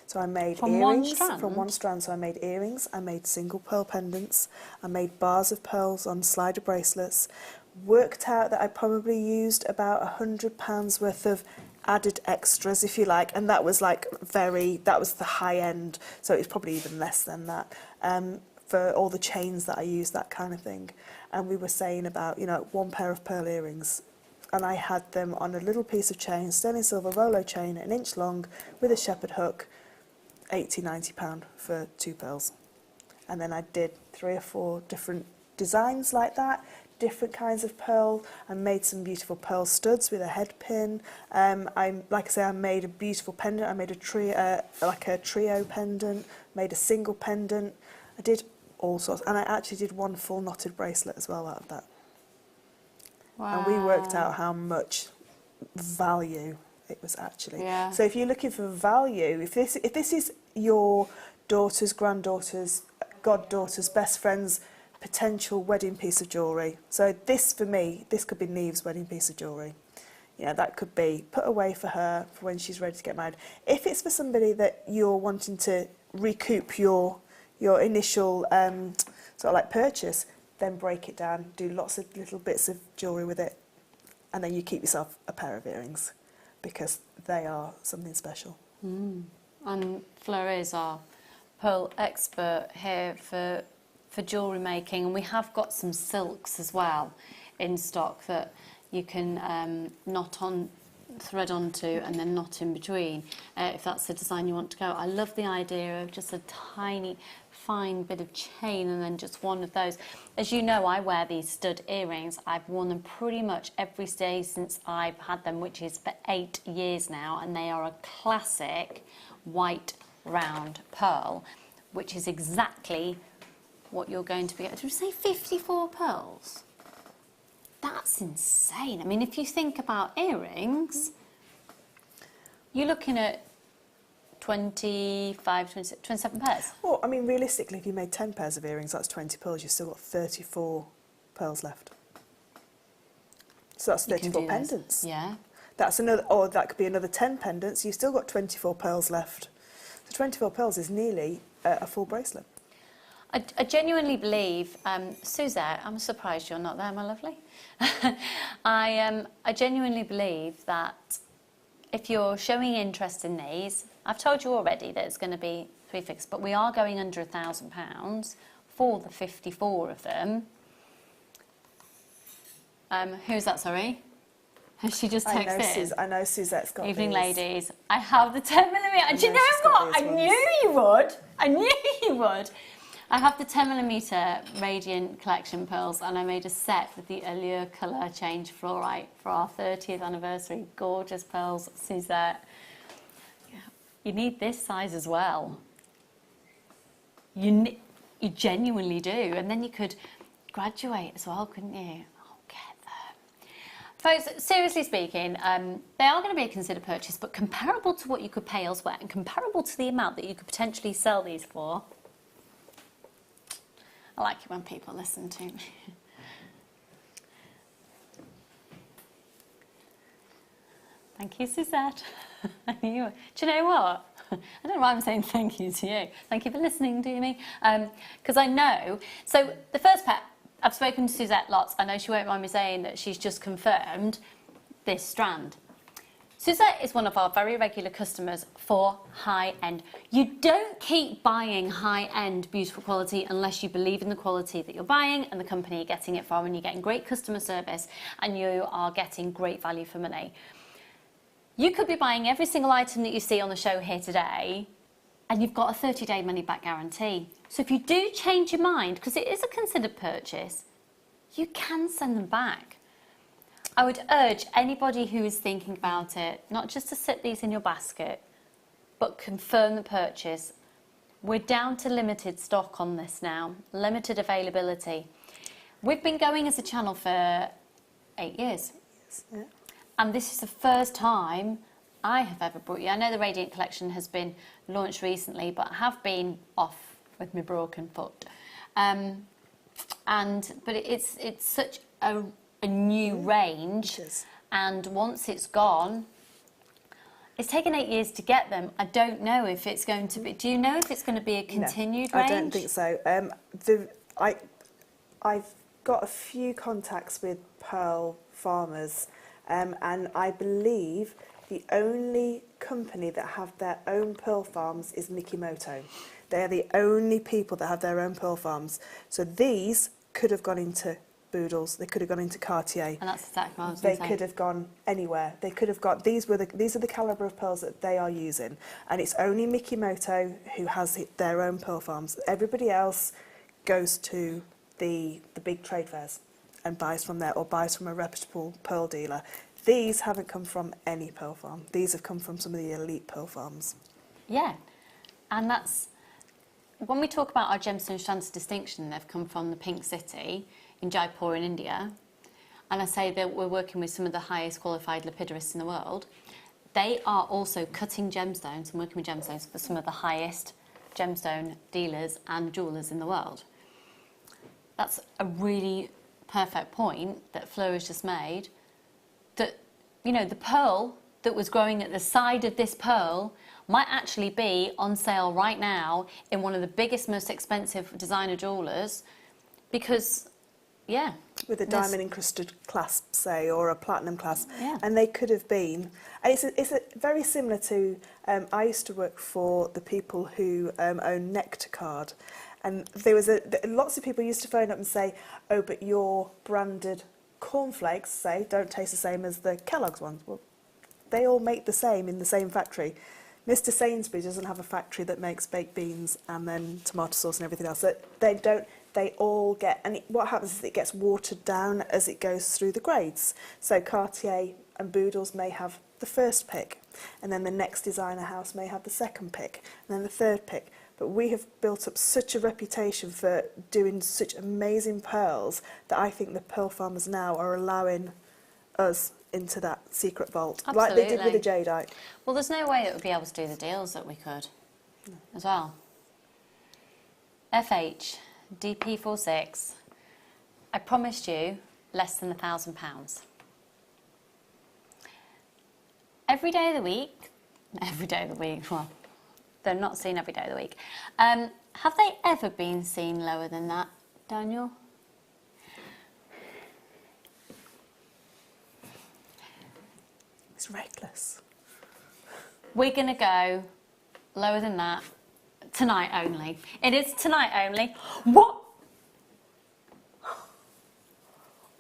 So I made earrings from one strand. So I made earrings, I made single pearl pendants, I made bars of pearls on slider bracelets, worked out that I probably used about £100 worth of added extras, if you like, and that was like that was the high end, so it was probably even less than that, for all the chains that I used, that kind of thing. And we were saying about, one pair of pearl earrings, and I had them on a little piece of chain, sterling silver Rolo chain, 1 inch long, with a shepherd hook, £80–90 for 2 pearls. And then I did 3 or 4 different designs like that, different kinds of pearl. I made some beautiful pearl studs with a head pin. Like I say, I made a beautiful pendant. I made a trio pendant, made a single pendant. I did all sorts, and I actually did 1 full knotted bracelet as well out of that. Wow. And we worked out how much value it was actually. Yeah. So if you're looking for value, if this is your daughter's, granddaughter's, goddaughter's, best friend's potential wedding piece of jewellery. So this, for me, this could be Neve's wedding piece of jewellery. That could be put away for her for when she's ready to get married. If it's for somebody that you're wanting to recoup your initial sort of like purchase, then break it down, do lots of little bits of jewellery with it, and then you keep yourself a pair of earrings, because they are something special.
And Fleur is our pearl expert here for jewellery making, and we have got some silks as well in stock that you can thread onto and then knot in between, if that's the design you want to go. I love the idea of just a tiny fine bit of chain and then just one of those. As you know, I wear these stud earrings. I've worn them pretty much every day since I've had them, which is for 8 years now, and they are a classic white round pearl, which is exactly what you're going to be. Did we say 54 pearls? That's insane. I mean, if you think about earrings, you're looking at 25, 26, 27 pairs.
Well, I mean, realistically, if you made 10 pairs of earrings, that's 20 pearls. You've still got 34 pearls left. So that's 34 pendants.
Yeah.
That's another, or that could be another 10 pendants. You've still got 24 pearls left. So 24 pearls is nearly a full bracelet.
I genuinely believe, Suzette, I'm surprised you're not there, my lovely. I genuinely believe that if you're showing interest in these, I've told you already that it's going to be 3 figures, but we are going under £1,000 for the 54 of them. Who's that, sorry? Has she just texted?
I know Suzette's got
Evening,
these.
ladies. I have the 10mm. Do you know what? I knew you would. I knew you would. I have the 10mm Radiant Collection pearls, and I made a set with the Allure colour change fluorite for our 30th anniversary. Gorgeous pearls, Suzette. Yeah. You need this size as well. You genuinely do, and then you could graduate as well, couldn't you? Oh, get there. Folks, seriously speaking, they are going to be a considered purchase, but comparable to what you could pay elsewhere and comparable to the amount that you could potentially sell these for. I like it when people listen to me. Thank you, Suzette. I knew you were. Do you know what? I don't know why I'm saying thank you to you. Thank you for listening to me. Because I know. So the first pair, I've spoken to Suzette lots. I know she won't mind me saying that she's just confirmed this strand. Suzette is one of our very regular customers for high-end. You don't keep buying high-end, beautiful quality unless you believe in the quality that you're buying and the company you're getting it from, and you're getting great customer service and you are getting great value for money. You could be buying every single item that you see on the show here today and you've got a 30-day money-back guarantee. So if you do change your mind, because it is a considered purchase, you can send them back. I would urge anybody who is thinking about it, not just to sit these in your basket, but confirm the purchase. We're down to limited stock on this now, limited availability. We've been going as a channel for 8 years.
Yeah.
And this is the first time I have ever brought you. I know the Radiant Collection has been launched recently, but I have been off with my broken foot. But it's such a new range, and once it's gone, it's taken 8 years to get them. I don't know if it's going to be. Do you know if it's going to be a continued range?
I don't think so. I've got a few contacts with pearl farmers, and I believe the only company that have their own pearl farms is Mikimoto. They're the only people that have their own pearl farms. So these could have gone into Boodles, they could have gone into Cartier. And
that's exactly what I was
going to say. They could have gone anywhere. They could have got, these are the calibre of pearls that they are using. And it's only Mikimoto who has their own pearl farms. Everybody else goes to the big trade fairs and buys from there, or buys from a reputable pearl dealer. These haven't come from any pearl farm. These have come from some of the elite pearl farms.
Yeah, and that's, when we talk about our gemstone strands of distinction, they've come from the Pink City in Jaipur in India, and I say that we're working with some of the highest qualified lapidarists in the world. They are also cutting gemstones and working with gemstones for some of the highest gemstone dealers and jewellers in the world. That's a really perfect point that Fleur has just made, that, you know, the pearl that was growing at the side of this pearl might actually be on sale right now in one of the biggest, most expensive designer jewellers, because, yeah.
With a diamond encrusted clasp, say, or a platinum clasp. Yeah. And they could have been, and it's very similar to, I used to work for the people who own Nectar Card. And there was lots of people used to phone up and say, oh, but your branded cornflakes, say, don't taste the same as the Kellogg's ones. Well, they all make the same in the same factory. Mr. Sainsbury's doesn't have a factory that makes baked beans and then tomato sauce and everything else. They all get, and what happens is it gets watered down as it goes through the grades. So Cartier and Boodles may have the first pick, and then the next designer house may have the second pick, and then the third pick. But we have built up such a reputation for doing such amazing pearls that I think the pearl farmers now are allowing us into that secret vault,
Absolutely.
like they did with the jadeite.
Well, there's no way that we'd be able to do the deals that we could as well. FH, DP46, I promised you less than £1,000. Every day of the week, well, they're not seen every day of the week. Have they ever been seen lower than that, Daniel?
It's reckless.
We're going to go lower than that tonight only. It is tonight only. What?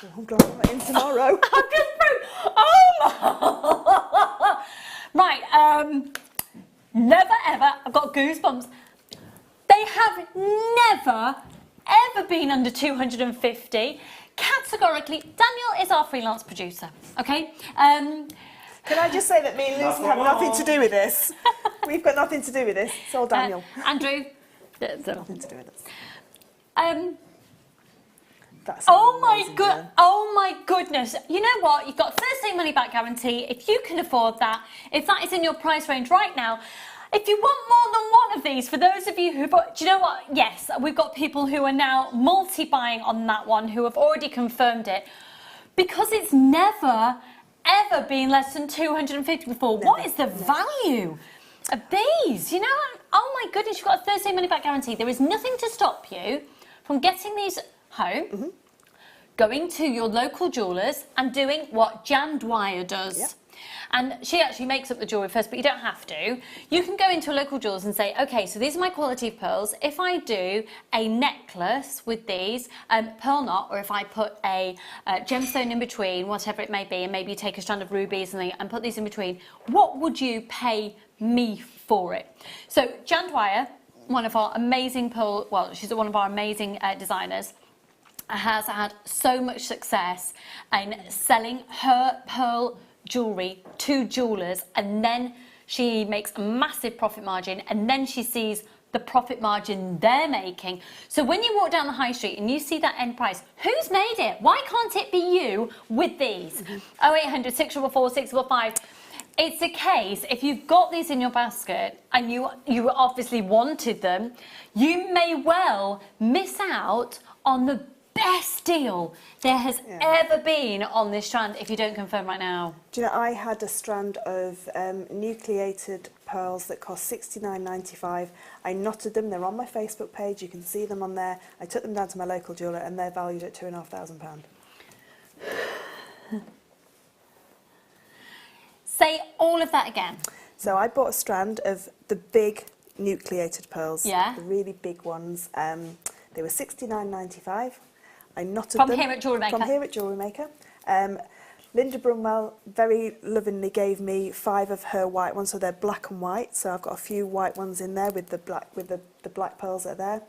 Oh, I'm glad I'm not in tomorrow.
I just broke. Oh my. Right. Never ever. I've got goosebumps. They have never ever been under 250. Categorically, Daniel is our freelance producer. Okay.
Can I just say that me and Lucy have nothing to do with this? We've got nothing to do with this. It's all Daniel.
Andrew.
Nothing to do with this. That's
Oh my goodness. You know what? You've got 30-day money back guarantee. If you can afford that, if that is in your price range right now, if you want more than one of these, for those of you who bought, do you know what? Yes, we've got people who are now multi-buying on that one, who have already confirmed it, because it's never ever been less than 250 before. What is the value of these? You know, oh my goodness, you've got a 30-day money back guarantee. There is nothing to stop you from getting these home, going to your local jewellers and doing what Jan Dwyer does.
Yep.
And she actually makes up the jewellery first, but you don't have to. You can go into a local jeweller's and say, okay, so these are my quality of pearls. If I do a necklace with these, pearl knot, or if I put a gemstone in between, whatever it may be, and maybe you take a strand of rubies and put these in between, what would you pay me for it? So Jan Dwyer, one of our amazing pearl, well, she's one of our amazing designers, has had so much success in selling her pearl jewellery to jewellers, and then she makes a massive profit margin, and then she sees the profit margin they're making. So when you walk down the high street and you see that end price, who's made it? Why can't it be you with these? 0800 644 655. It's a case, if you've got these in your basket and you obviously wanted them, you may well miss out on the best deal there has ever been on this strand if you don't confirm right now.
Do you know, I had a strand of nucleated pearls that cost $69.95. I knotted them, they're on my Facebook page, you can see them on there. I took them down to my local jeweller and they're valued at £2,500.
Say all of that again.
So I bought a strand of the big nucleated pearls,
Yeah.
the really big ones. They were $69.95. I knotted
From
them.
here at Jewellery Maker.
From here at Jewellery Maker. Linda Brunwell very lovingly gave me 5 of her white ones, so they're black and white. So I've got a few white ones in there with the black pearls that are there,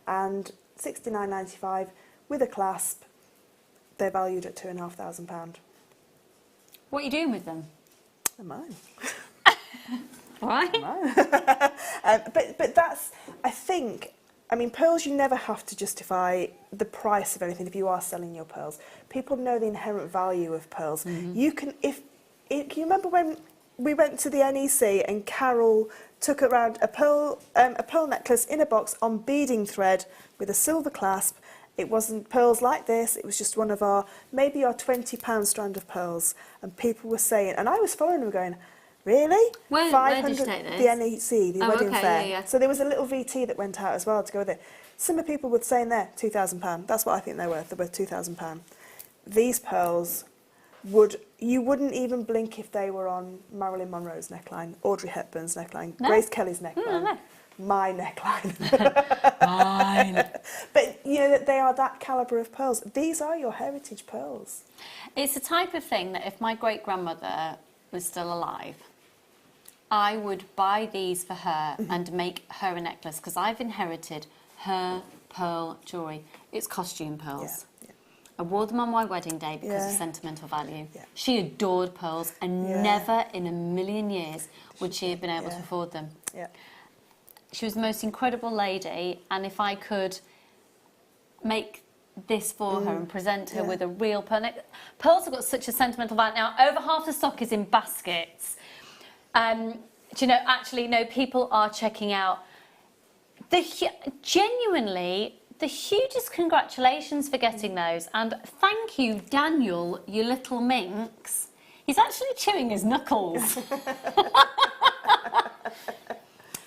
and $69.95 with a clasp. They're valued at £2,500.
What are you doing with them?
They're mine.
Why?
But that's, I think, I mean, pearls, you never have to justify the price of anything if you are selling your pearls. People know the inherent value of pearls. You can, can you remember when we went to the NEC and Carol took around a pearl necklace in a box on beading thread with a silver clasp? It wasn't pearls like this, it was just one of our, maybe our £20 strand of pearls. And people were saying, and I was following them going, really?
Where did you take this?
The NEC, the wedding fair.
Yeah.
So there was a little VT that went out as well to go with it. Some of the people were saying there, £2,000. That's what I think they're worth. They're worth £2,000. These pearls you wouldn't even blink if they were on Marilyn Monroe's neckline, Audrey Hepburn's neckline, Grace Kelly's neckline.
No.
My neckline.
Mine.
But you know that they are that calibre of pearls. These are your heritage pearls.
It's the type of thing that if my great-grandmother was still alive, I would buy these for her and make her a necklace, because I've inherited her pearl jewellery. It's costume pearls.
Yeah.
I wore them on my wedding day because of sentimental value.
Yeah.
She adored pearls, and never in a million years would she have been able to afford them.
Yeah.
She was the most incredible lady, and if I could make this for her and present her with a real pearl. Pearls have got such a sentimental value. Now, over half the stock is in baskets. Do you know, actually, no, people are checking out. Genuinely, the hugest congratulations for getting those. And thank you, Daniel, you little minx. He's actually chewing his knuckles.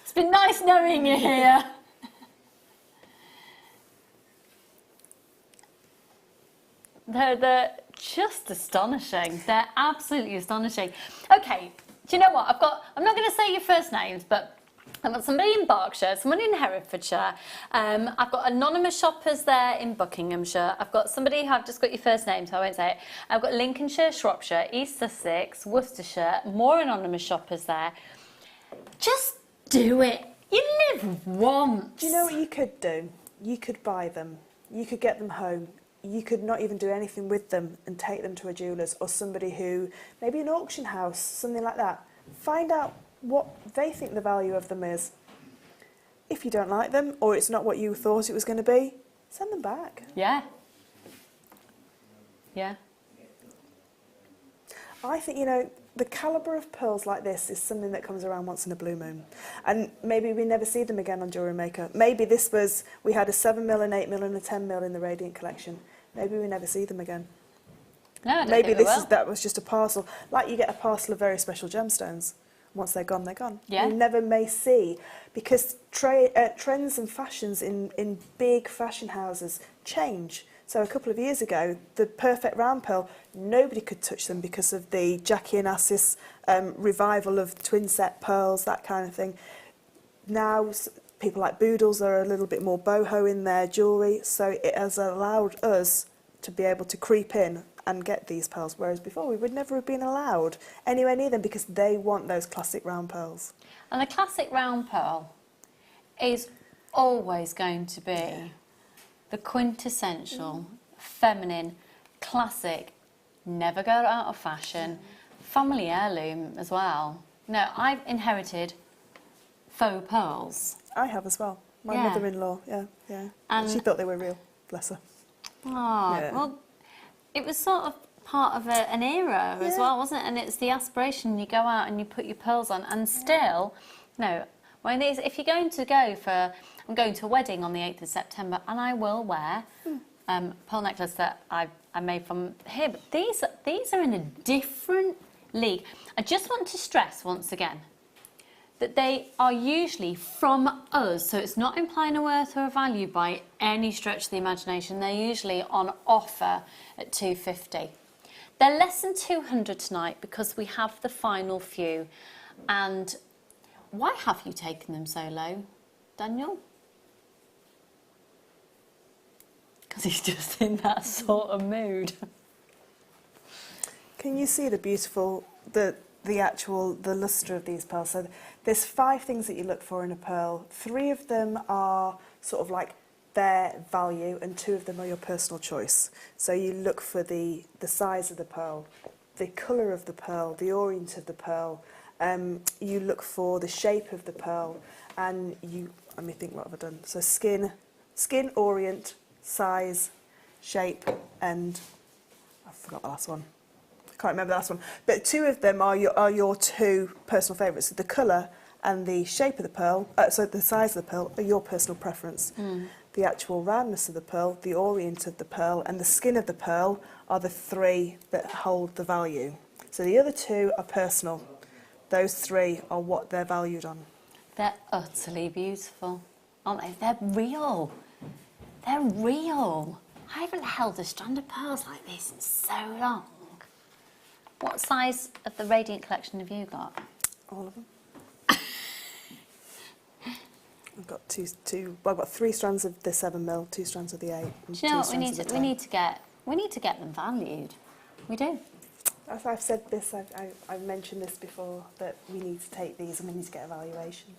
It's been nice knowing you here. They're just astonishing. They're absolutely astonishing. Okay, do you know what? I'm not going to say your first names, but I've got somebody in Berkshire, somebody in Herefordshire. I've got anonymous shoppers there in Buckinghamshire. I've got somebody who I've just got your first name, so I won't say it. I've got Lincolnshire, Shropshire, East Sussex, Worcestershire, more anonymous shoppers there. Just do it. You live once.
Do you know what you could do? You could buy them. You could get them home. You could not even do anything with them and take them to a jeweller's or somebody who, maybe an auction house, something like that. Find out what they think the value of them is. If you don't like them or it's not what you thought it was going to be, send them back.
Yeah. Yeah.
I think, you know, the calibre of pearls like this is something that comes around once in a blue moon. And maybe we never see them again on Jewellery Maker. Maybe this was, we had a 7mm, an 8mm and a 10mm in the Radiant collection. Maybe we never see them again.
No, I don't
Maybe
think we
this
will.
is, that was just a parcel. Like you get a parcel of very special gemstones. Once they're gone, they're gone.
Yeah.
You never may see, because trends and fashions in big fashion houses change. So a couple of years ago, the perfect round pearl, nobody could touch them because of the Jackie and Assis revival of twin set pearls, that kind of thing. Now, people like Boodles are a little bit more boho in their jewellery, so it has allowed us to be able to creep in and get these pearls, whereas before we would never have been allowed anywhere near them because they want those classic round pearls.
And the classic round pearl is always going to be the quintessential, feminine, classic, never go out of fashion, family heirloom as well. No, I've inherited faux pearls.
I have as well. My
Yeah.
mother-in-law, yeah.
And
She thought they were real, bless her.
Oh,
Yeah.
well, it was sort of part of an era as
Yeah.
well, wasn't it? And it's the aspiration, you go out and you put your pearls on, and still, no, when these, if you're going to go for, I'm going to a wedding on the 8th of September, and I will wear pearl necklace that I made from here, but these are in a different league. I just want to stress once again that they are usually from us, so it's not implying a worth or a value by any stretch of the imagination. They're usually on offer at £250. They're less than 200 tonight because we have the final few. And why have you taken them so low, Daniel? Because he's just in that sort of mood.
Can you see the beautiful, the lustre of these pearls? So there's 5 things that you look for in a pearl. 3 of them are sort of like their value and 2 of them are your personal choice. So you look for the size of the pearl, the colour of the pearl, the orient of the pearl. You look for the shape of the pearl, and let me think, what have I done? So skin, orient, size, shape, and I forgot the last one. I can't remember the last one. But 2 of them are your 2 personal favourites. So the colour and the shape of the pearl, so the size of the pearl, are your personal preference. The actual roundness of the pearl, the orient of the pearl, and the skin of the pearl are the 3 that hold the value. So the other 2 are personal. Those 3 are what they're valued on.
They're utterly beautiful, aren't they? They're real. They're real. I haven't held a strand of pearls like this in so long. What size of the Radiant collection have you got?
All of them. I've got I've got 3 strands of the 7mm, 2 strands of the 8, and
Do you know
2
what
strands of the 10.
we need to get them valued. We do.
As I've said this, I've mentioned this before, that we need to take these and we need to get a valuation.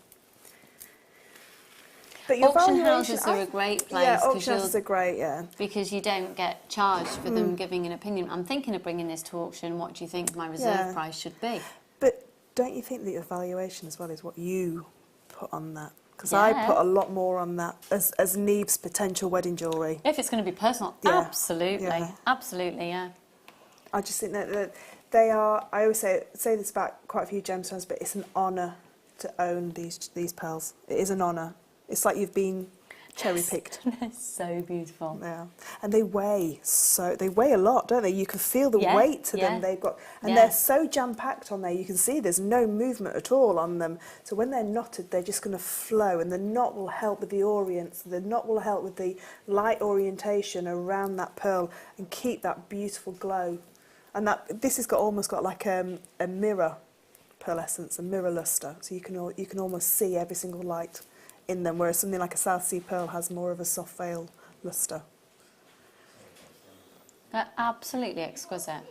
But your
Auction
valuation,
houses are a great place.
Yeah, auction houses are great, yeah.
Because you don't get charged for them giving an opinion. I'm thinking of bringing this to auction. What do you think my reserve price should be?
But don't you think that your valuation as well is what you put on that? Because I put a lot more on that as Neve's potential wedding jewellery.
If it's going to be personal, absolutely, absolutely, yeah.
I just think that they are. I always say this about quite a few gemstones, but it's an honour to own these pearls. It is an honour. It's like you've been cherry-picked.
They're so beautiful.
Yeah, and they weigh a lot, don't they? You can feel the weight to them. They've got, and they're so jam-packed on there. You can see there's no movement at all on them. So when they're knotted, they're just going to flow, and the knot will help with the orients. The knot will help with the light orientation around that pearl and keep that beautiful glow. And this has almost got like a mirror pearlescence, a mirror lustre. So you can almost see every single light in them, whereas something like a South Sea pearl has more of a soft veil lustre.
They're absolutely exquisite.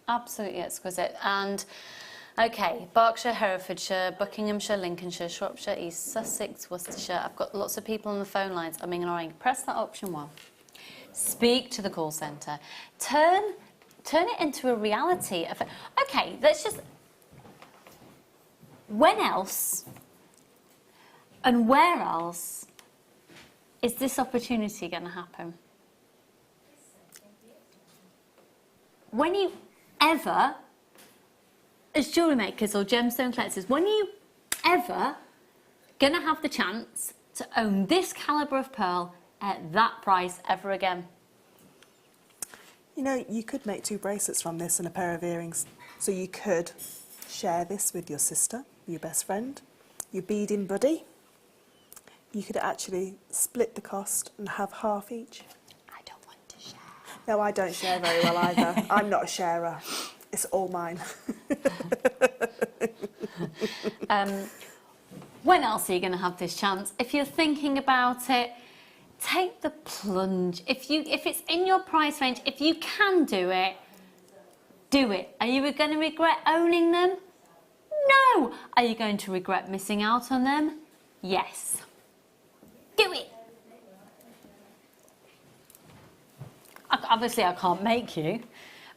Absolutely exquisite. And okay, Berkshire, Herefordshire, Buckinghamshire, Lincolnshire, Shropshire, East Sussex, Worcestershire. I've got lots of people on the phone lines. I'm ignoring. Press that option 1. Speak to the call centre. Turn it into a reality. Okay, let's just. When else and where else is this opportunity going to happen? When you ever, as jewellery makers or gemstone collectors, when you ever going to have the chance to own this calibre of pearl at that price ever again?
You know, you could make 2 bracelets from this and a pair of earrings. So you could share this with your sister, your best friend, your beading buddy. You could actually split the cost and have half each.
I don't want to share.
No, I don't share very well either. I'm not a sharer. It's all mine.
When else are you going to have this chance? If you're thinking about it, take the plunge. If it's in your price range, if you can do it, do it. Are you going to regret owning them? No. Are you going to regret missing out on them? Yes. Do it. Obviously, I can't make you.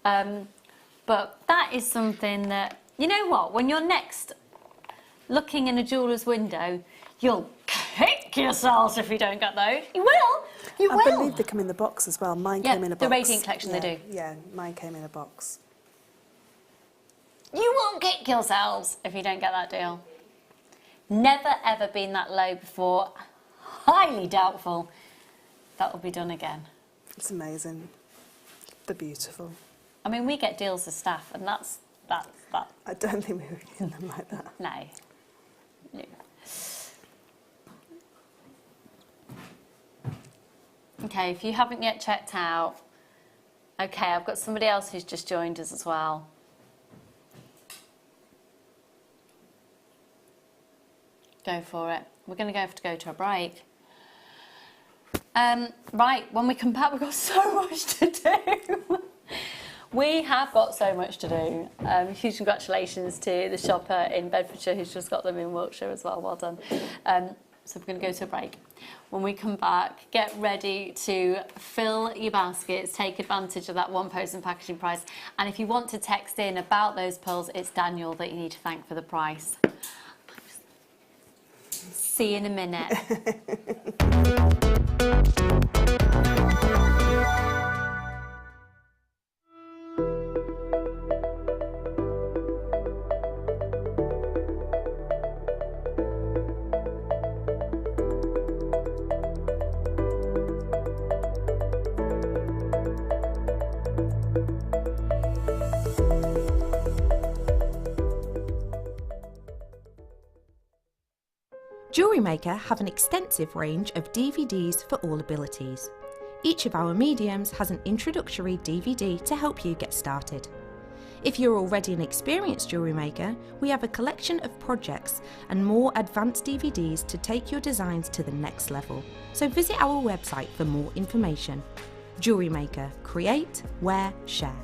But that is something that, you know what, when you're next looking in a jeweller's window, you'll kick yourselves if you don't get those. You will. You will.
I believe they come in the box as well. Mine came in a box.
The Radiant collection, they do.
Yeah, mine came in a box.
You won't kick yourselves if you don't get that deal. Never ever been that low before. Highly doubtful that will be done again.
It's amazing. They're beautiful.
I mean, we get deals as staff, and that's that.
I don't think we would get them like that.
No. Okay, if you haven't yet checked out, okay, I've got somebody else who's just joined us as well. Go for it. We're going to have to go to a break. Right, when we come back, we've got so much to do. We have got so much to do. Huge congratulations to the shopper in Bedfordshire who's just got them in Wiltshire as well. Well done. So we're going to go to a break. When we come back, get ready to fill your baskets, take advantage of that one post and packaging price. And if you want to text in about those pearls, it's Daniel that you need to thank for the price. See you in a minute.
Jewellery Maker have an extensive range of DVDs for all abilities. Each of our mediums has an introductory DVD to help you get started. If you're already an experienced jewellery maker, we have a collection of projects and more advanced DVDs to take your designs to the next level. So visit our website for more information. Jewellery Maker, create, wear, share.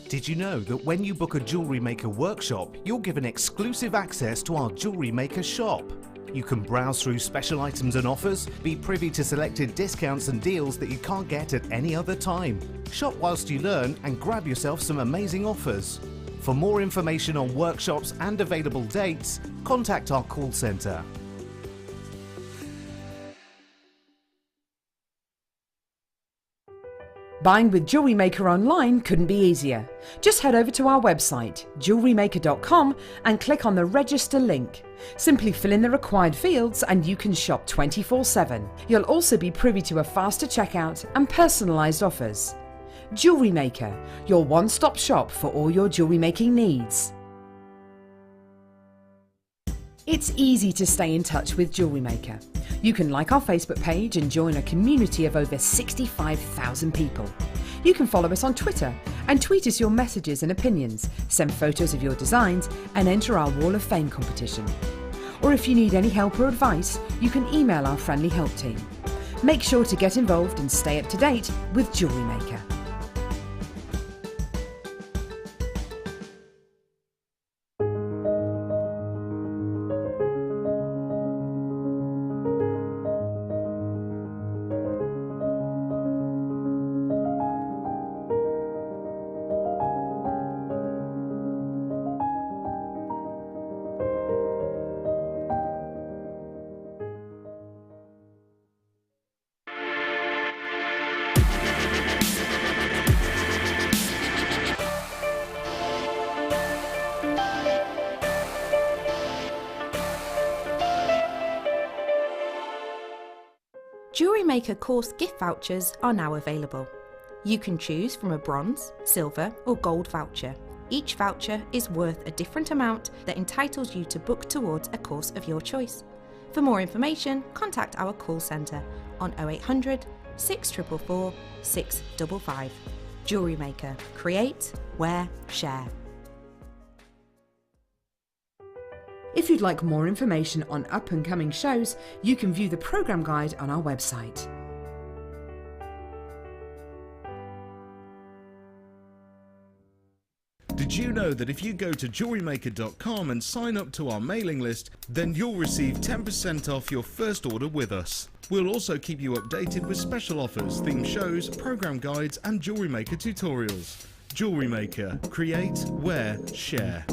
Did you know that when you book a Jewellery Maker workshop, you're given exclusive access to our Jewellery Maker shop? You can browse through special items and offers, be privy to selected discounts and deals that you can't get at any other time. Shop whilst you learn and grab yourself some amazing offers. For more information on workshops and available dates, contact our call centre.
Buying with Jewellery Maker online couldn't be easier. Just head over to our website, JewelleryMaker.com, and click on the register link. Simply fill in the required fields and you can shop 24/7. You'll also be privy to a faster checkout and personalised offers. Jewellery Maker, your one-stop shop for all your jewellery making needs. It's easy to stay in touch with Jewellery Maker. You can like our Facebook page and join a community of over 65,000 people. You can follow us on Twitter and tweet us your messages and opinions, send photos of your designs and enter our Wall of Fame competition. Or if you need any help or advice, you can email our friendly help team. Make sure to get involved and stay up to date with Jewellery Maker.
Jewellery Maker course gift vouchers are now available. You can choose from a bronze, silver or gold voucher. Each voucher is worth a different amount that entitles you to book towards a course of your choice. For more information, contact our call centre on 0800 644 655. Jewellery Maker. Create, wear, share.
If you'd like more information on up-and-coming shows, you can view the programme guide on our website.
Did you know that if you go to JewelleryMaker.com and sign up to our mailing list, then you'll receive 10% off your first order with us. We'll also keep you updated with special offers, theme shows, programme guides and Jewellery Maker tutorials. Jewellery Maker. Create, wear, share.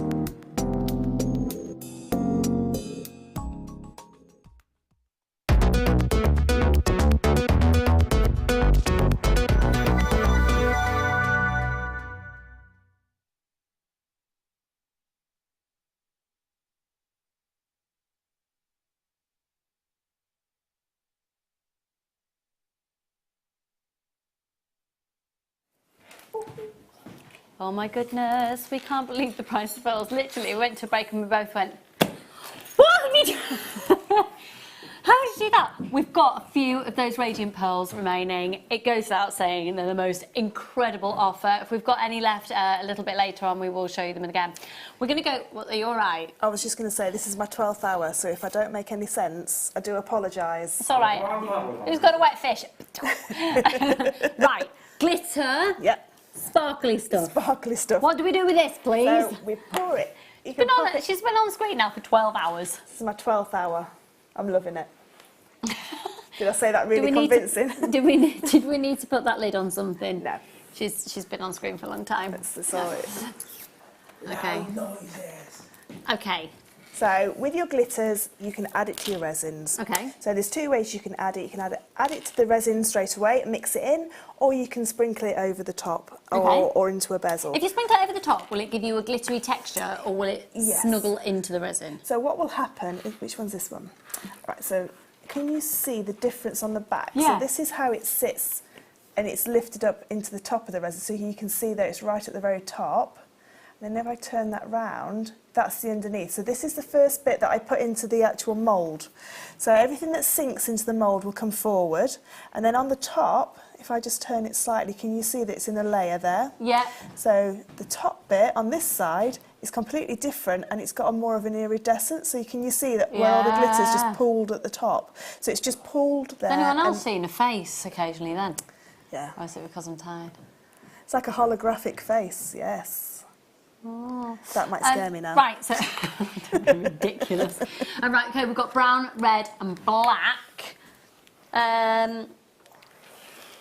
Oh my goodness, we can't believe the price of pearls. Literally, we went to break and we both went, what have you done? How did you do that? We've got a few of those radiant pearls remaining. It goes without saying they're the most incredible offer. If we've got any left a little bit later on, we will show you them again. We're going to go, are you all right?
I was just going to say, this is my 12th hour, so if I don't make any sense, I do apologise.
It's all right. Who's got a wet fish? Right, glitter.
Yep.
Sparkly stuff.
Sparkly stuff.
What do we do with this, please?
So we pour it.
She's been on screen now for 12 hours.
This is my 12th hour. I'm loving it. Did I say that really convincing?
Did we need to put that lid on something?
No.
She's been on screen for a long time.
That's all it is.
Okay. Okay.
So with your glitters, you can add it to your resins.
Okay.
So there's two ways you can add it. You can add it to the resin straight away, mix it in, or you can sprinkle it over the top or into a bezel.
If you sprinkle it over the top, will it give you a glittery texture or will it snuggle into the resin?
So what will happen, which one's this one? Right, so can you see the difference on the back?
Yeah.
So this is how it sits and it's lifted up into the top of the resin. So you can see that it's right at the very top. And then if I turn that round, that's the underneath. So this is the first bit that I put into the actual mould. So everything that sinks into the mould will come forward. And then on the top, if I just turn it slightly, can you see that it's in a layer there?
Yeah.
So the top bit on this side is completely different and it's got a more of an iridescent. So can you see that where all the glitter is just pooled at the top? So it's just pooled there.
Has anyone else seen a face occasionally then?
Yeah.
Or is it because I'm tired?
It's like a holographic face, yes.
Oh.
That might scare me now.
Right, so ridiculous. Right, okay, we've got brown, red, and black.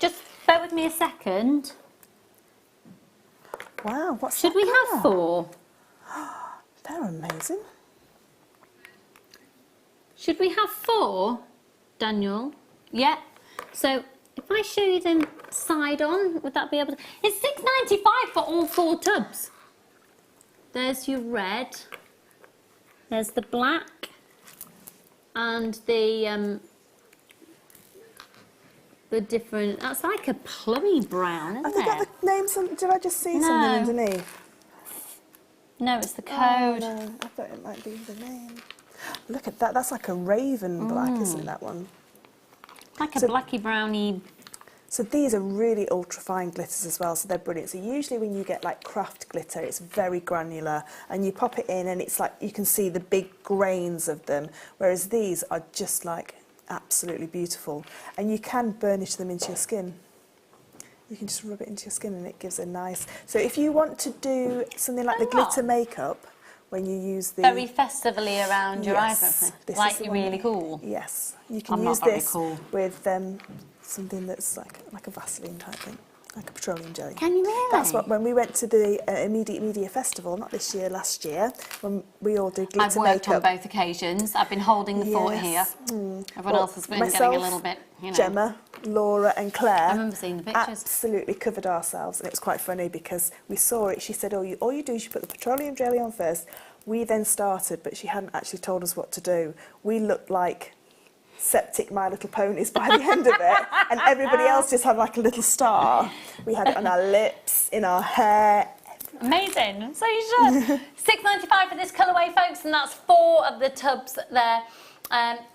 Just bear with me a second.
Wow, what's
Should
that
we
colour?
have 4?
They're amazing.
Should we have 4, Daniel? Yeah. So if I show you them side on, would that be able to? It's £6.95 for all 4 tubs. There's your red. There's the black, and the different. That's like a plummy brown, isn't
Have they got
it?
the names? Did I just see
No.
something underneath?
No, it's the
Oh,
code.
no, I thought it might be the name. Look at that. That's like a raven black, isn't it, that one?
Like a blacky browny.
So these are really ultra fine glitters as well, so they're brilliant. So usually when you get like craft glitter, it's very granular, and you pop it in and it's like you can see the big grains of them, whereas these are just like absolutely beautiful. And you can burnish them into your skin. You can just rub it into your skin and it gives a nice... So if you want to do something like the glitter makeup, when you use the...
Very festively around your eyes, like you're really cool.
Yes, you can
I'm
use
not very
this
cool.
with something that's like a Vaseline type thing, like a petroleum jelly.
Can you really?
That's what, when we went to the Immediate Media Festival, not this year, last year, when we all did glitter
I've worked
makeup.
on both occasions. I've been holding the fort here. Everyone else has been getting a little bit, you know.
Gemma, Laura and Claire.
I remember seeing the pictures.
Absolutely covered ourselves, and it was quite funny because we saw it. She said, all you do is you put the petroleum jelly on first. We then started, but she hadn't actually told us what to do. We looked like septic My Little Ponies by the end of it, and everybody else just had like a little star. We had it on our lips, in our hair.
Amazing. So you should. £6.95 for this colourway, folks, and that's 4 of the tubs there.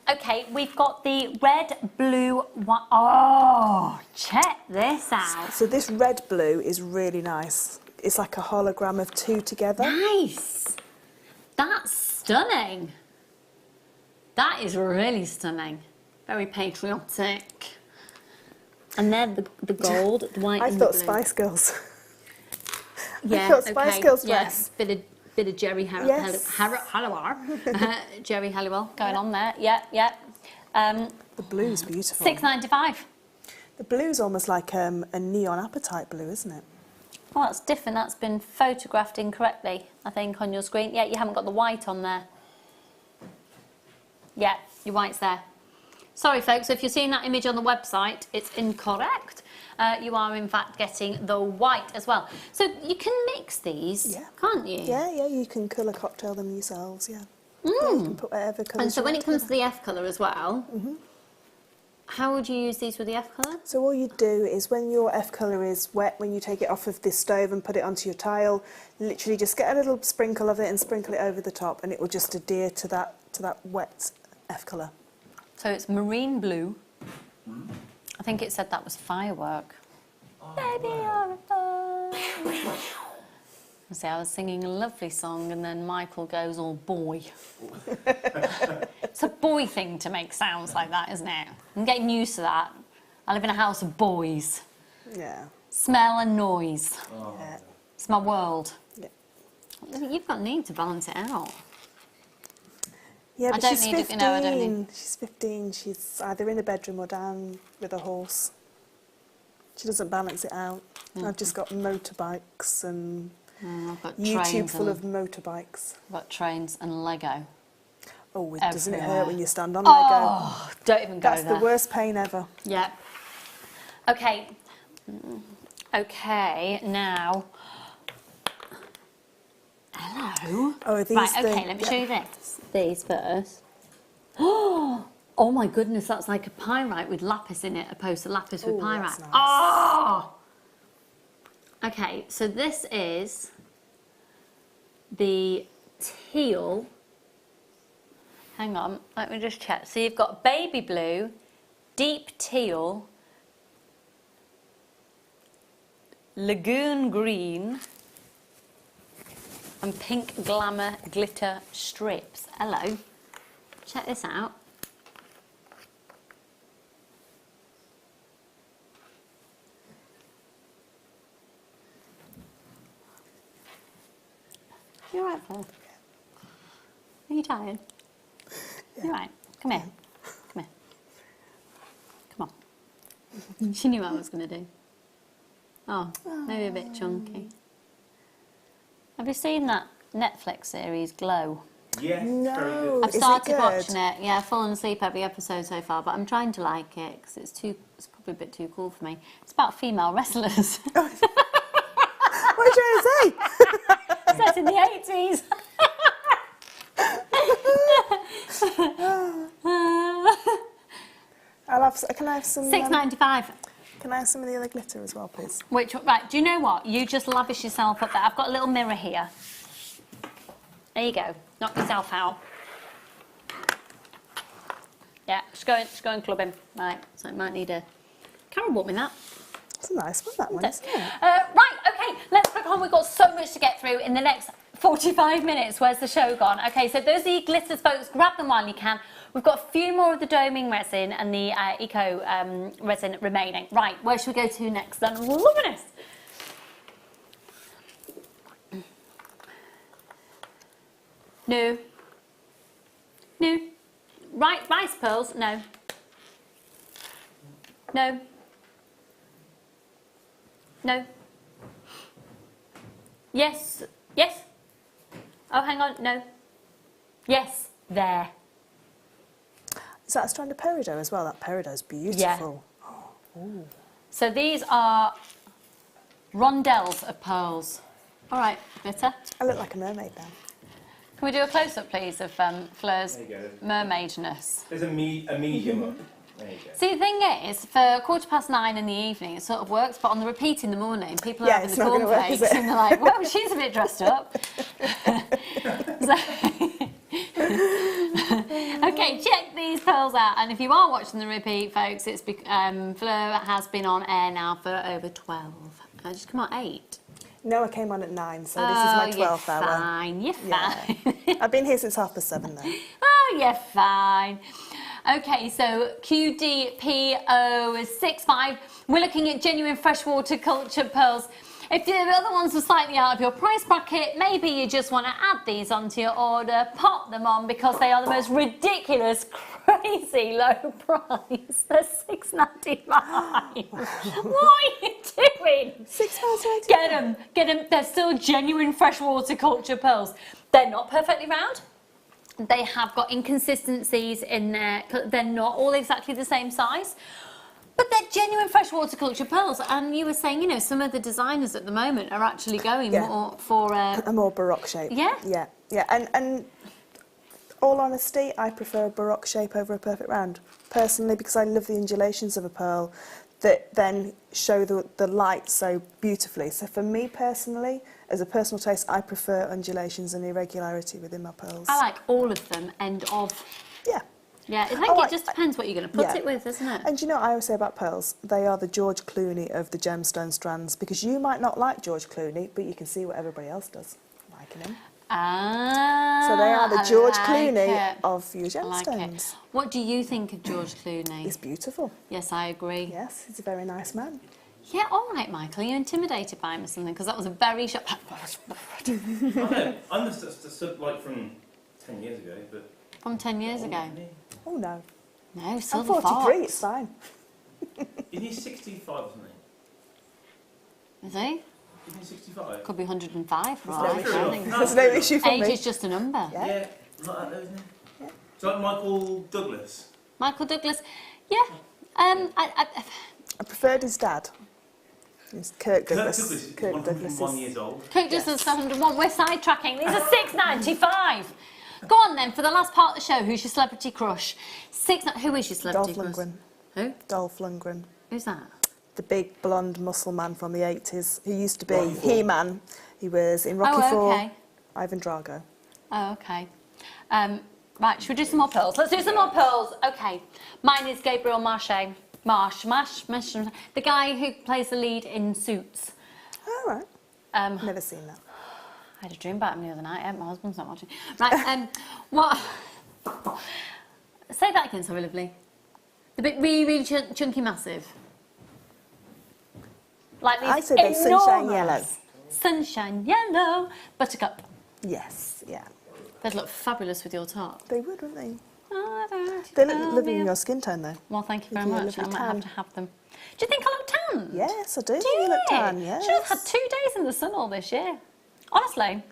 Okay, we've got the red, blue, white. Oh, check this out.
So this red blue is really nice. It's like a hologram of 2 together.
Nice. That's stunning. That is really stunning. Very patriotic. And then the gold, the white,
I
and the
thought
blue.
Spice Girls.
Yeah,
I thought Spice Girls dress.
Yeah, bit of Jerry
Yes.
Halliwell. Jerry Halliwell going on there. Yeah.
The blue's beautiful.
£6.95.
The blue's almost like a neon apatite blue, isn't it?
Well, that's different. That's been photographed incorrectly, I think, on your screen. Yeah, you haven't got the white on there. Yeah, your white's there. Sorry, folks, if you're seeing that image on the website, it's incorrect. You are, in fact, getting the white as well. So you can mix these, can't you?
Yeah, you can colour cocktail them yourselves, yeah. Yeah, you can put whatever colours.
And so
you
when
want
it comes to
together.
the F colour as well, how would you use these with the F colour?
So all you do is when your F colour is wet, when you take it off of this stove and put it onto your tile, literally just get a little sprinkle of it and sprinkle it over the top, and it will just adhere to that wet F colour.
So it's marine blue. I think it said that was firework. Baby, you're a fire. See, I was singing a lovely song and then Michael goes all boy. It's a boy thing to make sounds like that, isn't it? I'm getting used to that. I live in a house of boys.
Yeah.
Smell and noise.
Yeah.
It's my world.
Yeah.
You've got need to balance it out.
Yeah, but
I don't
she's
need
15.
it, no, I don't need.
She's 15. She's either in the bedroom or down with a horse. She doesn't balance it out. I've just got motorbikes and
I've got
YouTube
trains
full
and,
of motorbikes.
I've got trains and Lego.
Oh, doesn't it hurt
Everywhere.
when you stand on Lego?
Oh, don't even go
That's
there.
the worst pain ever.
Yeah. Okay. Okay, now. Hello.
Oh, are these
Right,
the...
okay, let me show you this. These first. Oh my goodness, that's like a pyrite with lapis in it, opposed to lapis with
Ooh,
pyrite.
that's nice.
Oh! Okay, so this is the teal. Hang on, let me just check. So you've got baby blue, deep teal, lagoon green, and pink glamour glitter strips. Hello. Check this out. You're right, Fleur. Are you tired?
Yeah.
You're right. Come here. Come here. Come on. She knew what I was going to do. Oh, maybe a bit chunky. Have you seen that Netflix series, Glow?
Yes,
No.
very good.
I've
Is it
started
good?
watching it. Yeah, I've fallen asleep every episode so far, but I'm trying to like it because it's probably a bit too cool for me. It's about female wrestlers.
What are you trying to say?
Set in the 80s.
Can I have some?
£6.95.
Can I have some of the other glitter as well, please?
Right, do you know what? You just lavish yourself up there. I've got a little mirror here. There you go. Knock yourself out. Yeah, just go and club him. Right, so I might need a... Karen bought me that.
It's a nice one, that one, isn't it?
Right, okay, let's crack on. We've got so much to get through in the next 45 minutes. Where's the show gone? Okay, so those are your glitters, folks. Grab them while you can. We've got a few more of the doming resin and the eco resin remaining. Right, where should we go to next then? Luminous! No. No. Right, rice pearls? No. No. No. Yes. Yes. Oh, hang on. No. Yes. There.
Is that a strand of peridot as well? That peridot's beautiful.
Yeah. So these are rondelles of pearls. All right, glitter.
I look like a mermaid now.
Can we do a close-up, please, of Fleur's mermaidness?
There's a medium up. There you go.
See, the thing is, for 9:15 in the evening, it sort of works, but on the repeat in the morning, people are having the cornflakes and they're like, well, she's a bit dressed up. Okay, check these pearls out. And if you are watching the repeat, folks, it's Fleur has been on air now for over 12. Just come on, 8.
No, I came on at 9, so this is my 12th hour.
You're fine.
I've been here since 7:30 though.
Oh, you're fine. Okay, so QDPO is 65. We're looking at genuine freshwater culture pearls. If the other ones are slightly out of your price bracket, maybe you just want to add these onto your order, pop them on because they are the most ridiculous, crazy low price. They're £6.95. What are you doing?
£6.95.
Get them. They're still genuine freshwater culture pearls. They're not perfectly round. They have got inconsistencies in there. They're not all exactly the same size. But they're genuine freshwater culture pearls. And you were saying, you know, some of the designers at the moment are actually going more for...
a more baroque shape.
Yeah?
Yeah, yeah. And all honesty, I prefer a baroque shape over a perfect round. Personally, because I love the undulations of a pearl that then show the light so beautifully. So for me personally, as a personal taste, I prefer undulations and irregularity within my pearls.
I like all of them, end of.
Yeah.
Yeah, I think it just depends what you're going to put it with, isn't it?
And you know what I always say about pearls? They are the George Clooney of the gemstone strands, because you might not like George Clooney, but you can see what everybody else does, liking him.
Ah,
so they are the George Clooney of your gemstones.
I like it. What do you think of George Clooney?
He's beautiful.
Yes, I agree.
Yes, he's a very nice man.
Yeah, all right, Michael. Are you intimidated by him or something? Because that was a very short...
I'm just like from 10 years ago, but...
From 10 years ago?
Oh, no.
No,
I'm
Silver
43,
Fox.
it's fine.
Isn't he 65 or something?
Is he?
Isn't he 65?
Could be 105 for all
no
I
issue.
think.
There's no issue for
Age
me.
is just a number.
Yeah, like that though, isn't it? Yeah. So like Michael Douglas?
Michael Douglas, yeah.
I preferred his dad. It's Kirk Douglas.
Kirk Douglas is 1 year old.
Kirk Douglas is 101. We're sidetracking. These are £6.95. Go on then, for the last part of the show, who's your celebrity crush? Who is your celebrity
Dolph
crush?
Lundgren.
Who?
Dolph Lundgren.
Who's that?
The big blonde muscle man from the 80s who used to be He-Man. He was in Rocky IV, Ivan Drago.
Oh, okay. Right, should we do some more pearls? Let's do some more pearls. Okay. Mine is Gabriel Marsh, the guy who plays the lead in Suits.
All right. Never seen that.
I had a dream about him the other night. My husband's not watching. Right, what... Say that again, sorry, lovely. The bit really, really chunky massive. Like these
I'd say they're sunshine yellow.
Sunshine yellow. Buttercup.
Yes, yeah.
They'd look fabulous with your top.
They would, wouldn't they?
Oh,
they look lovely in your skin tone, though.
Well, thank you very much. I might have to have them. Do you think I look tan?
Yes, I do. You look tan, yes.
Should have had 2 days in the sun all this year. Honestly.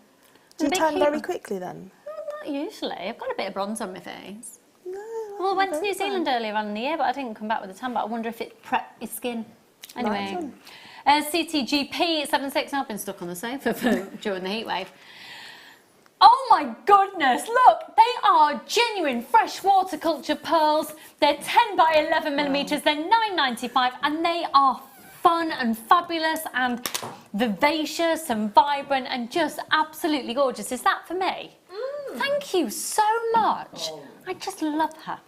Do you tan very quickly then?
Not usually. I've got a bit of bronze on my face.
No.
Well, I went to New Zealand earlier on in the year, but I didn't come back with a tan, but I wonder if it prepped your skin. Anyway. CTGP 76, I've been stuck on the sofa during the heat wave. Oh my goodness, look, they are genuine freshwater culture pearls. They're 10 by 11 millimetres, they're £9.95, and they are fun and fabulous and vivacious and vibrant and just absolutely gorgeous. Is that for me? Thank you so much. I just love her.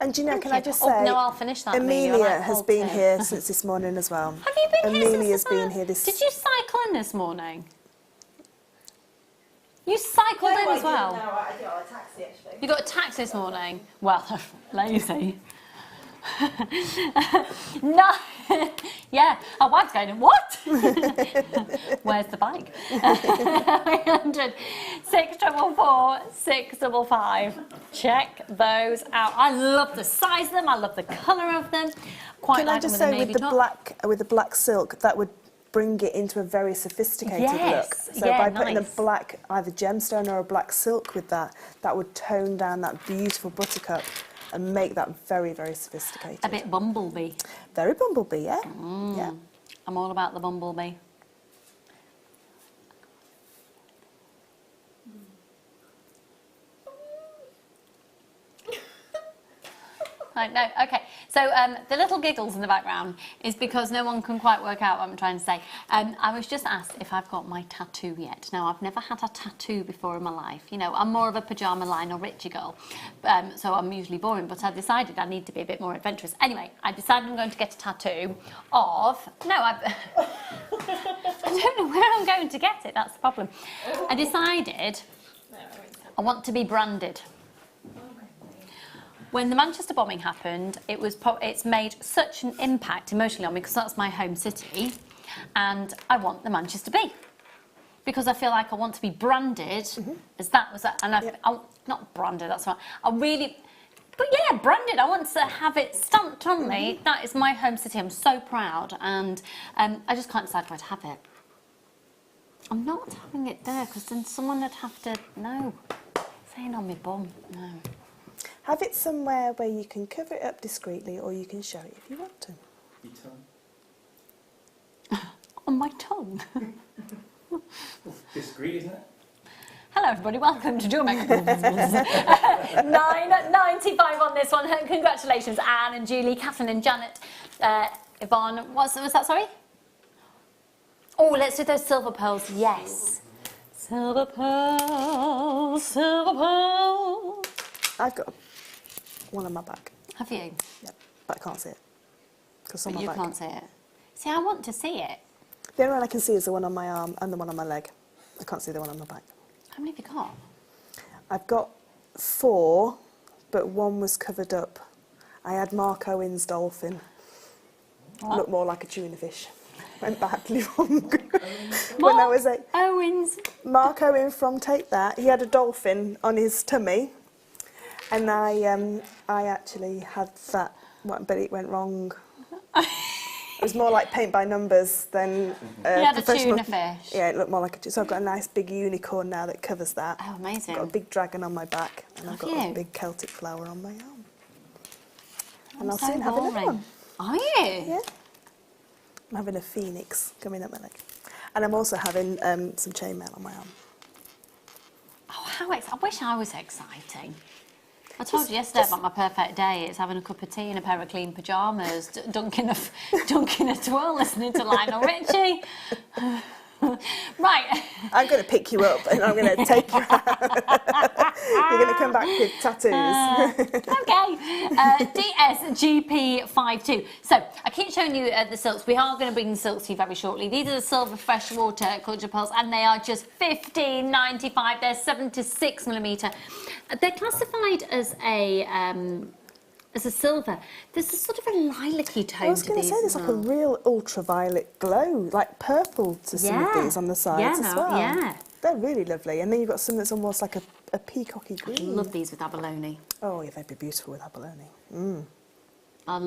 And do you know,
Thank
can
you.
I just say,
Oh, no, I'll finish that.
Amelia has been here since this morning as well.
Have you been here since
Amelia's been here this...
Did you cycle in this morning? You cycled in as well?
No, I got a taxi actually.
You got a taxi this morning? Well, lazy. No. Yeah, our wife's going, what? Where's the bike? 300 644 655. Check those out. I love the size of them. I love the colour of them. Quite
Can
like
I just
them
say,
with
with the black silk, that would bring it into a very sophisticated look. So
yeah,
by putting a
nice.
black, either gemstone or a black silk with that, that would tone down that beautiful buttercup and make that very, very sophisticated.
A bit bumblebee.
Very bumblebee, yeah. Yeah.
I'm all about the bumblebee. Right, no, okay. So the little giggles in the background is because no one can quite work out what I'm trying to say. I was just asked if I've got my tattoo yet. Now, I've never had a tattoo before in my life. You know, I'm more of a pyjama line or Richie girl, so I'm usually boring, but I decided I need to be a bit more adventurous. Anyway, I decided I'm going to get a tattoo of... No, I don't know where I'm going to get it, that's the problem. I decided I want to be branded. When the Manchester bombing happened, it's made such an impact emotionally on me because that's my home city, and I want the Manchester Bee because I feel like I want to be branded as that was, not branded. That's right. But yeah, branded. I want to have it stamped on me. That is my home city. I'm so proud, and I just can't decide where to have it. I'm not having it there because then someone would have to saying on my bum. No.
Have it somewhere where you can cover it up discreetly, or you can show it if you want to.
Your tongue.
On my tongue.
Discreet, isn't it?
Hello everybody, welcome to JewelleryMaker. £9.95 on this one. Congratulations, Anne and Julie, Catherine and Janet, Yvonne. Was that, sorry? Oh, let's do those silver pearls, yes. Silver pearls, silver pearls.
I've got one on my back.
Have you?
Yep, but I can't see it. Because
But you can't see it. See, I want to see it.
The only one I can see is the one on my arm and the one on my leg. I can't see the one on my back.
How many have you got?
I've got 4, but one was covered up. I had Mark Owen's dolphin.
What?
Looked more like a tuna fish. Went badly wrong. When I was 8.
Owens.
Mark Owen from Take That, he had a dolphin on his tummy, and I actually had that, but it went wrong. It was more like paint by numbers than
had a
professional.
tuna fish.
Yeah, it looked more like a tuna. So I've got a nice big unicorn now that covers that.
Oh, amazing.
I've got a big dragon on my back, and I've got
you?
a big Celtic flower on my arm. And
I'm
I'll
so
soon have another
boring.
one.
Are you?
Yeah. I'm having a phoenix coming up my leg. And I'm also having some chainmail on my arm.
Oh, I wish I was exciting. I told you yesterday about my perfect day. It's having a cup of tea in a pair of clean pyjamas, dunking a twirl, listening to Lionel Richie. Right.
I'm going to pick you up and I'm going to take you out. You're going to come back with tattoos.
Okay. DSGP52. So, I keep showing you the silks. We are going to bring the silks to you very shortly. These are the silver freshwater culture pearls, and they are just $15.95. They're 76mm. They're classified as a silver. There's a sort of a lilac-y tone to these.
I was going to say, there's like a real ultraviolet glow, like purple to some of these on the sides as well.
Yeah.
They're really lovely. And then you've got some that's almost like a peacocky green.
I love these with abalone.
Oh, yeah, they'd be beautiful with abalone.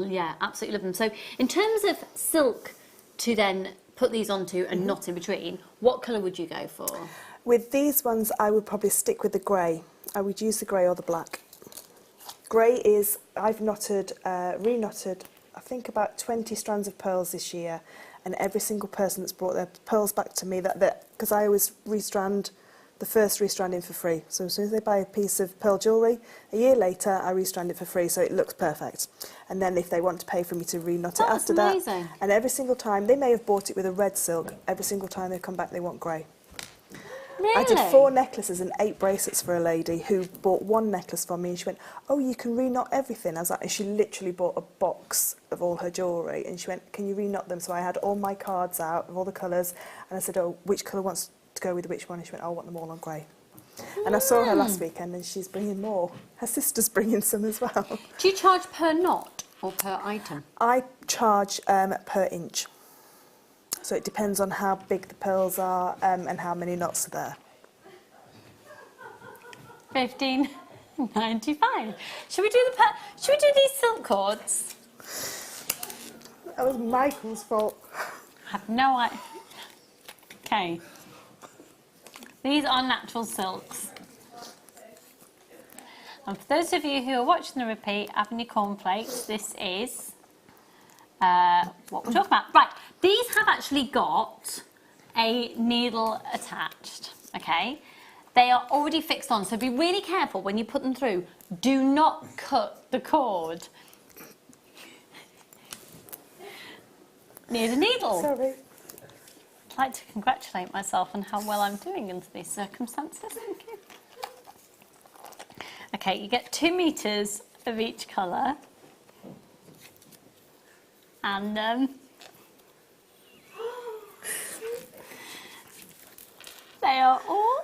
Yeah, absolutely love them. So, in terms of silk to then put these onto and not in between, what colour would you go for?
With these ones, I would probably stick with the grey. I would use the grey or the black. Grey is, I've knotted, re-knotted, I think about 20 strands of pearls this year, and every single person that's brought their pearls back to me, because I always restrand, the first restranding for free. So as soon as they buy a piece of pearl jewellery, a year later I restrand it for free, so it looks perfect. And then if they want to pay for me to re-knot it after that, and every single time, they may have bought it with a red silk, every single time they come back they want grey.
Really?
I did 4 necklaces and 8 bracelets for a lady who bought 1 necklace from me, and she went, oh, you can re-knot everything. I was like, and she literally bought a box of all her jewellery, and she went, can you re-knot them? So I had all my cards out of all the colours, and I said, oh, which colour wants to go with which one? And she went, oh, I want them all on grey. And I saw her last weekend, and she's bringing more. Her sister's bringing some as well.
Do you charge per knot or per item?
I charge per inch. So it depends on how big the pearls are and how many knots are there.
$15.95. Should we do these silk cords?
That was Michael's fault.
I have no idea. Okay. These are natural silks. And for those of you who are watching the repeat, having your cornflakes, this is what we're talking about. Right, these have actually got a needle attached, okay? They are already fixed on, so be really careful when you put them through. Do not cut the cord near the needle.
Sorry.
I'd like to congratulate myself on how well I'm doing under these circumstances. Thank you. Okay, you get 2 meters of each colour. And they are all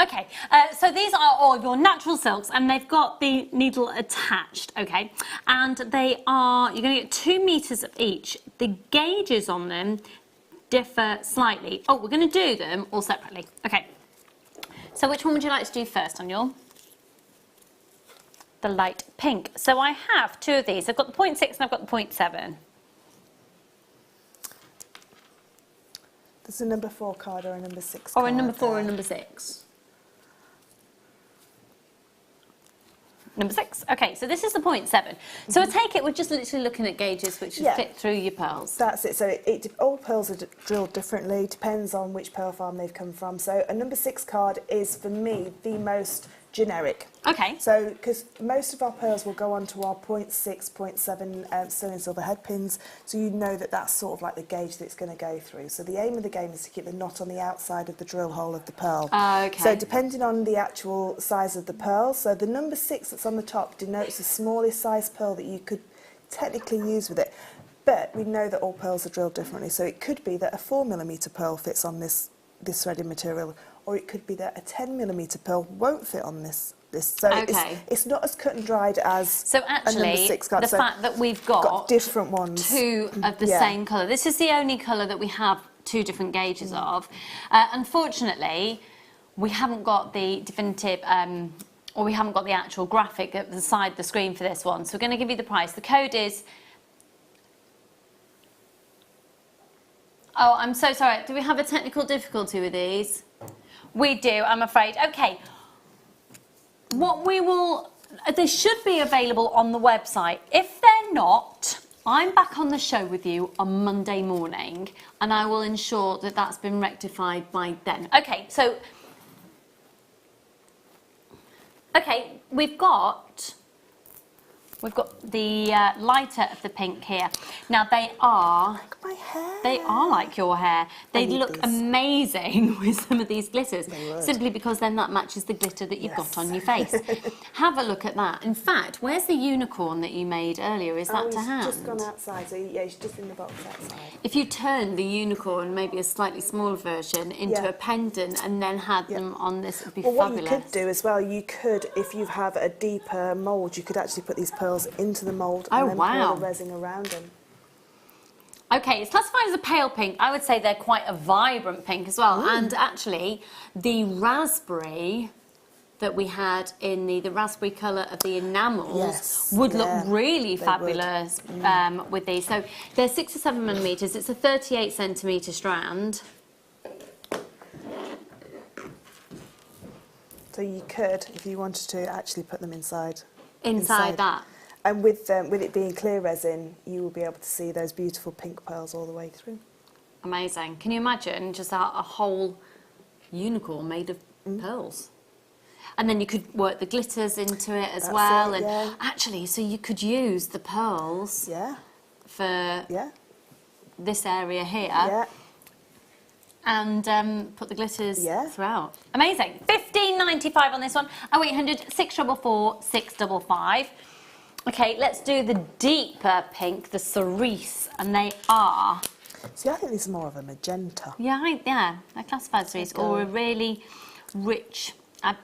okay, so these are all your natural silks, and they've got the needle attached, okay? And they are, you're going to get 2 meters of each. The gauges on them differ slightly. Oh, we're going to do them all separately. Okay, so which one would you like to do first, Daniel? The light pink. So I have 2 of these. I've got the 0.6 and I've got the 0.7.
There's a number 4 card or a number 6 card.
Or a number 4 or a number 6. Number 6. Okay, so this is the 0.7. So I take it we're just literally looking at gauges which fit through your pearls.
That's it. So all pearls are drilled differently, depends on which pearl farm they've come from. So a number 6 card is, for me, the most generic.
Okay.
So, because most of our pearls will go on to our 0.6, 0.7 sterling silver head pins, so you know that that's sort of like the gauge that it's going to go through. So the aim of the game is to keep the knot on the outside of the drill hole of the pearl.
Okay.
So depending on the actual size of the pearl, so the number 6 that's on the top denotes the smallest size pearl that you could technically use with it. But we know that all pearls are drilled differently, so it could be that a 4mm pearl fits on this threaded material, or it could be that a 10mm pearl won't fit on this. So it's not as cut and dried as
so actually,
a number 6 card.
The fact that we've got
different ones, 2
of the same colour. This is the only colour that we have 2 different gauges of. Unfortunately, we haven't got the definitive, or we haven't got the actual graphic at the side of the screen for this one. So we're going to give you the price. The code is... Oh, I'm so sorry. Do we have a technical difficulty with these? We do, I'm afraid. Okay. What we will... They should be available on the website. If they're not, I'm back on the show with you on Monday morning, and I will ensure that that's been rectified by then. Okay, so... Okay, we've got We've got the lighter of the pink here. Now they are...
Look at my hair.
They are like your hair. They look
these.
amazing with some of these glitters.
They would.
Simply because then that matches the glitter that you've got on your face. Have a look at that. In fact, where's the unicorn that you made earlier? Is that to hand?
He's just gone outside, so yeah, he's just in the box outside.
If you turned the unicorn, maybe a slightly smaller version, into a pendant and then had them on this, it would be fabulous.
What you could do as well, you could, if you have a deeper mould, you could actually put these pearls into the mould and then pour the resin around them.
Okay, it's classified as a pale pink. I would say they're quite a vibrant pink as well. And actually, the raspberry that we had in the raspberry colour of the enamels would look really fabulous with these. So they're 6 to 7 millimetres. It's a 38 centimetre strand.
So you could, if you wanted to, actually put them inside.
Inside that.
And with it being clear resin, you will be able to see those beautiful pink pearls all the way through.
Amazing. Can you imagine just a whole unicorn made of pearls? And then you could work the glitters into it as well. And actually, so you could use the pearls for this area here. And put the glitters throughout. Amazing. $15.95 on this one. 0800 644 655. Okay, let's do the deeper pink, the cerise, and they are...
See, I think this is more of a magenta.
Yeah, they're classified as cerise, or a really rich... I've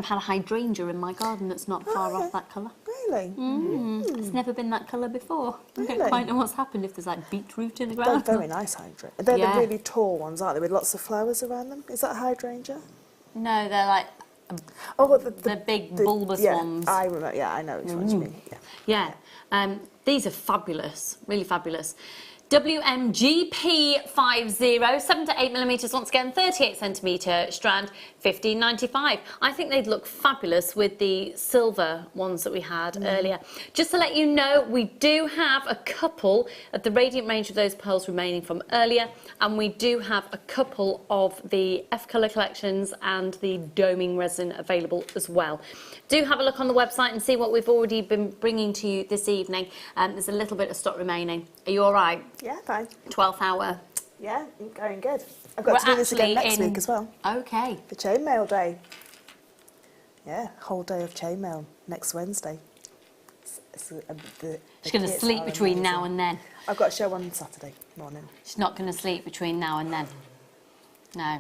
had a hydrangea in my garden that's not far off that colour.
Really?
It's never been that colour before.
Really?
I don't quite know what's happened if there's like beetroot in the ground.
They're very nice hydrangea. They're the really tall ones, aren't they, with lots of flowers around them? Is that a hydrangea?
No, they're like... the big bulbous ones.
I remember. Yeah, I know which ones you mean.
Yeah. These are fabulous, really fabulous. WMGP 50, 7 to 8 millimetres, once again, 38 centimetre strand, $15.95. I think they'd look fabulous with the silver ones that we had earlier. Just to let you know, we do have a couple of the radiant range of those pearls remaining from earlier, and we do have a couple of the F colour collections and the doming resin available as well. Do have a look on the website and see what we've already been bringing to you this evening. There's a little bit of stock remaining. Are you all right?
Yeah, fine.
12th hour.
Yeah, going good. I've got to do this again next week as well.
Okay.
For chainmail day. Yeah, whole day of chainmail next Wednesday.
She's going to sleep between now and then.
I've got a show on Saturday morning.
She's not going to sleep between now and then. No.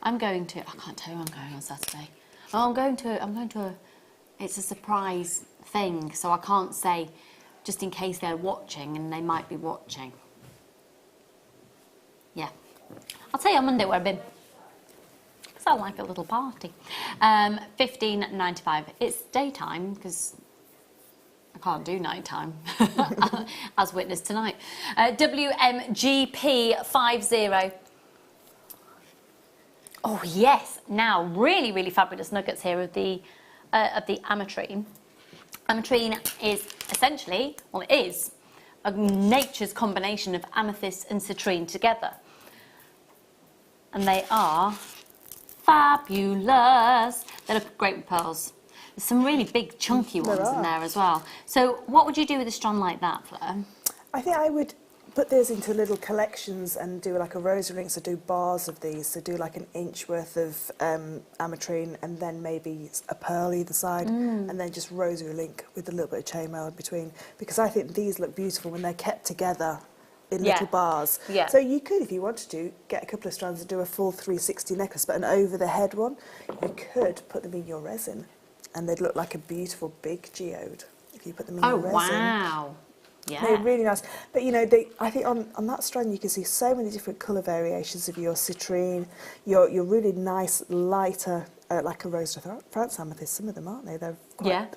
I'm going to... I can't tell you I'm going on Saturday. Oh, I'm going to... It's a surprise thing, so I can't say just in case they're watching, and they might be watching. Yeah. I'll tell you on Monday where I've been. Sounds like a little party. $15.95. It's daytime, because I can't do nighttime, as witnessed tonight. WMGP 50. Oh, yes. Now, really, really fabulous nuggets here of the ametrine. Ametrine is essentially, well, it is a nature's combination of amethyst and citrine together. And they are fabulous. They look great with pearls. There's some really big, chunky ones in there as well. So what would you do with a strand like that, Fleur?
I think I would put these into little collections and do like a rosary link, so do bars of these, so do like an inch worth of ametrine and then maybe a pearl either side, and then just rosary link with a little bit of chainmail in between, because I think these look beautiful when they're kept together in little bars. So you could, if you wanted to, get a couple of strands and do a full 360 necklace, but an over the head one. You could put them in your resin and they'd look like a beautiful big geode if you put them in your resin.
Oh wow. Yeah.
They're really nice. But, you know, I think on that strand you can see so many different colour variations of your citrine, your really nice, lighter, like a rose de France amethyst, some of them, aren't they? They're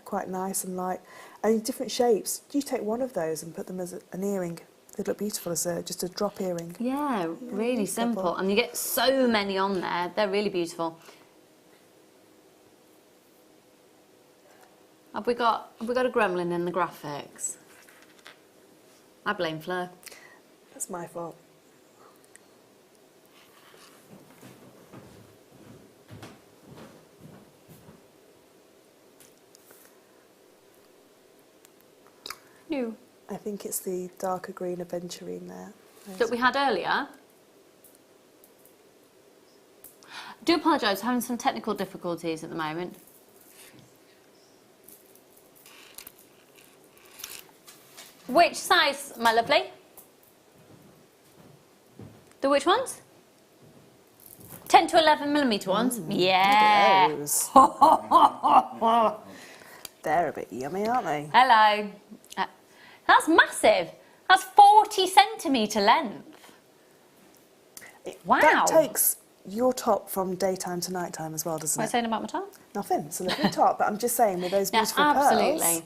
quite nice and light. And in different shapes. You take one of those and put them as an earring. They'd look beautiful as just a drop earring.
Yeah, really simple. And you get so many on there. They're really beautiful. Have we got a gremlin in the graphics? I blame Fleur.
That's my fault.
No.
I think it's the darker green aventurine there.
That we had earlier. Do apologise, having some technical difficulties at the moment. Which size, my lovely? The which ones? 10 to 11 millimetre ones? Yeah.
Those. They're a bit yummy, aren't they?
Hello. That's massive. That's 40 centimetre length. Wow.
That takes your top from daytime to nighttime as well, doesn't
What are you
it?
saying about my top?
Nothing. It's a lovely top, but I'm just saying with those
Yeah,
beautiful
absolutely.
pearls,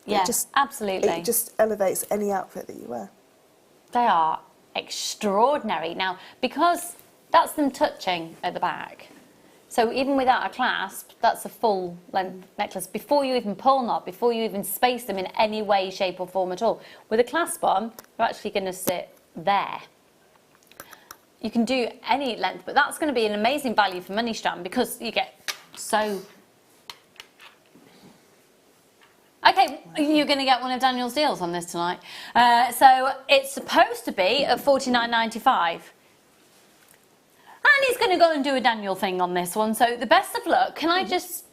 Yeah,
just-
absolutely.
it just elevates any outfit that you wear.
They are extraordinary. Now, because that's them touching at the back, so even without a clasp, that's a full length necklace. Before you even pull knot, before you even space them in any way, shape or form at all. With a clasp on, you're actually going to sit there. You can do any length, but that's going to be an amazing value for money, Strand, because you get so... Okay, you're going to get one of Daniel's deals on this tonight. So it's supposed to be at $49.95. And he's going to go and do a Daniel thing on this one. So the best of luck. Can I just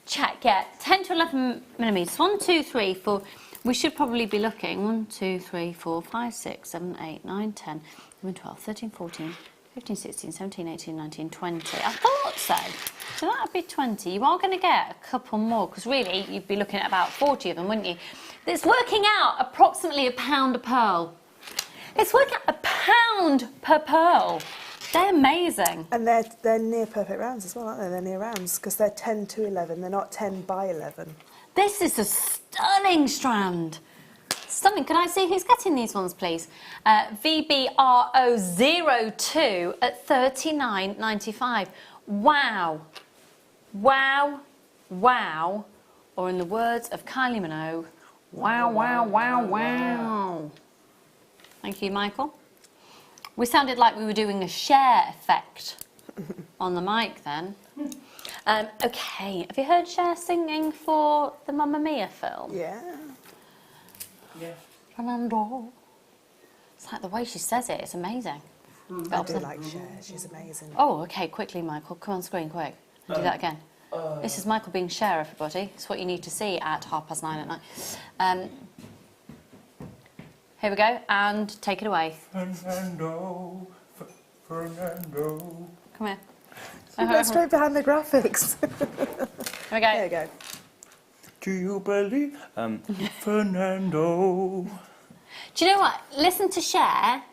check? Yeah, 10 to 11 millimetres. 1, 2, 3, 4. We should probably be looking. 1, 2, 3, 4, 5, 6, 7, 8, 9, 10, 11, 12, 13, 14, 15, 16, 17, 18, 19, 20. I thought so. So that would be 20. You are going to get a couple more, because really you'd be looking at about 40 of them, wouldn't you? It's working out approximately £1 a pearl. It's working out £1 per pearl. They're amazing.
And they're near perfect rounds as well, aren't they? They're near rounds because they're 10 to 11. They're not 10 by 11.
This is a stunning strand. Stunning. Can I see who's getting these ones, please? VBRO02 at $39.95. Wow. Wow. Wow. Or in the words of Kylie Minogue, wow, wow, wow, wow. Thank you, Michael. We sounded like we were doing a share effect on the mic then. Okay, have you heard Cher singing for the Mamma Mia film?
Yeah.
Yeah.
Fernando. It's like the way she says it, it's amazing.
I do like Cher. She's amazing.
Oh, okay, quickly, Michael. Come on screen, quick. Do that again. This is Michael being Cher, everybody. It's what you need to see at 9:30 at night. Here we go, and take it away.
Fernando.
Come here.
You go straight behind the graphics.
Here we go.
There you go.
Do you believe Fernando?
Do you know what? Listen to Cher,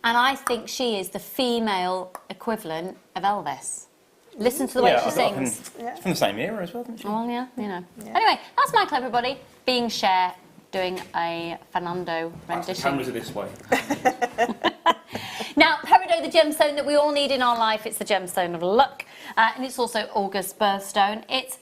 and I think she is the female equivalent of Elvis. Listen to the way she sings.
It's from the same era as well, isn't she?
Oh, yeah, you know. Yeah. Anyway, that's Michael, everybody, being Cher, doing a Fernando rendition.
The cameras are this way.
Now, peridot, the gemstone that we all need in our life, it's the gemstone of luck, and it's also August's birthstone. This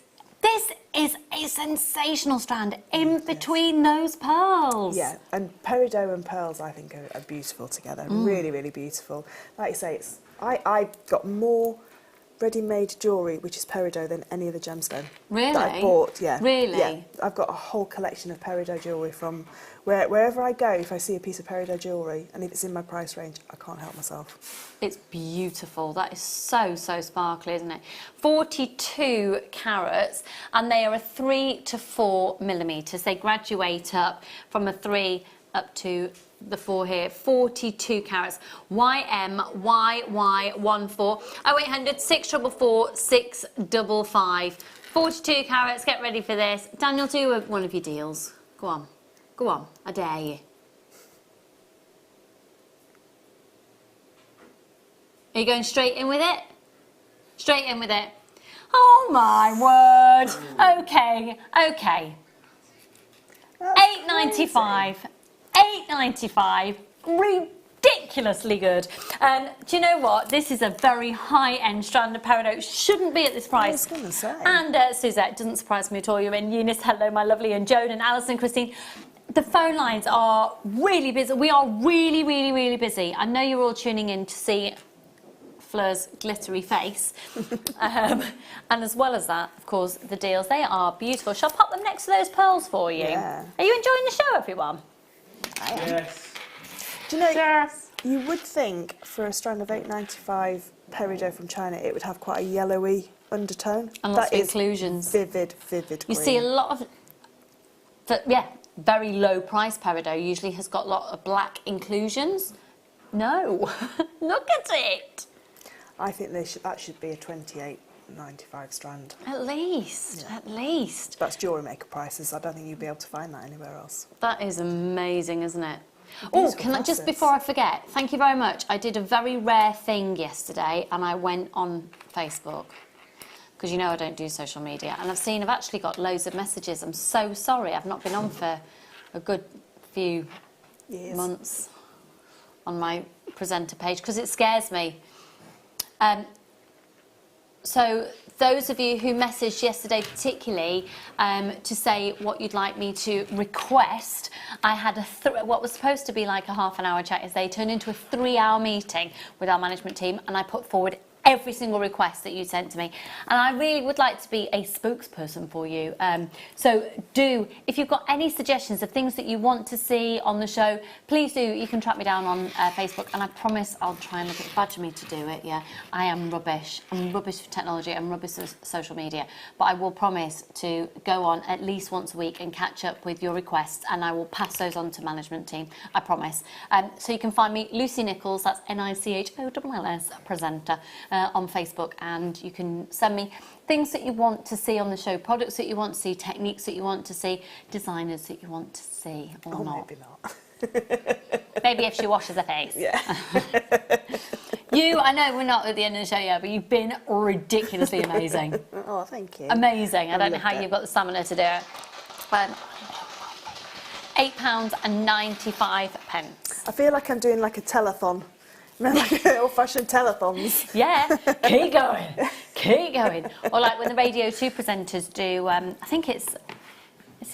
is a sensational strand in between those pearls.
Yeah, and peridot and pearls I think are beautiful together. Really, really beautiful. Like you say, I got more ready-made jewellery, which is peridot, than any other gemstone
Really?
that I bought. Yeah,
Really?
Yeah, I've got a whole collection of peridot jewellery from wherever I go. If I see a piece of peridot jewellery, and if it's in my price range, I can't help myself.
It's beautiful. That is so, so sparkly, isn't it? 42 carats, and they are a 3 to 4 millimetres. They graduate up from a 3 up to the 4 here. 42 carats. YMYY14 0800 644 655. 42 carats. Get ready for this. Daniel, do one of your deals. Go on. Go on. I dare you. Are you going straight in with it? Straight in with it. Oh my word. Okay, okay. $8.95. $8.95. Ridiculously good. And do you know what? This is a very high-end strand of peridot. Shouldn't be at this price.
I was going to say.
And Suzette, doesn't surprise me at all. You're in. Eunice, hello, my lovely, and Joan and Alison, Christine. The phone lines are really busy. We are really, really, really busy. I know you're all tuning in to see Fleur's glittery face. And as well as that, of course, the deals, they are beautiful. Shall I pop them next to those pearls for you?
Yeah.
Are you enjoying the show, everyone?
I am.
Yes.
Do you know,
Yes.
you would think for a strand of 8.95 peridot from China, it would have quite a yellowy undertone.
And lots
That
of
is
inclusions.
Vivid
You
green.
see a lot of, very low price peridot usually has got a lot of black inclusions. No, look at it.
I think that should be a 28.95 strand.
At least,
Yeah.
at least.
That's Jewellery Maker prices. I don't think you'd be able to find that anywhere else.
That is amazing, isn't it? Oh,
Beautiful
can I just,
facets.
before I forget, thank you very much. I did a very rare thing yesterday and I went on Facebook. Because you know I don't do social media. And I've actually got loads of messages. I'm so sorry. I've not been on for a good few months on my presenter page because it scares me. So those of you who messaged yesterday particularly to say what you'd like me to request, I had what was supposed to be like a half an hour chat yesterday turned into a 3-hour meeting with our management team, and I put forward every single request that you sent to me, and I really would like to be a spokesperson for you. So if you've got any suggestions of things that you want to see on the show, please do. You can track me down on Facebook, and I promise I'll try and look at badger me to do it. Yeah, I am rubbish. I'm rubbish for technology. I'm rubbish for social media, but I will promise to go on at least once a week and catch up with your requests, and I will pass those on to management team. I promise. So you can find me Lucy Nicholls. That's Nicholls presenter. On Facebook, and you can send me things that you want to see on the show, products that you want to see, techniques that you want to see, designers that you want to see, or not.
Maybe not.
Maybe if she washes her face.
Yeah.
I know we're not at the end of the show yet, but you've been ridiculously amazing.
Oh, thank you.
Amazing. I don't know
loved
how
it.
you've got the stamina to do it. £8.95.
I feel like I'm doing like a telethon. Like old-fashioned telethons.
Yeah, keep going, keep going. Or like when the Radio 2 presenters do, I think is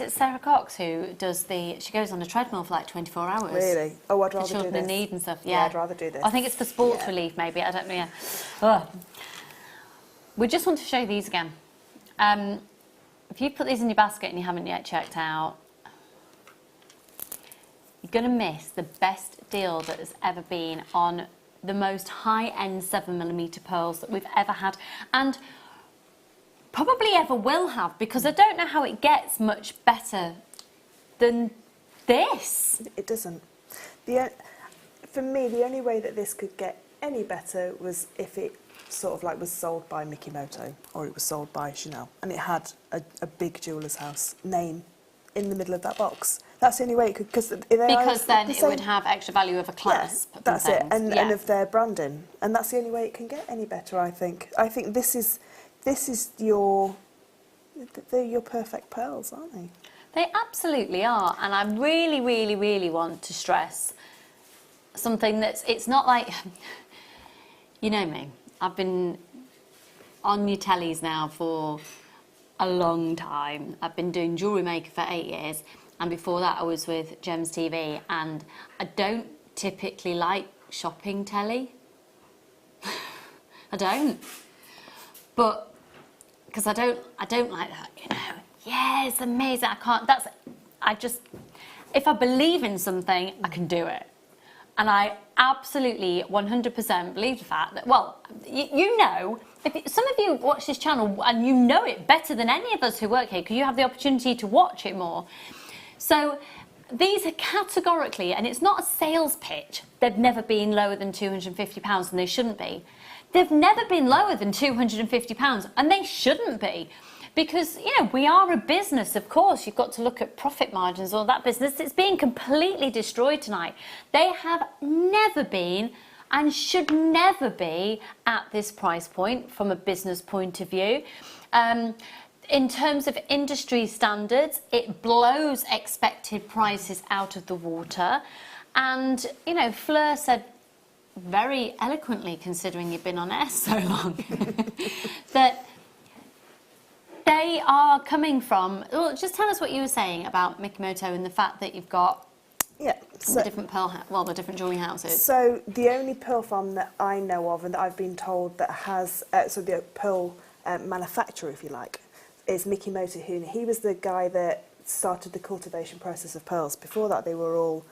it Sarah Cox who does she goes on a treadmill for like 24 hours.
Really? Oh, I'd
for
rather do
children
this.
in need and stuff.
Yeah,
Yeah,
I'd rather do this.
I think it's for sports relief maybe, I don't know. Yeah. Ugh. We just want to show you these again. If you put these in your basket and you haven't yet checked out, you're going to miss the best deal that has ever been on the most high-end 7mm pearls that we've ever had, and probably ever will have, because I don't know how it gets much better than this.
It doesn't. For me, the only way that this could get any better was if it sort of like was sold by Mikimoto or it was sold by Chanel and it had a big jeweller's house name in the middle of that box. That's the only way it could, because then
it would have extra value of a clasp.
Yeah, that's it, and
Yeah.
of their branding, and that's the only way it can get any better. I think this is they're your perfect pearls, aren't they?
They absolutely are, and I really, really, really want to stress something it's not like, you know me, I've been on your tellies now for a long time. I've been doing Jewellery Maker for 8 years, and before that I was with Gems TV, and I don't typically like shopping telly. I don't. But because I don't like that, you know. Yeah, it's amazing. If I believe in something, I can do it. And I absolutely 100% believe the fact that, well, you know, some of you watch this channel and you know it better than any of us who work here because you have the opportunity to watch it more. So these are categorically, and it's not a sales pitch, they've never been lower than £250, and they shouldn't be. They've never been lower than £250, and they shouldn't be. Because, you know, we are a business, of course. You've got to look at profit margins, all that business. It's being completely destroyed tonight. They have never been and should never be at this price point from a business point of view. In terms of industry standards, it blows expected prices out of the water. And, you know, Fleur said very eloquently, considering you've been on air so long, that they are coming from... Well, just tell us what you were saying about Mikimoto and the fact that you've got
Yeah.
The different the different jewellery houses.
So the only pearl farm that I know of and that I've been told that has, so the pearl manufacturer, if you like, is Nicholls. He was the guy that started the cultivation process of pearls. Before that, they were all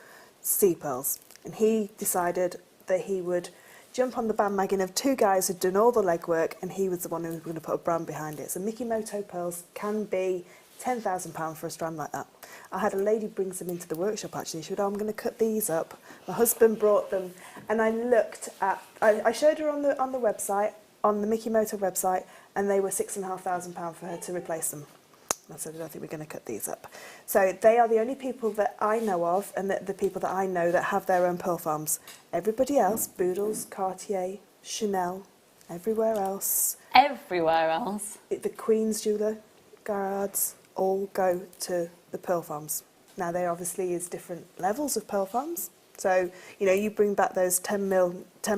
sea pearls. And he decided that he would jump on the bandwagon of two guys who'd done all the legwork, and he was the one who was going to put a brand behind it. So Nicholls pearls can be £10,000 for a strand like that. I had a lady bring some into the workshop actually. She said, "Oh, I'm going to cut these up." My husband brought them, and I looked at. I showed her on the website, on the Nicholls website, and they were £6,500 for her to replace them. And I said, "I don't think we're going to cut these up." So they are the only people that I know of, and the people that I know that have their own pearl farms. Everybody else, Boodles, Cartier, Chanel, everywhere else.
Everywhere else.
The Queen's jeweller, Garrard's, all go to the pearl farms. Now there obviously is different levels of pearl farms. So, you know, you bring back those 10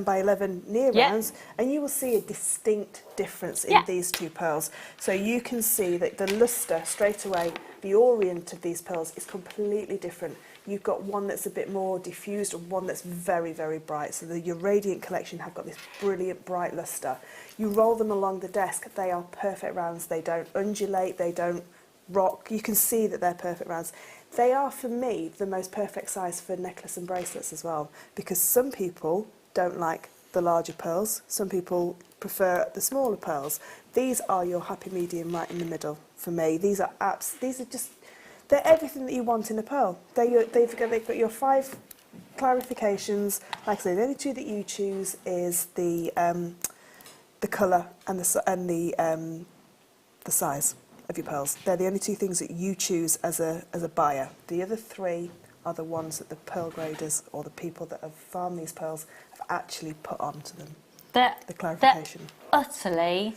by 11 near rounds, and you will see a distinct difference in these two pearls. So you can see that the lustre straight away, the orient of these pearls is completely different. You've got one that's a bit more diffused and one that's very, very bright. So your Radiant collection have got this brilliant bright lustre. You roll them along the desk, they are perfect rounds. They don't undulate, they don't rock. You can see that they're perfect rounds. They are, for me, the most perfect size for necklace and bracelets as well, because some people don't like the larger pearls. Some people prefer the smaller pearls. These are your happy medium right in the middle for me. These are just, they're everything that you want in a pearl. They've got your 5 clarifications. Like I say, the only 2 that you choose is the colour and the size of your pearls. They're the only 2 things that you choose as a buyer. The other 3 are the ones that the pearl graders or the people that have farmed these pearls have actually put onto them. The clarification.
They're utterly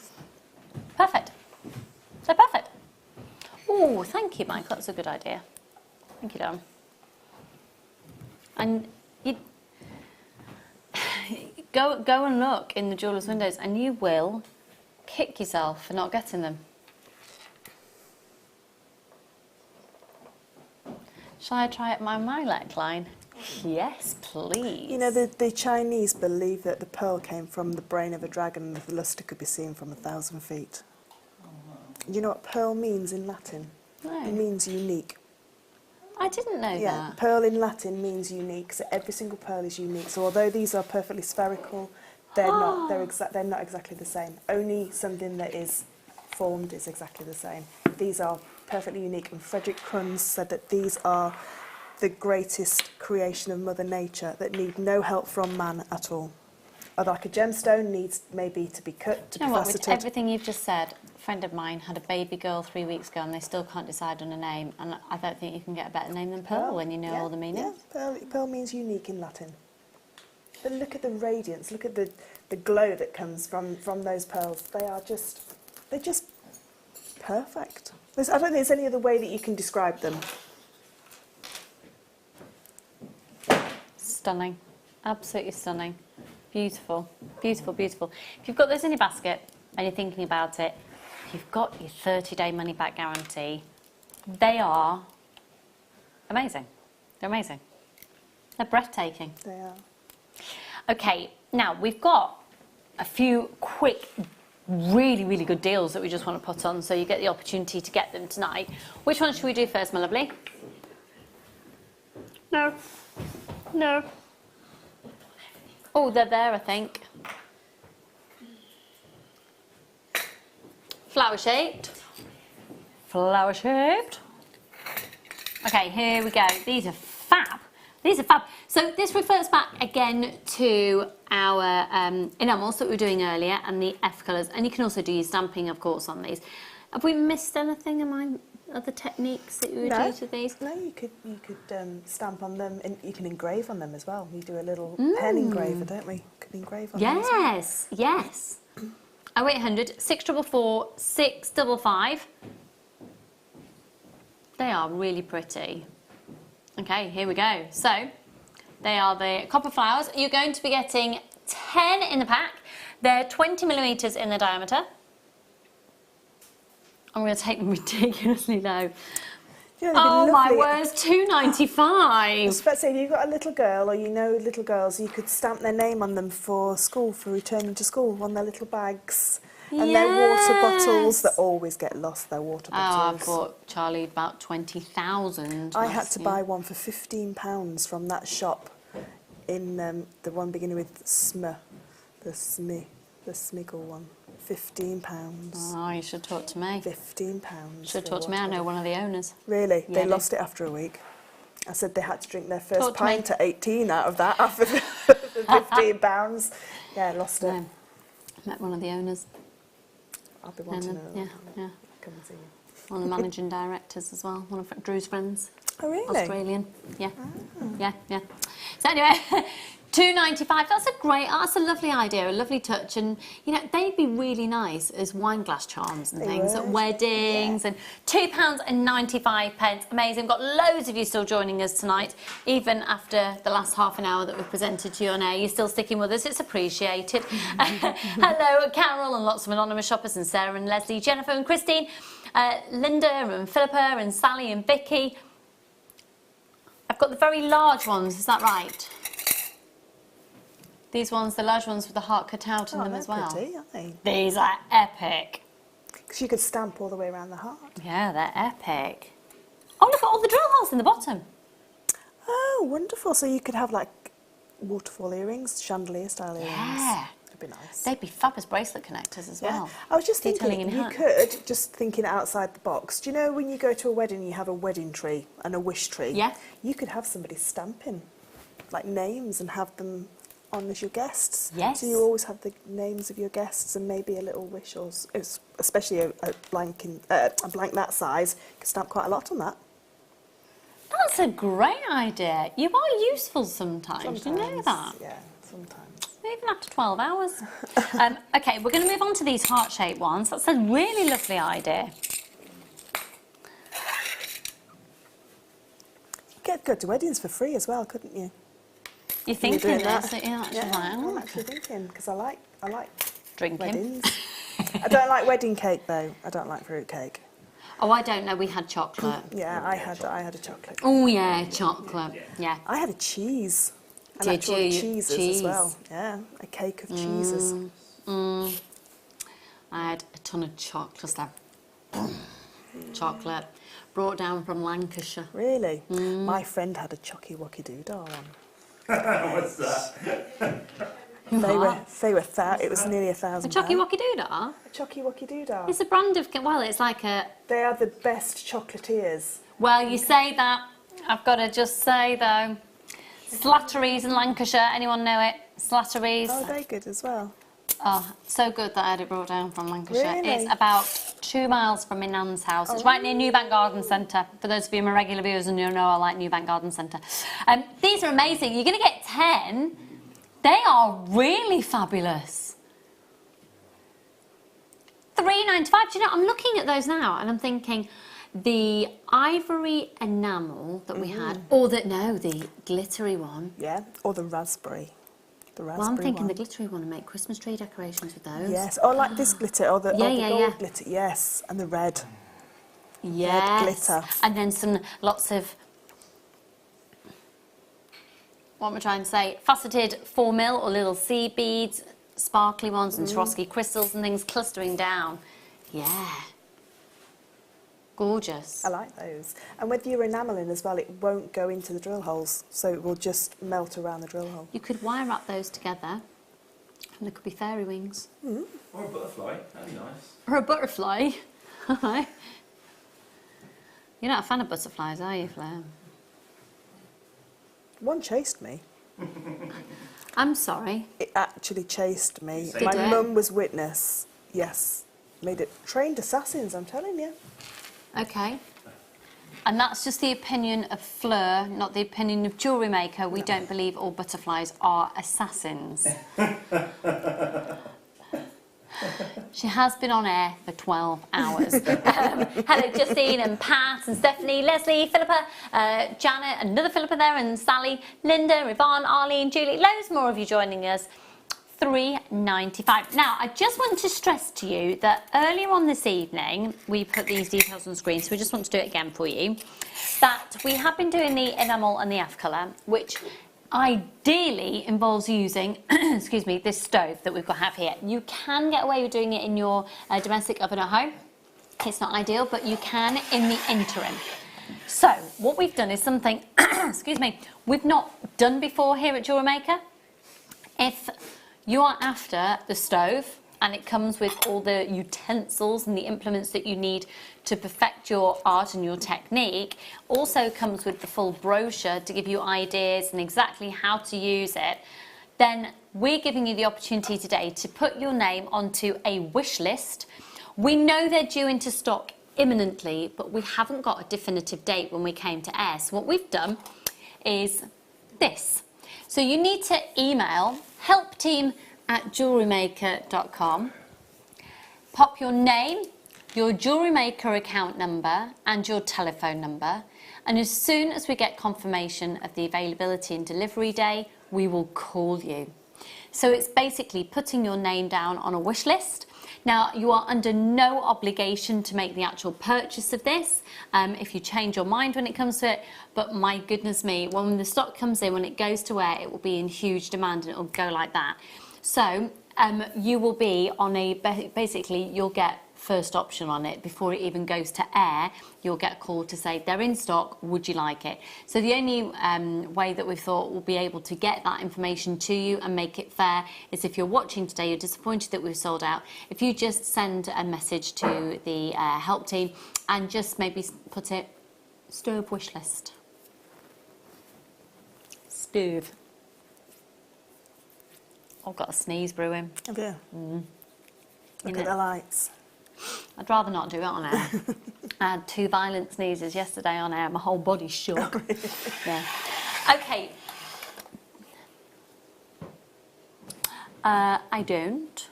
perfect. They're perfect. Oh, thank you, Mike. That's a good idea. Thank you, Dan. And you go and look in the jewellers' windows, and you will kick yourself for not getting them. Shall I try it my neckline? Yes, please.
You know, the Chinese believe that the pearl came from the brain of a dragon and the lustre could be seen from 1,000 feet. You know what pearl means in Latin?
No.
It means unique.
I didn't know
Yeah,
that.
pearl in Latin means unique, so every single pearl is unique. So although these are perfectly spherical, they're not. They're not exactly the same. Only something that is formed is exactly the same. These are perfectly unique, and Frederick Kruns said that these are the greatest creation of Mother Nature that need no help from man at all. Like a gemstone needs maybe to be cut, to be faceted.
With everything you've just said, a friend of mine had a baby girl 3 weeks ago and they still can't decide on a name, and I don't think you can get a better name than Pearl when you know all the meanings.
Yeah, pearl means unique in Latin. But look at the radiance, look at the glow that comes from those pearls. They're just perfect. I don't think there's any other way that you can describe them.
Stunning. Absolutely stunning. Beautiful. Beautiful, beautiful. If you've got this in your basket and you're thinking about it, you've got your 30-day money-back guarantee. They are amazing. They're amazing. They're breathtaking.
They are.
Okay, now we've got a few quick, really, really good deals that we just want to put on, so you get the opportunity to get them tonight. Which one should we do first, my lovely? No. No. Oh, they're there, I think. Flower-shaped. Flower-shaped. Okay, here we go. These are fab. These are fab. So this refers back again to our enamels that we were doing earlier and the F colours. And you can also do your stamping, of course, on these. Have we missed anything? Other techniques that you would do to these?
No, you could stamp on them, and you can engrave on them as well. We do a little pen engraver, don't we? Could engrave on them as well.
Yes, yes. 0800 644 655. They are really pretty. Okay, here we go. So, they are the copper flowers. You're going to be getting 10 in the pack. They're 20mm in the diameter. I'm going to take them ridiculously low.
You know,
Oh my
lovely.
words, £2.95.
I was about to say, if you've got a little girl or you know little girls, you could stamp their name on them for school, for returning to school, on their little bags. And their water bottles that always get lost, their water bottles.
Oh, I bought Charlie about 20,000.
I had to buy one for £15 from that shop in the one beginning with Sm, the Smiggle one. £15.
Oh, you should talk to me.
£15.
Should talk to me. I know one of the owners.
Really?
Yeah,
They lost it after a week. I said they had to drink their first pint at 18 out of that after the £15. Yeah, lost it.
No. Met one of the owners.
I'll be wanting to
yeah.
come and see you.
One of the managing directors as well. One of Drew's friends.
Oh, really?
Australian. Yeah. Yeah. So anyway, £2.95. That's a lovely idea, a lovely touch, and you know they'd be really nice as wine glass charms and things at weddings. And £2.95. Amazing. We've got loads of you still joining us tonight, even after the last half an hour that we've presented to you on air. You're still sticking with us. It's appreciated. Hello, Carol, and lots of anonymous shoppers, and Sarah and Leslie, Jennifer and Christine, Linda and Philippa and Sally and Vicky. I've got the very large ones. Is that right? These ones, the large ones with the heart cut out in them as well.
Pretty, aren't they?
These are epic.
Because you could stamp all the way around the heart.
Yeah, they're epic. Oh, look at all the drill holes in the bottom.
Oh, wonderful. So you could have like waterfall earrings, chandelier style earrings.
Yeah.
That'd be nice.
They'd be fabulous bracelet connectors as well.
I was just
Detailing
thinking,
in
you
hand.
could, just thinking outside the box, do you know when you go to a wedding, you have a wedding tree and a wish tree?
Yeah.
You could have somebody stamping, like names, and have them on as your guests.
Yes.
So you always have the names of your guests and maybe a little wish, or especially a blank that size. You could stamp quite a lot on that.
That's a great idea. You are useful sometimes. Do you know that?
Yeah, sometimes.
Even after 12 hours. Okay, we're going to move on to these heart-shaped ones. That's a really lovely idea.
You could go to weddings for free as well, couldn't you?
You're thinking
doing
this?
that?
You're actually like,
I'm actually thinking, because I like
drinking.
weddings. I don't like wedding cake though. I don't like fruit cake.
Oh, I don't know. We had chocolate.
Yeah, I had a chocolate.
Oh yeah, chocolate. Yeah.
I had a cheese. An
Did
actual
you?
cheeses
Cheese.
as well. Yeah, a cake of cheeses.
I had a ton of chocolate. Chocolate brought down from Lancashire.
Really? My friend had a chocky wocky doodah one.
What's that?
They were it was nearly £1,000.
A chocky wocky doodah?
A chocky wocky doodah.
It's a brand of, well, it's like a...
They are the best chocolatiers.
Well, you say that. I've got to just say, though, Slattery's in Lancashire. Anyone know it? Slattery's.
Oh, they're good as well.
Oh, so good that I had it brought down from Lancashire.
Really?
It's about 2 miles from my nan's house. It's right near Newbank Garden Centre. For those of you my regular viewers and you know I like Newbank Garden Centre. These are amazing. You're going to get 10. They are really fabulous. £3.95. Do you know, I'm looking at those now and I'm thinking the ivory enamel that we had, or the glittery one.
Yeah, or the raspberry.
Well, I'm thinking the glittery one and make Christmas tree decorations with those.
Yes, or like this glitter, or the gold glitter. Yes, and the red.
Yes.
Red glitter.
And then lots of, what am I trying to say? Faceted 4mm or little seed beads, sparkly ones and Swarovski crystals and things clustering down. Yeah. Gorgeous.
I like those. And with your enamelling as well, it won't go into the drill holes, so it will just melt around the drill hole.
You could wire wrap those together, and there could be fairy wings.
Or a butterfly, that'd be nice.
Or a butterfly. You're not a fan of butterflies, are you, Fleur?
One chased me.
I'm sorry.
It actually chased me.
Did
My
it?
mum was witness. Yes. Made it. Trained assassins, I'm telling you.
Okay. And that's just the opinion of Fleur, not the opinion of Jewellery Maker. We don't believe all butterflies are assassins. She has been on air for 12 hours. Hello, Justine and Pat and Stephanie, Leslie, Philippa, Janet, another Philippa there, and Sally, Linda, Yvonne, Arlene, Julie, loads more of you joining us. £3.95. Now, I just want to stress to you that earlier on this evening, we put these details on screen, so we just want to do it again for you, that we have been doing the enamel and the F colour, which ideally involves using, excuse me, this stove that we've got have here. You can get away with doing it in your domestic oven at home. It's not ideal, but you can in the interim. So, what we've done is something, excuse me, we've not done before here at Jewellery Maker. If you are after the stove and it comes with all the utensils and the implements that you need to perfect your art and your technique, also comes with the full brochure to give you ideas and exactly how to use it, then we're giving you the opportunity today to put your name onto a wish list. We know they're due into stock imminently, but we haven't got a definitive date when we came to air. So what we've done is this. So you need to email helpteam@jewellerymaker.com, pop your name, your Jewellery Maker account number and your telephone number, and as soon as we get confirmation of the availability and delivery day, we will call you. So it's basically putting your name down on a wish list. Now, you are under no obligation to make the actual purchase of this if you change your mind when it comes to it, but my goodness me, when the stock comes in, when it goes to air, it will be in huge demand and it will go like that. So you will be on a, basically you'll get first option on it before it even goes to air. You'll get a call to say they're in stock, would you like it? So the only way that we thought we'll be able to get that information to you and make it fair is if you're watching today, you're disappointed that we've sold out, if you just send a message to the help team and just maybe put it stove wish list. Stove. I've got a sneeze brewing.
Have you? Look at the lights.
I'd rather not do it on air. I had 2 violent sneezes yesterday on air. My whole body's shook.
Oh, really?
Yeah. Okay. I don't.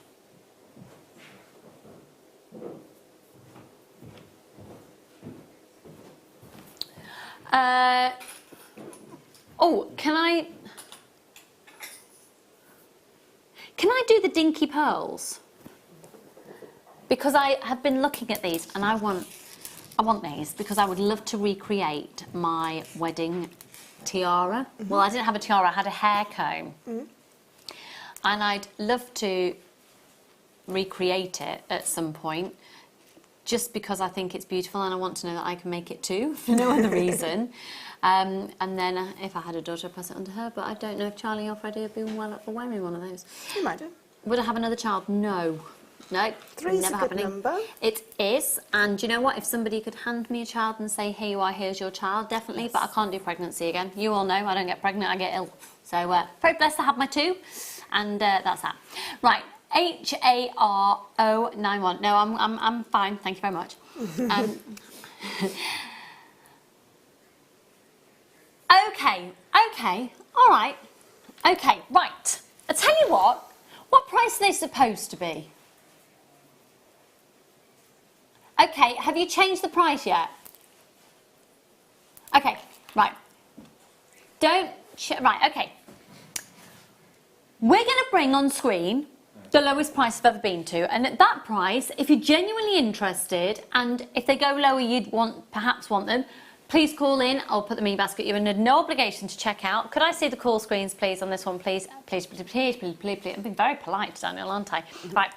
Oh, can I do the dinky pearls? Because I have been looking at these and I want these because I would love to recreate my wedding tiara. Well, I didn't have a tiara, I had a hair comb. And I'd love to recreate it at some point just because I think it's beautiful and I want to know that I can make it too, for no other reason. And then if I had a daughter, I'd pass it on to her, but I don't know if Charlie or Freddie would be well up for wearing one of those.
You might do.
Would I have another child? No. No,
3's
never
a good
happening.
number.
It is, and you know what? If somebody could hand me a child and say, here you are, here's your child, definitely,
Yes.
but I can't do pregnancy again. You all know I don't get pregnant, I get ill. So, very blessed to have my 2, and that's that. Right, HARO91. No, I'm fine, thank you very much. Okay, all right. Okay, right. I tell you what price are they supposed to be? Okay, have you changed the price yet? Okay, right. Right, okay. We're going to bring on screen the lowest price I've ever been to, and at that price, if you're genuinely interested, and if they go lower you'd perhaps want them, please call in, I'll put them in your basket. You're under no obligation to check out. Could I see the call screens, please, on this one, please? Please, please, please, please, please, please. I'm being very polite to Daniel, aren't I? Right,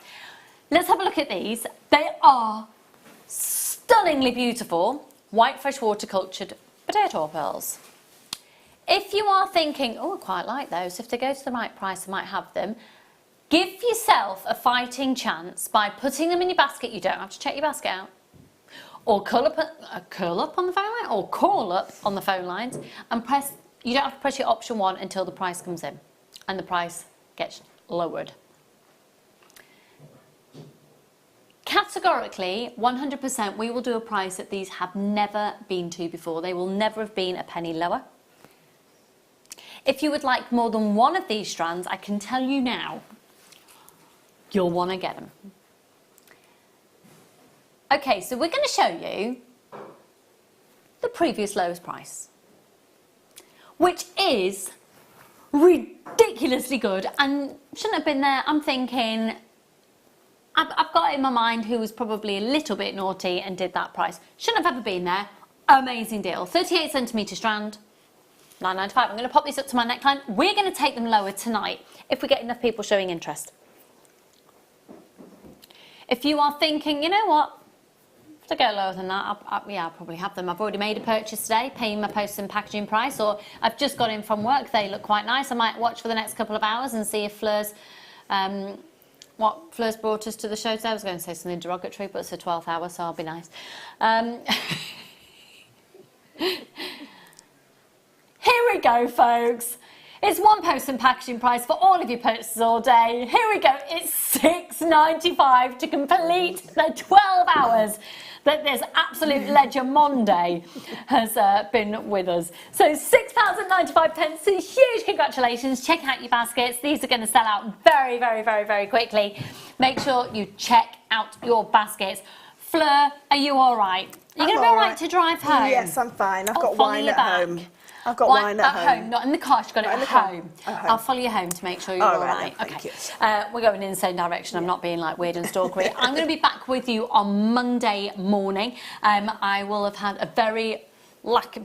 let's have a look at these. They are stunningly beautiful white freshwater cultured potato pearls. If you are thinking, oh, I quite like those, if they go to the right price, I might have them, give yourself a fighting chance by putting them in your basket. You don't have to check your basket out. Or curl up on the phone line, or call up on the phone lines and press. You don't have to press your option 1 until the price comes in and the price gets lowered. Categorically, 100%, we will do a price that these have never been to before. They will never have been a penny lower. If you would like more than one of these strands, I can tell you now, you'll want to get them. Okay, so we're going to show you the previous lowest price, which is ridiculously good and shouldn't have been there. I'm thinking, I've got in my mind who was probably a little bit naughty and did that price. Shouldn't have ever been there. Amazing deal. 38 centimetre strand, £9.95. I'm going to pop these up to my neckline. We're going to take them lower tonight if we get enough people showing interest. If you are thinking, you know what, to go lower than that, yeah, I'll probably have them. I've already made a purchase today, paying my post and packaging price, or I've just got in from work. They look quite nice. I might watch for the next couple of hours and see if Fleur's, what Fleur's brought us to the show today. I was going to say something derogatory, but it's a 12th hour, so I'll be nice. Here we go, folks. It's one post and packaging price for all of your purchases all day. Here we go. It's £6.95 to complete the 12 hours that this absolute legend Monday has been with us. So £6.95. So huge congratulations. Check out your baskets. These are going to sell out very, very, very, very quickly. Make sure you check out your baskets. Fleur, are you all right? Are you going to be all right to drive home?
Yes, I'm fine. I've got wine at home. I've got
wine
at home.
Not in the car, she's got it at home. I'll follow you home to make sure you're all right.
Okay.
We're going in the same direction. I'm not being like weird and stalkery. I'm going to be back with you on Monday morning. I will have had a very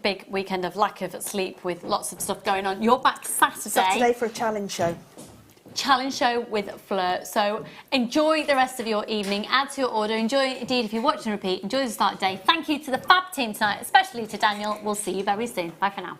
big weekend of lack of sleep with lots of stuff going on. You're back Saturday
for a challenge show.
Challenge show with Fleur. So enjoy the rest of your evening. Add to your order. Enjoy, indeed, if you watch and repeat, enjoy the start of the day. Thank you to the fab team tonight, especially to Daniel. We'll see you very soon. Bye for now.